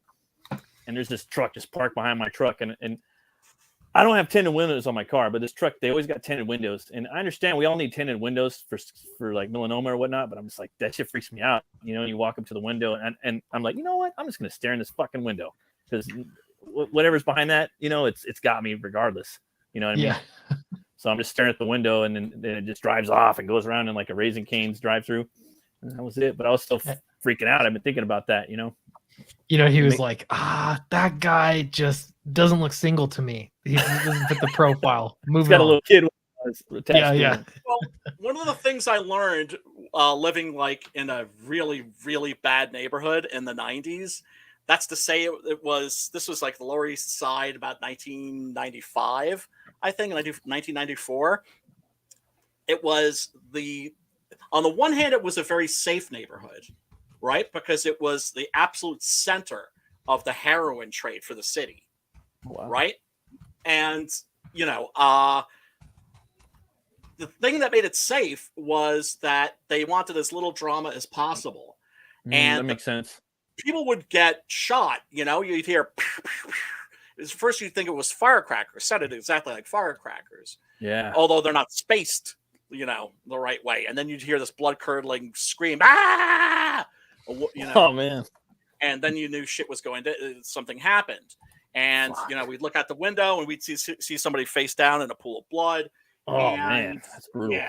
And there's this truck just parked behind my truck, and I don't have tinted windows on my car, but this truck, they always got tinted windows. And I understand we all need tinted windows for like melanoma or whatnot, but I'm just like, that shit freaks me out. You walk up to the window, and I'm like, you know what? I'm just gonna stare in this fucking window because whatever's behind that, it's got me regardless. You know what I mean? Yeah. So I'm just staring at the window, and then it just drives off and goes around in like a Raising Cane's drive-through. And that was it. But I was still freaking out. I've been thinking about that. He was like, that guy just doesn't look single to me. He doesn't fit the profile. He's got a little kid. Yeah. Well, one of the things I learned living like in a really, really bad neighborhood in the 90s, that's to say this was like the Lower East Side about 1995, I think, 1994. It was on the one hand, it was a very safe neighborhood, right? Because it was the absolute center of the heroin trade for the city, right? And, the thing that made it safe was that they wanted as little drama as possible. And that makes sense. People would get shot, you'd hear first you'd think it was firecrackers, sounded exactly like firecrackers. Yeah. Although they're not spaced, the right way. And then you'd hear this blood-curdling scream, ah! Oh man. And then you knew shit was something happened. And we'd look out the window and we'd see somebody face down in a pool of blood. Oh man, that's brutal.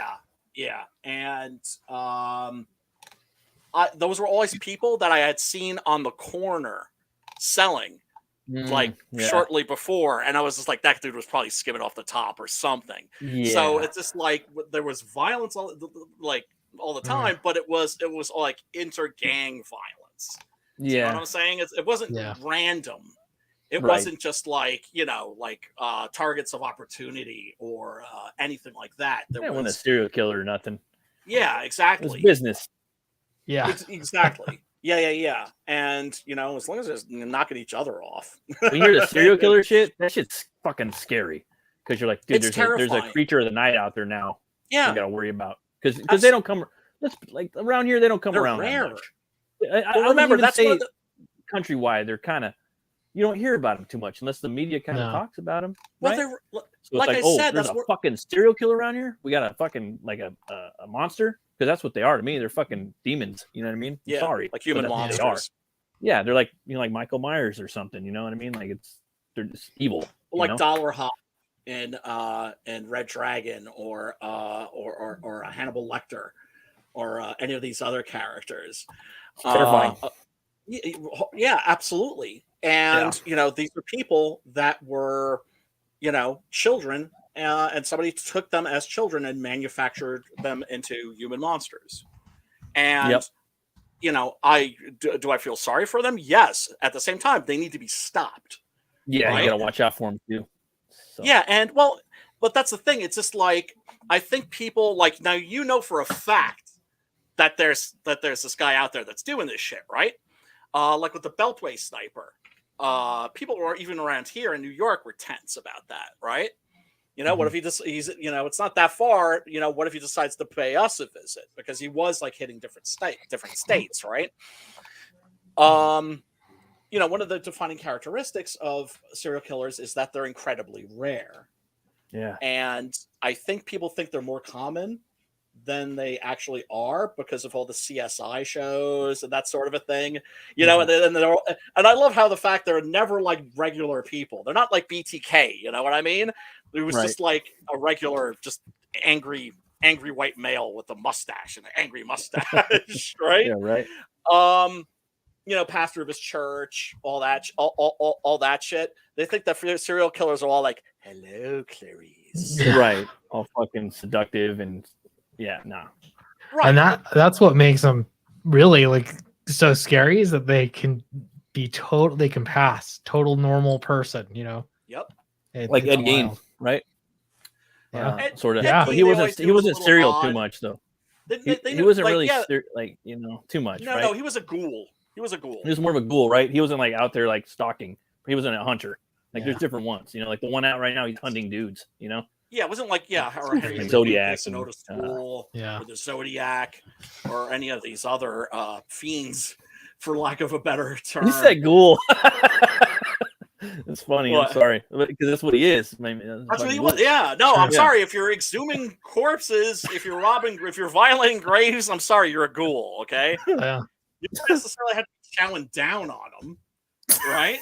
Yeah. And those were always people that I had seen on the corner selling shortly before, and I was just like, that dude was probably skimming off the top or something. Yeah. So it's just like there was violence all the time, but it was like inter-gang violence. Yeah. You know what I'm saying? It wasn't random. It wasn't just like, targets of opportunity or anything like that. There wasn't a was serial killer or nothing. Yeah, exactly. It was business. Yeah. Exactly. Yeah. And, as long as they're knocking each other off. When you hear the serial killer shit, that shit's fucking scary. Because you're like, dude, there's a creature of the night out there now. Yeah. You got to worry about. Because they don't come, like around here, they don't come around rare. that much. I remember, that's one of countrywide, they're kind of, you don't hear about them too much unless the media kind of talks about them. Right? Well, so it's like I said, there's a fucking serial killer around here. We got a fucking like a monster, because that's what they are to me. They're fucking demons. You know what I mean? Yeah, sorry, like human monsters. They are. Yeah, they're like like Michael Myers or something. You know what I mean? Like they're just evil. Like Dollar Hop in Red Dragon or Hannibal Lecter or any of these other characters. Terrifying. Yeah, absolutely. And these are people that were children, and somebody took them as children and manufactured them into human monsters. And do I feel sorry for them? Yes. At the same time, they need to be stopped. Yeah, right? You gotta watch out for them too. So. Yeah, and but that's the thing. It's just like, I think people now for a fact that there's this guy out there that's doing this shit, right? Like with the Beltway sniper. People who are even around here in New York were tense about that, right? What if he's it's not that far, what if he decides to pay us a visit? Because he was like hitting different states, right? One of the defining characteristics of serial killers is that they're incredibly rare. Yeah. And I think people think they're more common than they actually are because of all the CSI shows and that sort of a thing, and I love how the fact they're never like regular people. They're not like BTK, you know what I mean? It was just like a regular, just angry white male with a mustache and an angry mustache, right? Yeah, right. Pastor of his church, all that shit. They think that serial killers are all like, "Hello, Clarice," right? All fucking seductive and. Yeah, no. Right. And that's what makes them really like so scary, is that they can be total. They can pass total normal person. You know. Yep. Like it's Ed Gein, wild. right? Yeah. Sort of. Yeah. But Gein, he they always wasn't. do He was a wasn't little serial odd. too much though. They He knew, wasn't like, really yeah. like too much. No, right? no, he was a ghoul. He was a ghoul. He was more of a ghoul, right? He wasn't like out there like stalking. He wasn't a hunter. Like Yeah. there's different ones, you know. Like the one out right now, he's hunting dudes. You know. Yeah, it wasn't like or Henry Like Lee Zodiac Lucas and and, Otis Toole yeah. or the Zodiac or any of these other fiends, for lack of a better term. You said ghoul. It's funny. What? I'm sorry, because that's what he is. That's what he was. Yeah, no, I'm sorry. If you're exhuming corpses, if you're violating graves, I'm sorry, you're a ghoul. Okay. Yeah. You don't necessarily have to be chowing down on them, right?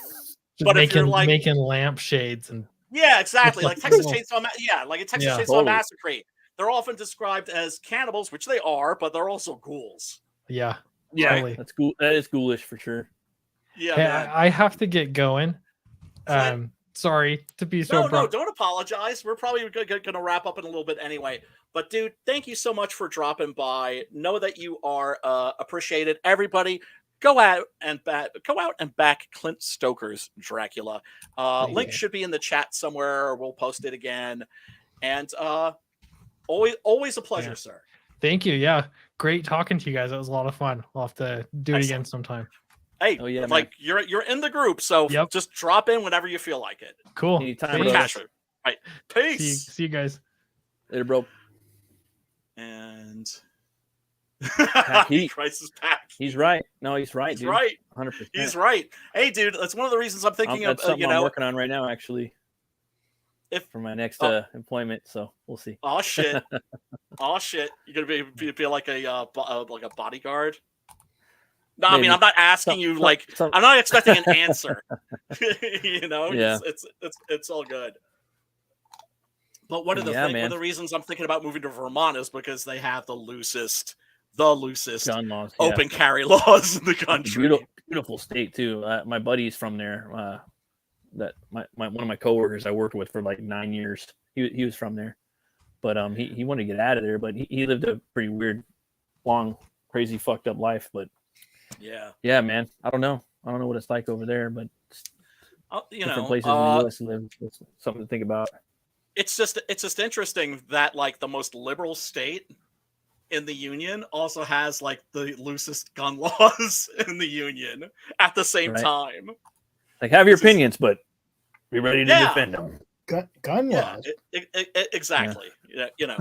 Just But if you're like making lampshades and yeah, exactly, like Texas Chainsaw, like a Texas Yeah, Chainsaw totally. Massacre, they're often described as cannibals, which they are, but they're also ghouls. yeah. Yeah, Totally. that's cool. That is ghoulish for sure. Yeah, Hey, man. I have to get going. Sorry to be so No, abrupt. don't apologize. We're probably going to wrap up in a little bit anyway. But dude, thank you so much for dropping by. Know that you are appreciated. Everybody, go out and back Clint Stoker's Dracula. Link should be in the chat somewhere. Or we'll post it again. And always a pleasure, sir. Thank you. Yeah. Great talking to you guys. That was a lot of fun. We'll have to do it again sometime. Hey, Oh, yeah, like you're in the group, so just drop in whenever you feel like it. Cool. Anytime, Thanks. bro. Right. Peace. See you guys. Later, bro. And Heat. Christ is back. He's right. No, he's right. He's dude. right. 100%. He's right. Hey, dude, that's one of the reasons I'm thinking That's of. something I'm working on right now, actually. For my next employment, so we'll see. Oh shit! Oh shit! You're gonna be like a bodyguard. No, I mean Maybe. I'm not asking you like I'm not expecting an answer. You know, Yeah. it's all good. But one of the reasons I'm thinking about moving to Vermont is because they have the loosest gun laws, open carry laws in the country. Beautiful state too. My buddy's from there. That one of my coworkers I worked with for like 9 years. He was from there, but he wanted to get out of there. But he lived a pretty weird, long, crazy, fucked up life. But yeah, man. I don't know what it's like over there, but different places in the U.S. to live. It's something to think about. It's just interesting that like the most liberal state in the union also has like the loosest gun laws in the union at the same time. Like, have your opinions, but be ready to defend them. Gun laws. Exactly. Yeah, you know,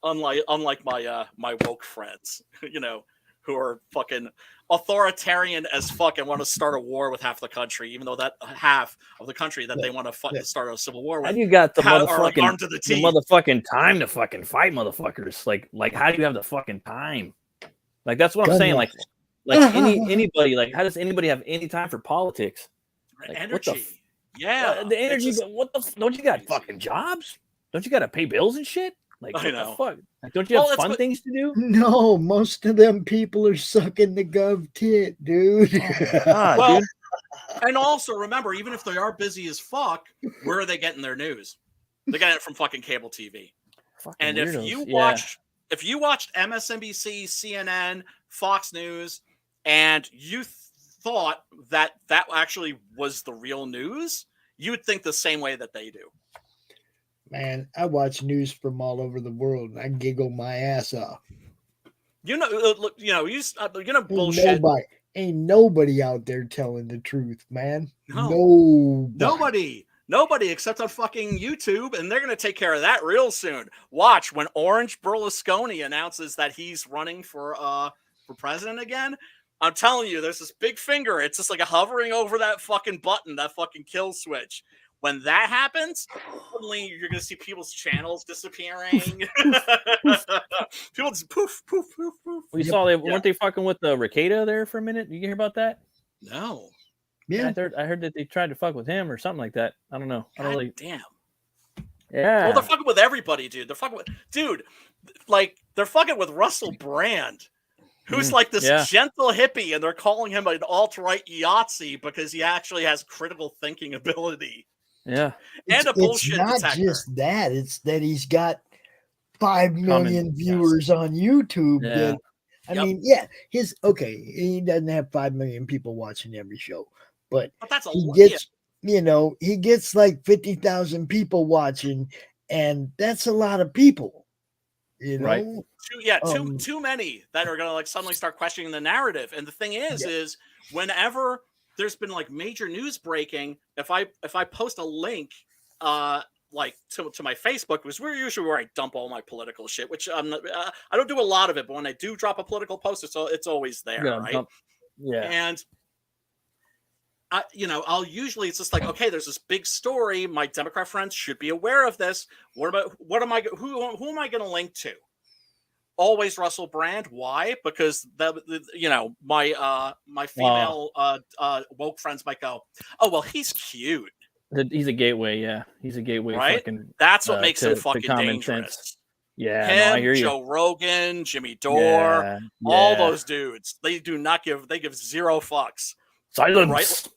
unlike my woke friends, you know, who are fucking authoritarian as fuck and want to start a war with half the country, even though that half of the country that they want to start a civil war with. How do you got the are armed to the teeth. motherfucking time to fucking fight motherfuckers? Like how do you have the fucking time? Like that's what I'm saying. Like anybody. Like how does anybody have any time for politics? Like, Energy. The energy. But don't you got fucking jobs? Don't you got to pay bills and shit? Like I what know. the fuck? Like, don't you have fun things to do? No, most of them people are sucking the gov tit, dude. Well, and also remember, even if they are busy as fuck, where are they getting their news? They get it from fucking cable TV. And if you watched MSNBC, CNN, Fox News, and you thought that actually was the real news, you would think the same way that they do. Man, I watch news from all over the world and I giggle my ass off. You know, bullshit. Ain't nobody out there telling the truth, man. No. Nobody except on fucking YouTube, and they're gonna take care of that real soon. Watch when Orange Berlusconi announces that he's running for president again. I'm telling you, there's this big finger. It's just like hovering over that fucking button, that fucking kill switch. When that happens, suddenly you're going to see people's channels disappearing. People just poof, poof, poof, poof. We saw weren't they fucking with the Ricada there for a minute? You hear about that? No. Yeah, I heard that they tried to fuck with him or something like that. I don't know. Damn. Yeah. Well, they're fucking with everybody, dude. They're fucking with Russell Brand, who's like this gentle hippie, and they're calling him an alt-right Yahtzee because he actually has critical thinking ability. Yeah. And a bullshit detector. It's not just that. It's that he's got 5 million viewers on YouTube I mean, yeah, he doesn't have 5 million people watching every show, but that's he gets, he gets like 50,000 people watching, and that's a lot of people, Right. Too many that are gonna like suddenly start questioning the narrative. And the thing is whenever there's been like major news breaking, if I post a link, like to my Facebook, because we're usually where I dump all my political shit, which I don't do a lot of it, but when I do drop a political post, it's always there, right? Yeah. And I'll usually, it's just like, okay, there's this big story. My Democrat friends should be aware of this. Who am I going to link to? Always Russell Brand. Why? Because my female woke friends might go, oh well, he's cute. He's a gateway, yeah. He's a gateway, right? fucking. That's what makes him fucking dangerous. Sense. Yeah, him, no, I hear you. Joe Rogan, Jimmy Dore, all those dudes. They do not give. They give zero fucks. Silence. Right?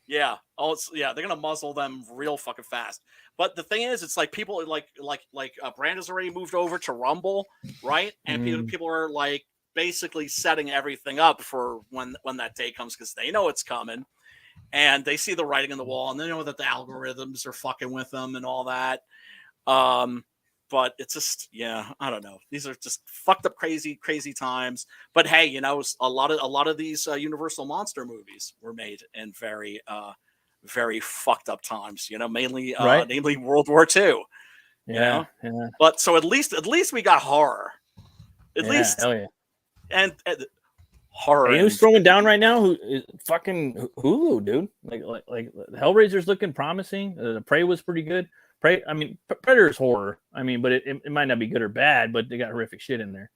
Yeah. Oh, they're gonna muzzle them real fucking fast. But the thing is, it's like people like Brand has already moved over to Rumble, right? And people are like basically setting everything up for when that day comes, because they know it's coming, and they see the writing on the wall, and they know that the algorithms are fucking with them and all that. But it's just, I don't know. These are just fucked up, crazy times. But hey, a lot of these Universal monster movies were made in very, very fucked up times. Mainly, namely World War II. Yeah. But so at least we got horror. At least, hell yeah. And horror. Hey, who's throwing down right now? Who is fucking Hulu, dude? Like Hellraiser's looking promising. The Prey was pretty good. Prey, I mean, Predator's horror. I mean, but it might not be good or bad, but they got horrific shit in there.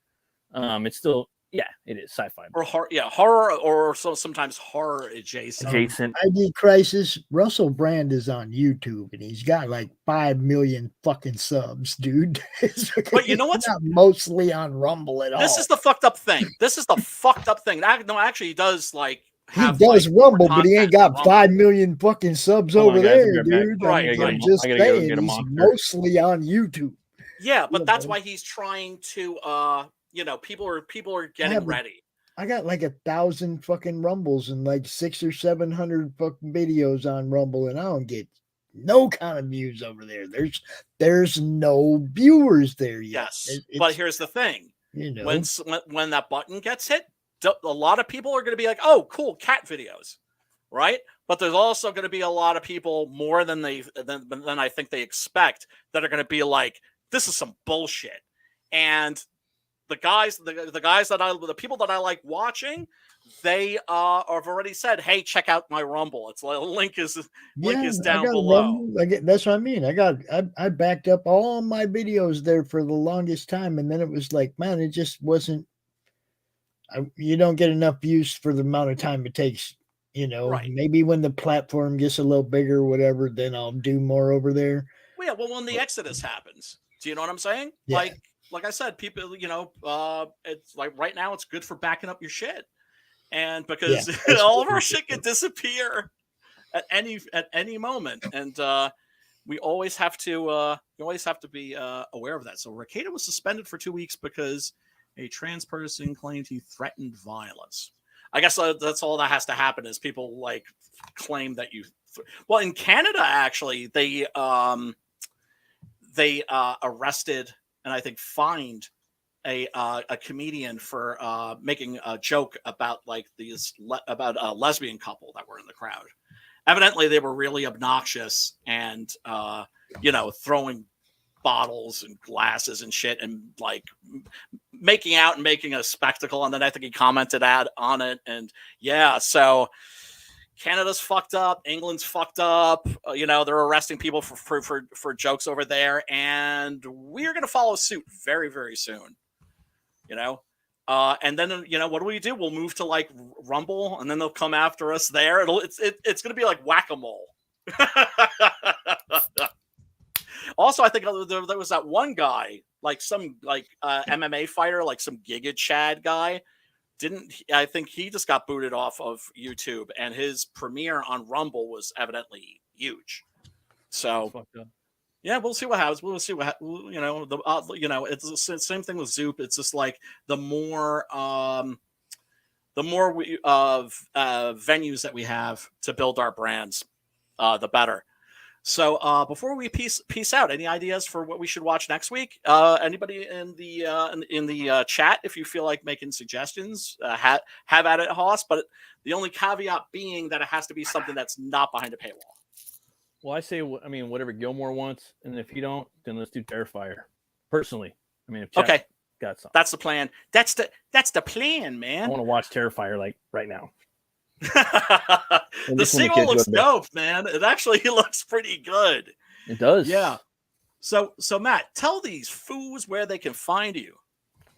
It's still, it is sci-fi. Or horror, or sometimes horror adjacent. ID Crisis. Russell Brand is on YouTube, and he's got like 5 million fucking subs, dude. But you know what's not mostly on Rumble at all. This is the fucked up thing. No, actually, he does like. He does Rumble, but he ain't got 5 million fucking subs over there, dude. Right. I'm just saying, he's mostly on YouTube. Yeah, but that's why he's trying to, people are getting ready. I got like 1,000 fucking Rumbles and like 600 or 700 fucking videos on Rumble, and I don't get no kind of views over there. There's no viewers there yet. Yes, but here's the thing. When that button gets hit, a lot of people are going to be like, oh, cool, cat videos, right? But there's also going to be a lot of people, more than I think they expect, that are going to be like, this is some bullshit. And the people that I like watching, they have already said, hey, check out my Rumble. It's like link is down below. That's what I mean. I backed up all my videos there for the longest time, and then it was like, man, it just wasn't. You don't get enough views for the amount of time it takes. Right. Maybe when the platform gets a little bigger or whatever, then I'll do more over there. Well, when the exodus happens, do you know what I'm saying? Yeah. Like I said, people, it's like right now it's good for backing up your shit, and because all of our shit can disappear at any moment, and we always have to be aware of that. So Rekieta was suspended for 2 weeks because a trans person claimed he threatened violence. I guess that's all that has to happen is people like claim that you. Well, in Canada, actually, they arrested and I think fined a comedian for making a joke about like about a lesbian couple that were in the crowd. Evidently, they were really obnoxious and throwing bottles and glasses and shit and like making out and making a spectacle. And then I think he commented on it. And so Canada's fucked up. England's fucked up. They're arresting people for jokes over there. And we're going to follow suit very, very soon, and then, what do we do? We'll move to like Rumble and then they'll come after us there. It's going to be like whack-a-mole. Also, I think there was that one guy, like some MMA fighter, like some Giga Chad guy. I think he just got booted off of YouTube, and his premiere on Rumble was evidently huge. So, Yeah, we'll see what happens. We'll see what it's the same thing with Zoop. It's just like the more we of venues that we have to build our brands, the better. So before we peace out, any ideas for what we should watch next week? Anybody in the chat, if you feel like making suggestions, have at it, Hoss. But the only caveat being that it has to be something that's not behind a paywall. Well, I say, whatever Gilmore wants, and if you don't, then let's do Terrifier. Personally, if Chad Okay, got something. That's the plan. That's the plan, man. I want to watch Terrifier like right now. The sequel looks dope, man. It actually looks pretty good. It does. Yeah. So Matt, tell these fools where they can find you.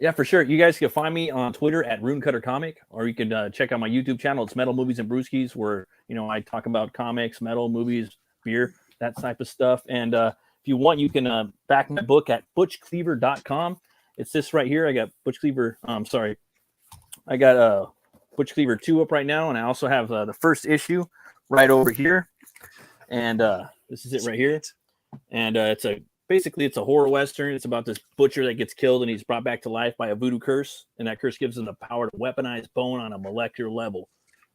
Yeah, for sure. You guys can find me on Twitter at Runecutter Comic, or you can check out my YouTube channel. It's Metal Movies and Brewskis, where I talk about comics, metal, movies, beer, that type of stuff. And if you want, you can back my book at butchcleaver.com. It's this right here. I got Butch Cleaver. I got Butch Cleaver 2 up right now, and I also have the first issue right over here. And this is it right here. And basically it's a horror western. It's about this butcher that gets killed and he's brought back to life by a voodoo curse, and that curse gives him the power to weaponize bone on a molecular level.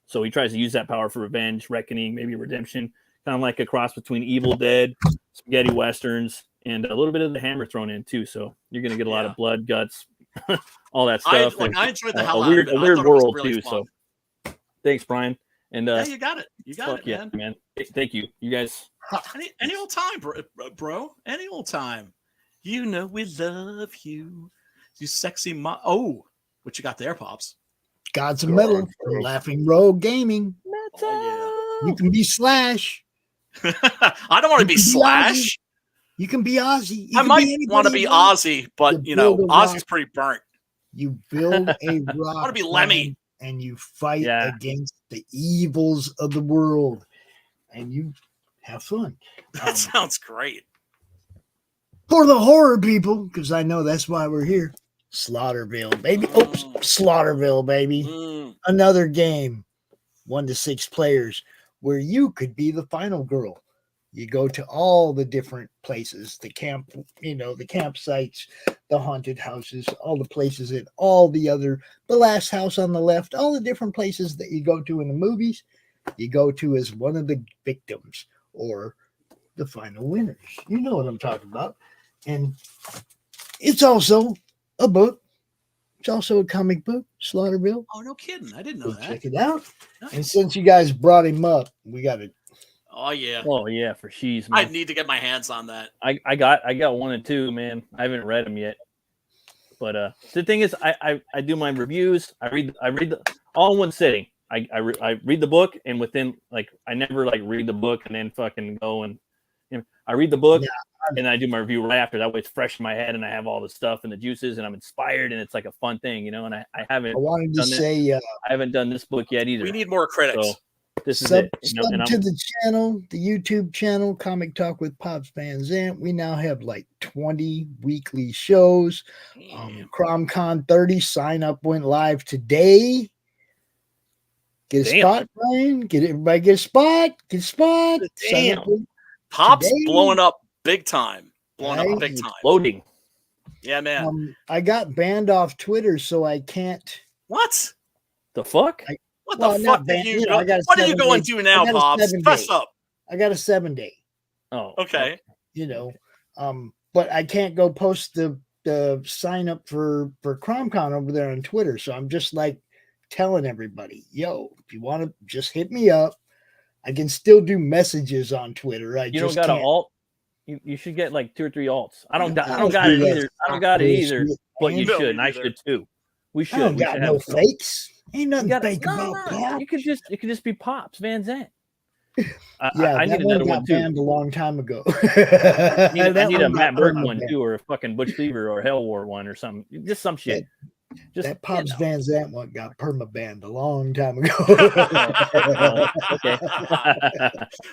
So he tries to use that power for revenge, reckoning, maybe redemption, kind of like a cross between Evil Dead, spaghetti westerns, and a little bit of the Hammer thrown in too. So you're gonna get a lot of blood, guts, all that stuff. I enjoyed the hell a out weird, of it. a weird world really too. fun. So thanks, Brian. And yeah, you got it. You got it, yeah, man. Thank you, you guys. Any old time, bro. Any old time. We love you, you sexy Oh, what you got there, Pops? Gods of Metal from Laughing Rogue Gaming. Oh, yeah. You can be Slash. I don't want to be Slash. You can be Ozzy. I might want to be Ozzy, but Ozzy's pretty burnt. You build a rock. I want to be Lemmy. And you fight against the evils of the world. And you have fun. That sounds great. For the horror people, because I know that's why we're here. Slaughterville, baby. Oops, Slaughterville, baby. Another game, 1 to 6 players, where you could be the final girl. You go to all the different places, the camp, the campsites, the haunted houses, all the places in all the last house on the left, all the different places that you go to in the movies, you go to as one of the victims or the final winners. You know what I'm talking about. And it's also a book. It's also a comic book, Slaughterville. Oh, no kidding. I didn't know that. Check it out. Nice. And since you guys brought him up, we got to. Oh, yeah. Oh, yeah, for she's. Man. I need to get my hands on that. I got 1 and 2, man. I haven't read them yet. But the thing is, I do my reviews. I read all in one sitting. I read the book, and within I never read the book and then fucking go and I read the book and I do my review right after. That way it's fresh in my head and I have all the stuff and the juices and I'm inspired and it's like a fun thing, And I haven't. I wanted to say I haven't done this book yet either. We need more critics. So this is sub it. to the channel, the YouTube channel, Comic Talk with Pops Van Zant. We now have 20 weekly shows. CromCon 30 sign up went live today. Get a spot, Brian. Everybody get a spot. Get a spot. Damn. Pops today. Blowing up big time. Loading. Yeah, man. I got banned off Twitter, so I can't. What? The fuck? What the fuck did you go? What are you going to do now, Pops? Fess up. I got a 7-day. Oh. Okay. But I can't go post the sign up for CromCon over there on Twitter. So I'm just telling everybody, yo, if you want to just hit me up. I can still do messages on Twitter. You don't got an alt? You should get 2 or 3 alts. I don't got it either. I don't got it either. But you should, and I should too. We should. I don't got no fakes. Ain't nothing fake about that. You could just be Pops Van Zant. I need another one too. Banned a long time ago. I need a Matt Bird one too, or a fucking Butch Cleaver or a Hell War one or something. Just some shit. That Pops Van Zant one got perma-banned a long time ago. Okay.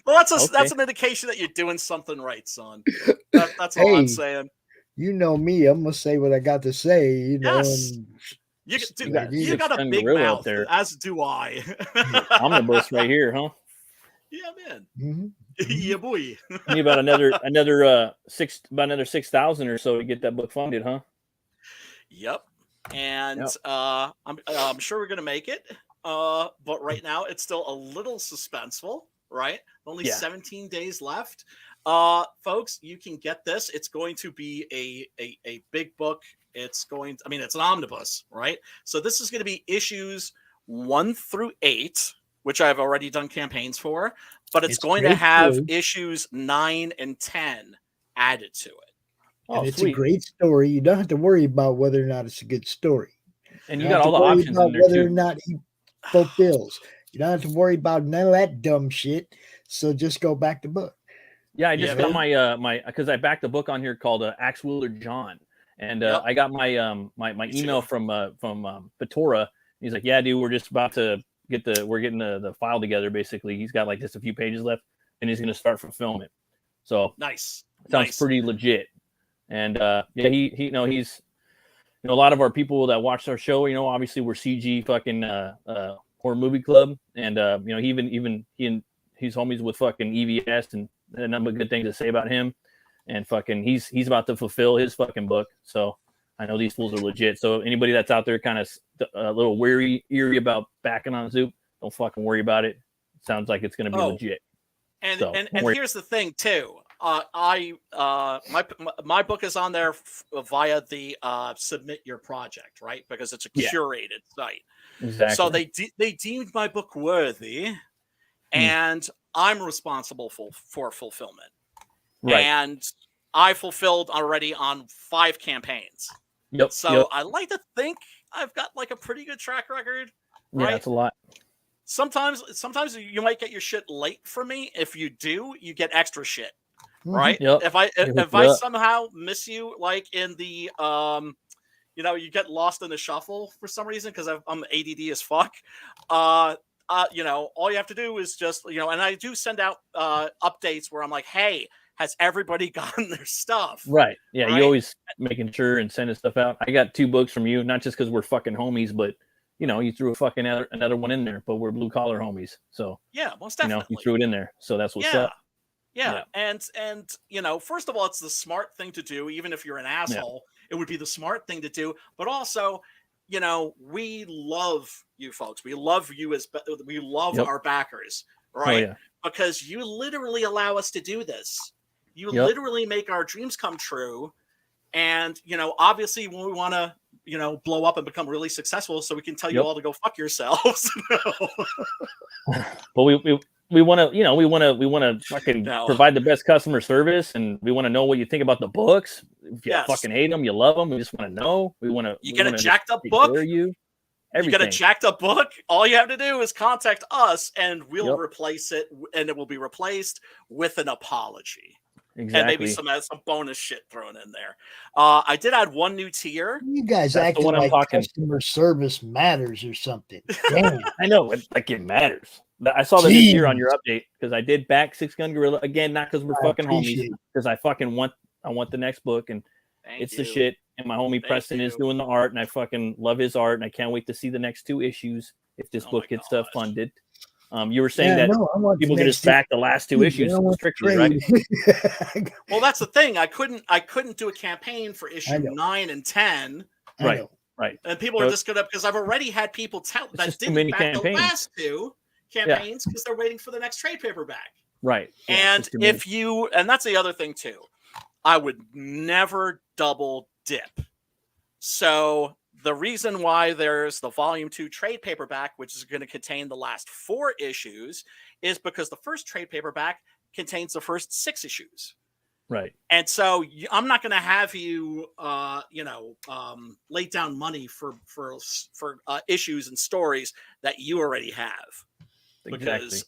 Well, that's an indication that you're doing something right, son. That's all I'm saying. You know me. I'm gonna say what I got to say. Yes. You got a big mouth, there. As do I. Omnibus right here, huh? Yeah, man. Mm-hmm. Yeah, boy. Need about another 6,000 or so to get that book funded, huh? Yep. And Yep. I'm sure we're gonna make it. But right now it's still a little suspenseful, right? Only Yeah. 17 days left. Folks, you can get this. It's going to be a big book. It's an omnibus, right? So this is going to be issues 1 through 8, which I've already done campaigns for, but it's going to great have story. issues 9 and 10 added to it. Oh, And it's sweet. a great story. You don't have to worry about whether or not it's a good story. And you don't got have all to the worry options about in there whether or too. not he fulfills. You don't have to worry about none of that dumb shit. So just go back to book. Yeah, I just Yeah, got my because I backed a book on here called Axe Wheeler John, and Yep. I got my my email from Patora. He's like, yeah, dude, we're just about to we're getting the file together. Basically, he's got like just a few pages left, and he's going to start fulfillment. So Nice. sounds pretty legit. And yeah, he's a lot of our people that watch our show, obviously we're CG fucking horror movie club, and he's homies with fucking EVS, and a number of good things to say about him. And fucking he's about to fulfill his fucking book. So I know these fools are legit. So anybody that's out there kind of a little eerie about backing on Zoop, don't fucking worry about it. Sounds like it's going to be legit. And So, and don't worry. here's the thing too. My book is on there via the submit your project, right? Because it's a Yeah. curated site. Exactly. So they deemed my book worthy, and I'm responsible for fulfillment. Right. And I fulfilled already on 5 campaigns. Yep. So yep. I like to think I've got like a pretty good track record. Yeah, Right? that's a lot. Sometimes you might get your shit late from me. If you do, you get extra shit. Right? Yep. If I somehow miss you, like in the you get lost in the shuffle for some reason because I'm ADD as fuck. All you have to do is just and I do send out updates where I'm like, hey, has everybody gotten their stuff? Right. Yeah. Right? You always making sure and sending stuff out. I got 2 books from you, not just because we're fucking homies, but you threw a fucking another one in there, but we're blue collar homies. So yeah, most definitely. You threw it in there. So that's what's up. Yeah. And first of all, it's the smart thing to do, even if you're an asshole, it would be the smart thing to do. But also, we love you folks. We love you we love our backers, right? Oh, yeah. Because you literally allow us to do this. You literally make our dreams come true. And, obviously when we want to, blow up and become really successful so we can tell you all to go fuck yourselves. But we want to fucking provide the best customer service, and we want to know what you think about the books. If you fucking hate them, you love them. We just want to know. You get a jacked up book. You get a jacked up book. All you have to do is contact us, and we'll replace it, and it will be replaced with an apology. Exactly. And maybe some bonus shit thrown in there. I did add one new tier. You guys acting like customer service matters or something. Damn. I know, like it matters. I saw the new tier on your update because I did back 6 Gun Gorilla again, not because we're fucking homies, because I fucking want the next book, and it's the shit. And my homie Preston is doing the art, and I fucking love his art, and I can't wait to see the next 2 issues if this book gets funded. You were saying that people can just back the last 2 issues strictly, right? Well, that's the thing. I couldn't do a campaign for issue 9 and 10. Right. And people are just gonna, because I've already had people tell that didn't back the last 2 campaigns because they're waiting for the next trade paperback. Right. And and that's the other thing too, I would never double dip. So the reason why there's the volume 2 trade paperback, which is going to contain the last 4 issues, is because the first trade paperback contains the first 6 issues. Right. And so I'm not going to have you, lay down money for issues and stories that you already have. Because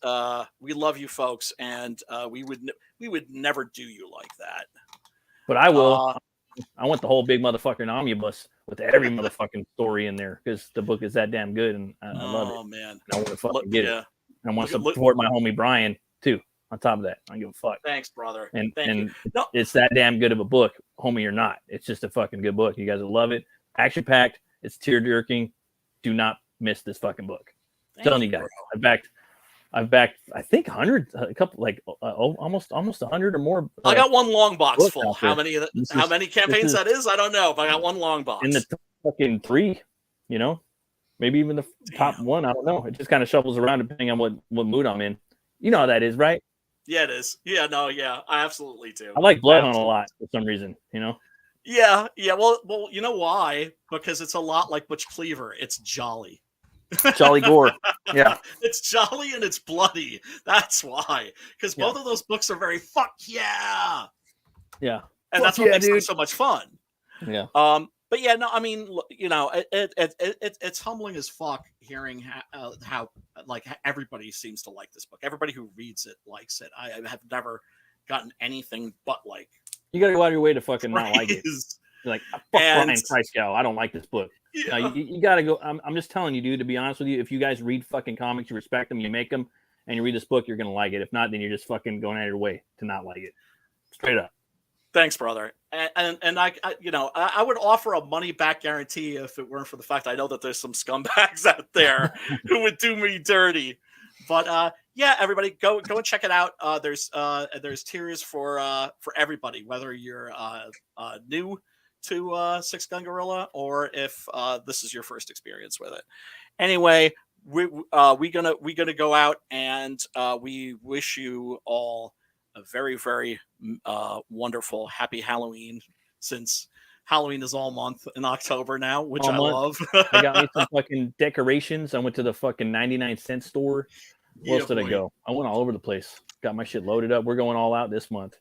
we love you folks, and we would never do you like that. But I will. I want the whole big motherfucking omnibus with every motherfucking story in there, because the book is that damn good, and I love it. Oh man, and I want to fucking get it. I want to support my homie Brian too. On top of that, I don't give a fuck. Thanks, brother. And Thank you. It's that damn good of a book, homie or not. It's just a fucking good book. You guys will love it. Action packed. It's tear jerking. Do not miss this fucking book. I'm telling you guys. I've backed, I think, hundreds, a couple, like almost 100 or more. I got one long box books full. out there. How many campaigns that is, I don't know, but I got one long box. In the fucking 3, maybe even the top 1. I don't know. It just kind of shuffles around depending on what mood I'm in. You know how that is, right? Yeah, it is. Yeah, no, yeah, I absolutely do. I like Bloodhound a lot for some reason. Yeah. Well, you know why? Because it's a lot like Butch Cleaver. It's jolly. Jolly gore. Yeah. It's jolly and it's bloody. That's why. Because both of those books are very fuck yeah. Yeah. And that's what makes them so much fun. Yeah. But yeah, no, I mean, it's humbling as fuck hearing how like everybody seems to like this book. Everybody who reads it likes it. I have never gotten anything but like. You gotta go out of your way to fucking not like it. Like, fuck Brian Kreisgau. I don't like this book. Yeah. No, you gotta go. I'm just telling you, dude. To be honest with you, if you guys read fucking comics, you respect them, you make them, and you read this book, you're gonna like it. If not, then you're just fucking going out of your way to not like it. Straight up. Thanks, brother. And I would offer a money back guarantee if it weren't for the fact I know that there's some scumbags out there who would do me dirty. But yeah, everybody go and check it out. There's tiers for everybody, whether you're new to Six Gun Gorilla or if this is your first experience with it. Anyway, we gonna go out and we wish you all a very, very wonderful, happy Halloween, since Halloween is all month in October now, which I love. I got me some fucking decorations. I went to the fucking 99-cent store. Where else did I go? I went all over the place. Got my shit loaded up. We're going all out this month.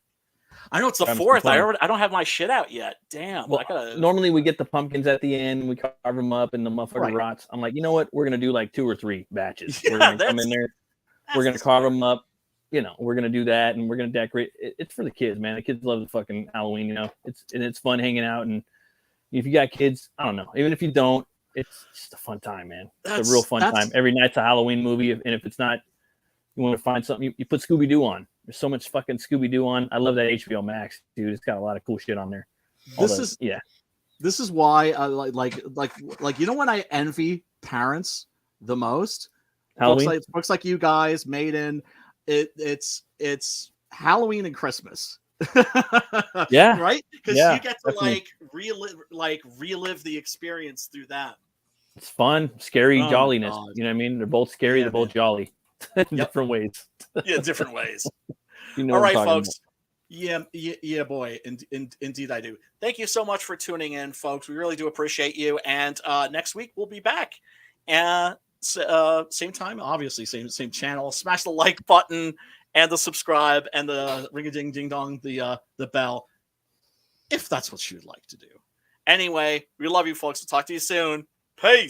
I know it's the 4th. I don't have my shit out yet. Damn. Well, normally we get the pumpkins at the end. We carve them up and the motherfucker rots. I'm like, you know what? We're going to do like 2 or 3 batches. We're going to come in there. We're going to carve them up. We're gonna do that, and we're gonna decorate. It's for the kids, man. The kids love the fucking Halloween. It's fun hanging out, and if you got kids, I don't know. Even if you don't, it's just a fun time, man. It's a real fun time. Every night's a Halloween movie, and if it's not, you want to find something, you put Scooby Doo on. There's so much fucking Scooby Doo on. I love that HBO Max, dude. It's got a lot of cool shit on there. This is why I like when I envy parents the most. Halloween? Books like you guys, Maiden. It's Halloween and Christmas. Yeah. Right? Because you get to definitely. relive the experience through that. It's fun, scary, jolliness. You know what I mean? They're both scary, they're both jolly. Different ways. Yeah, different ways. All right, folks. About. Yeah, boy. Indeed, I do. Thank you so much for tuning in, folks. We really do appreciate you. And next week we'll be back. Same time, obviously, same channel. Smash the like button and the subscribe and the ring a ding ding dong, the bell, if that's what you'd like to do. Anyway, we love you, folks. We'll talk to you soon. Peace.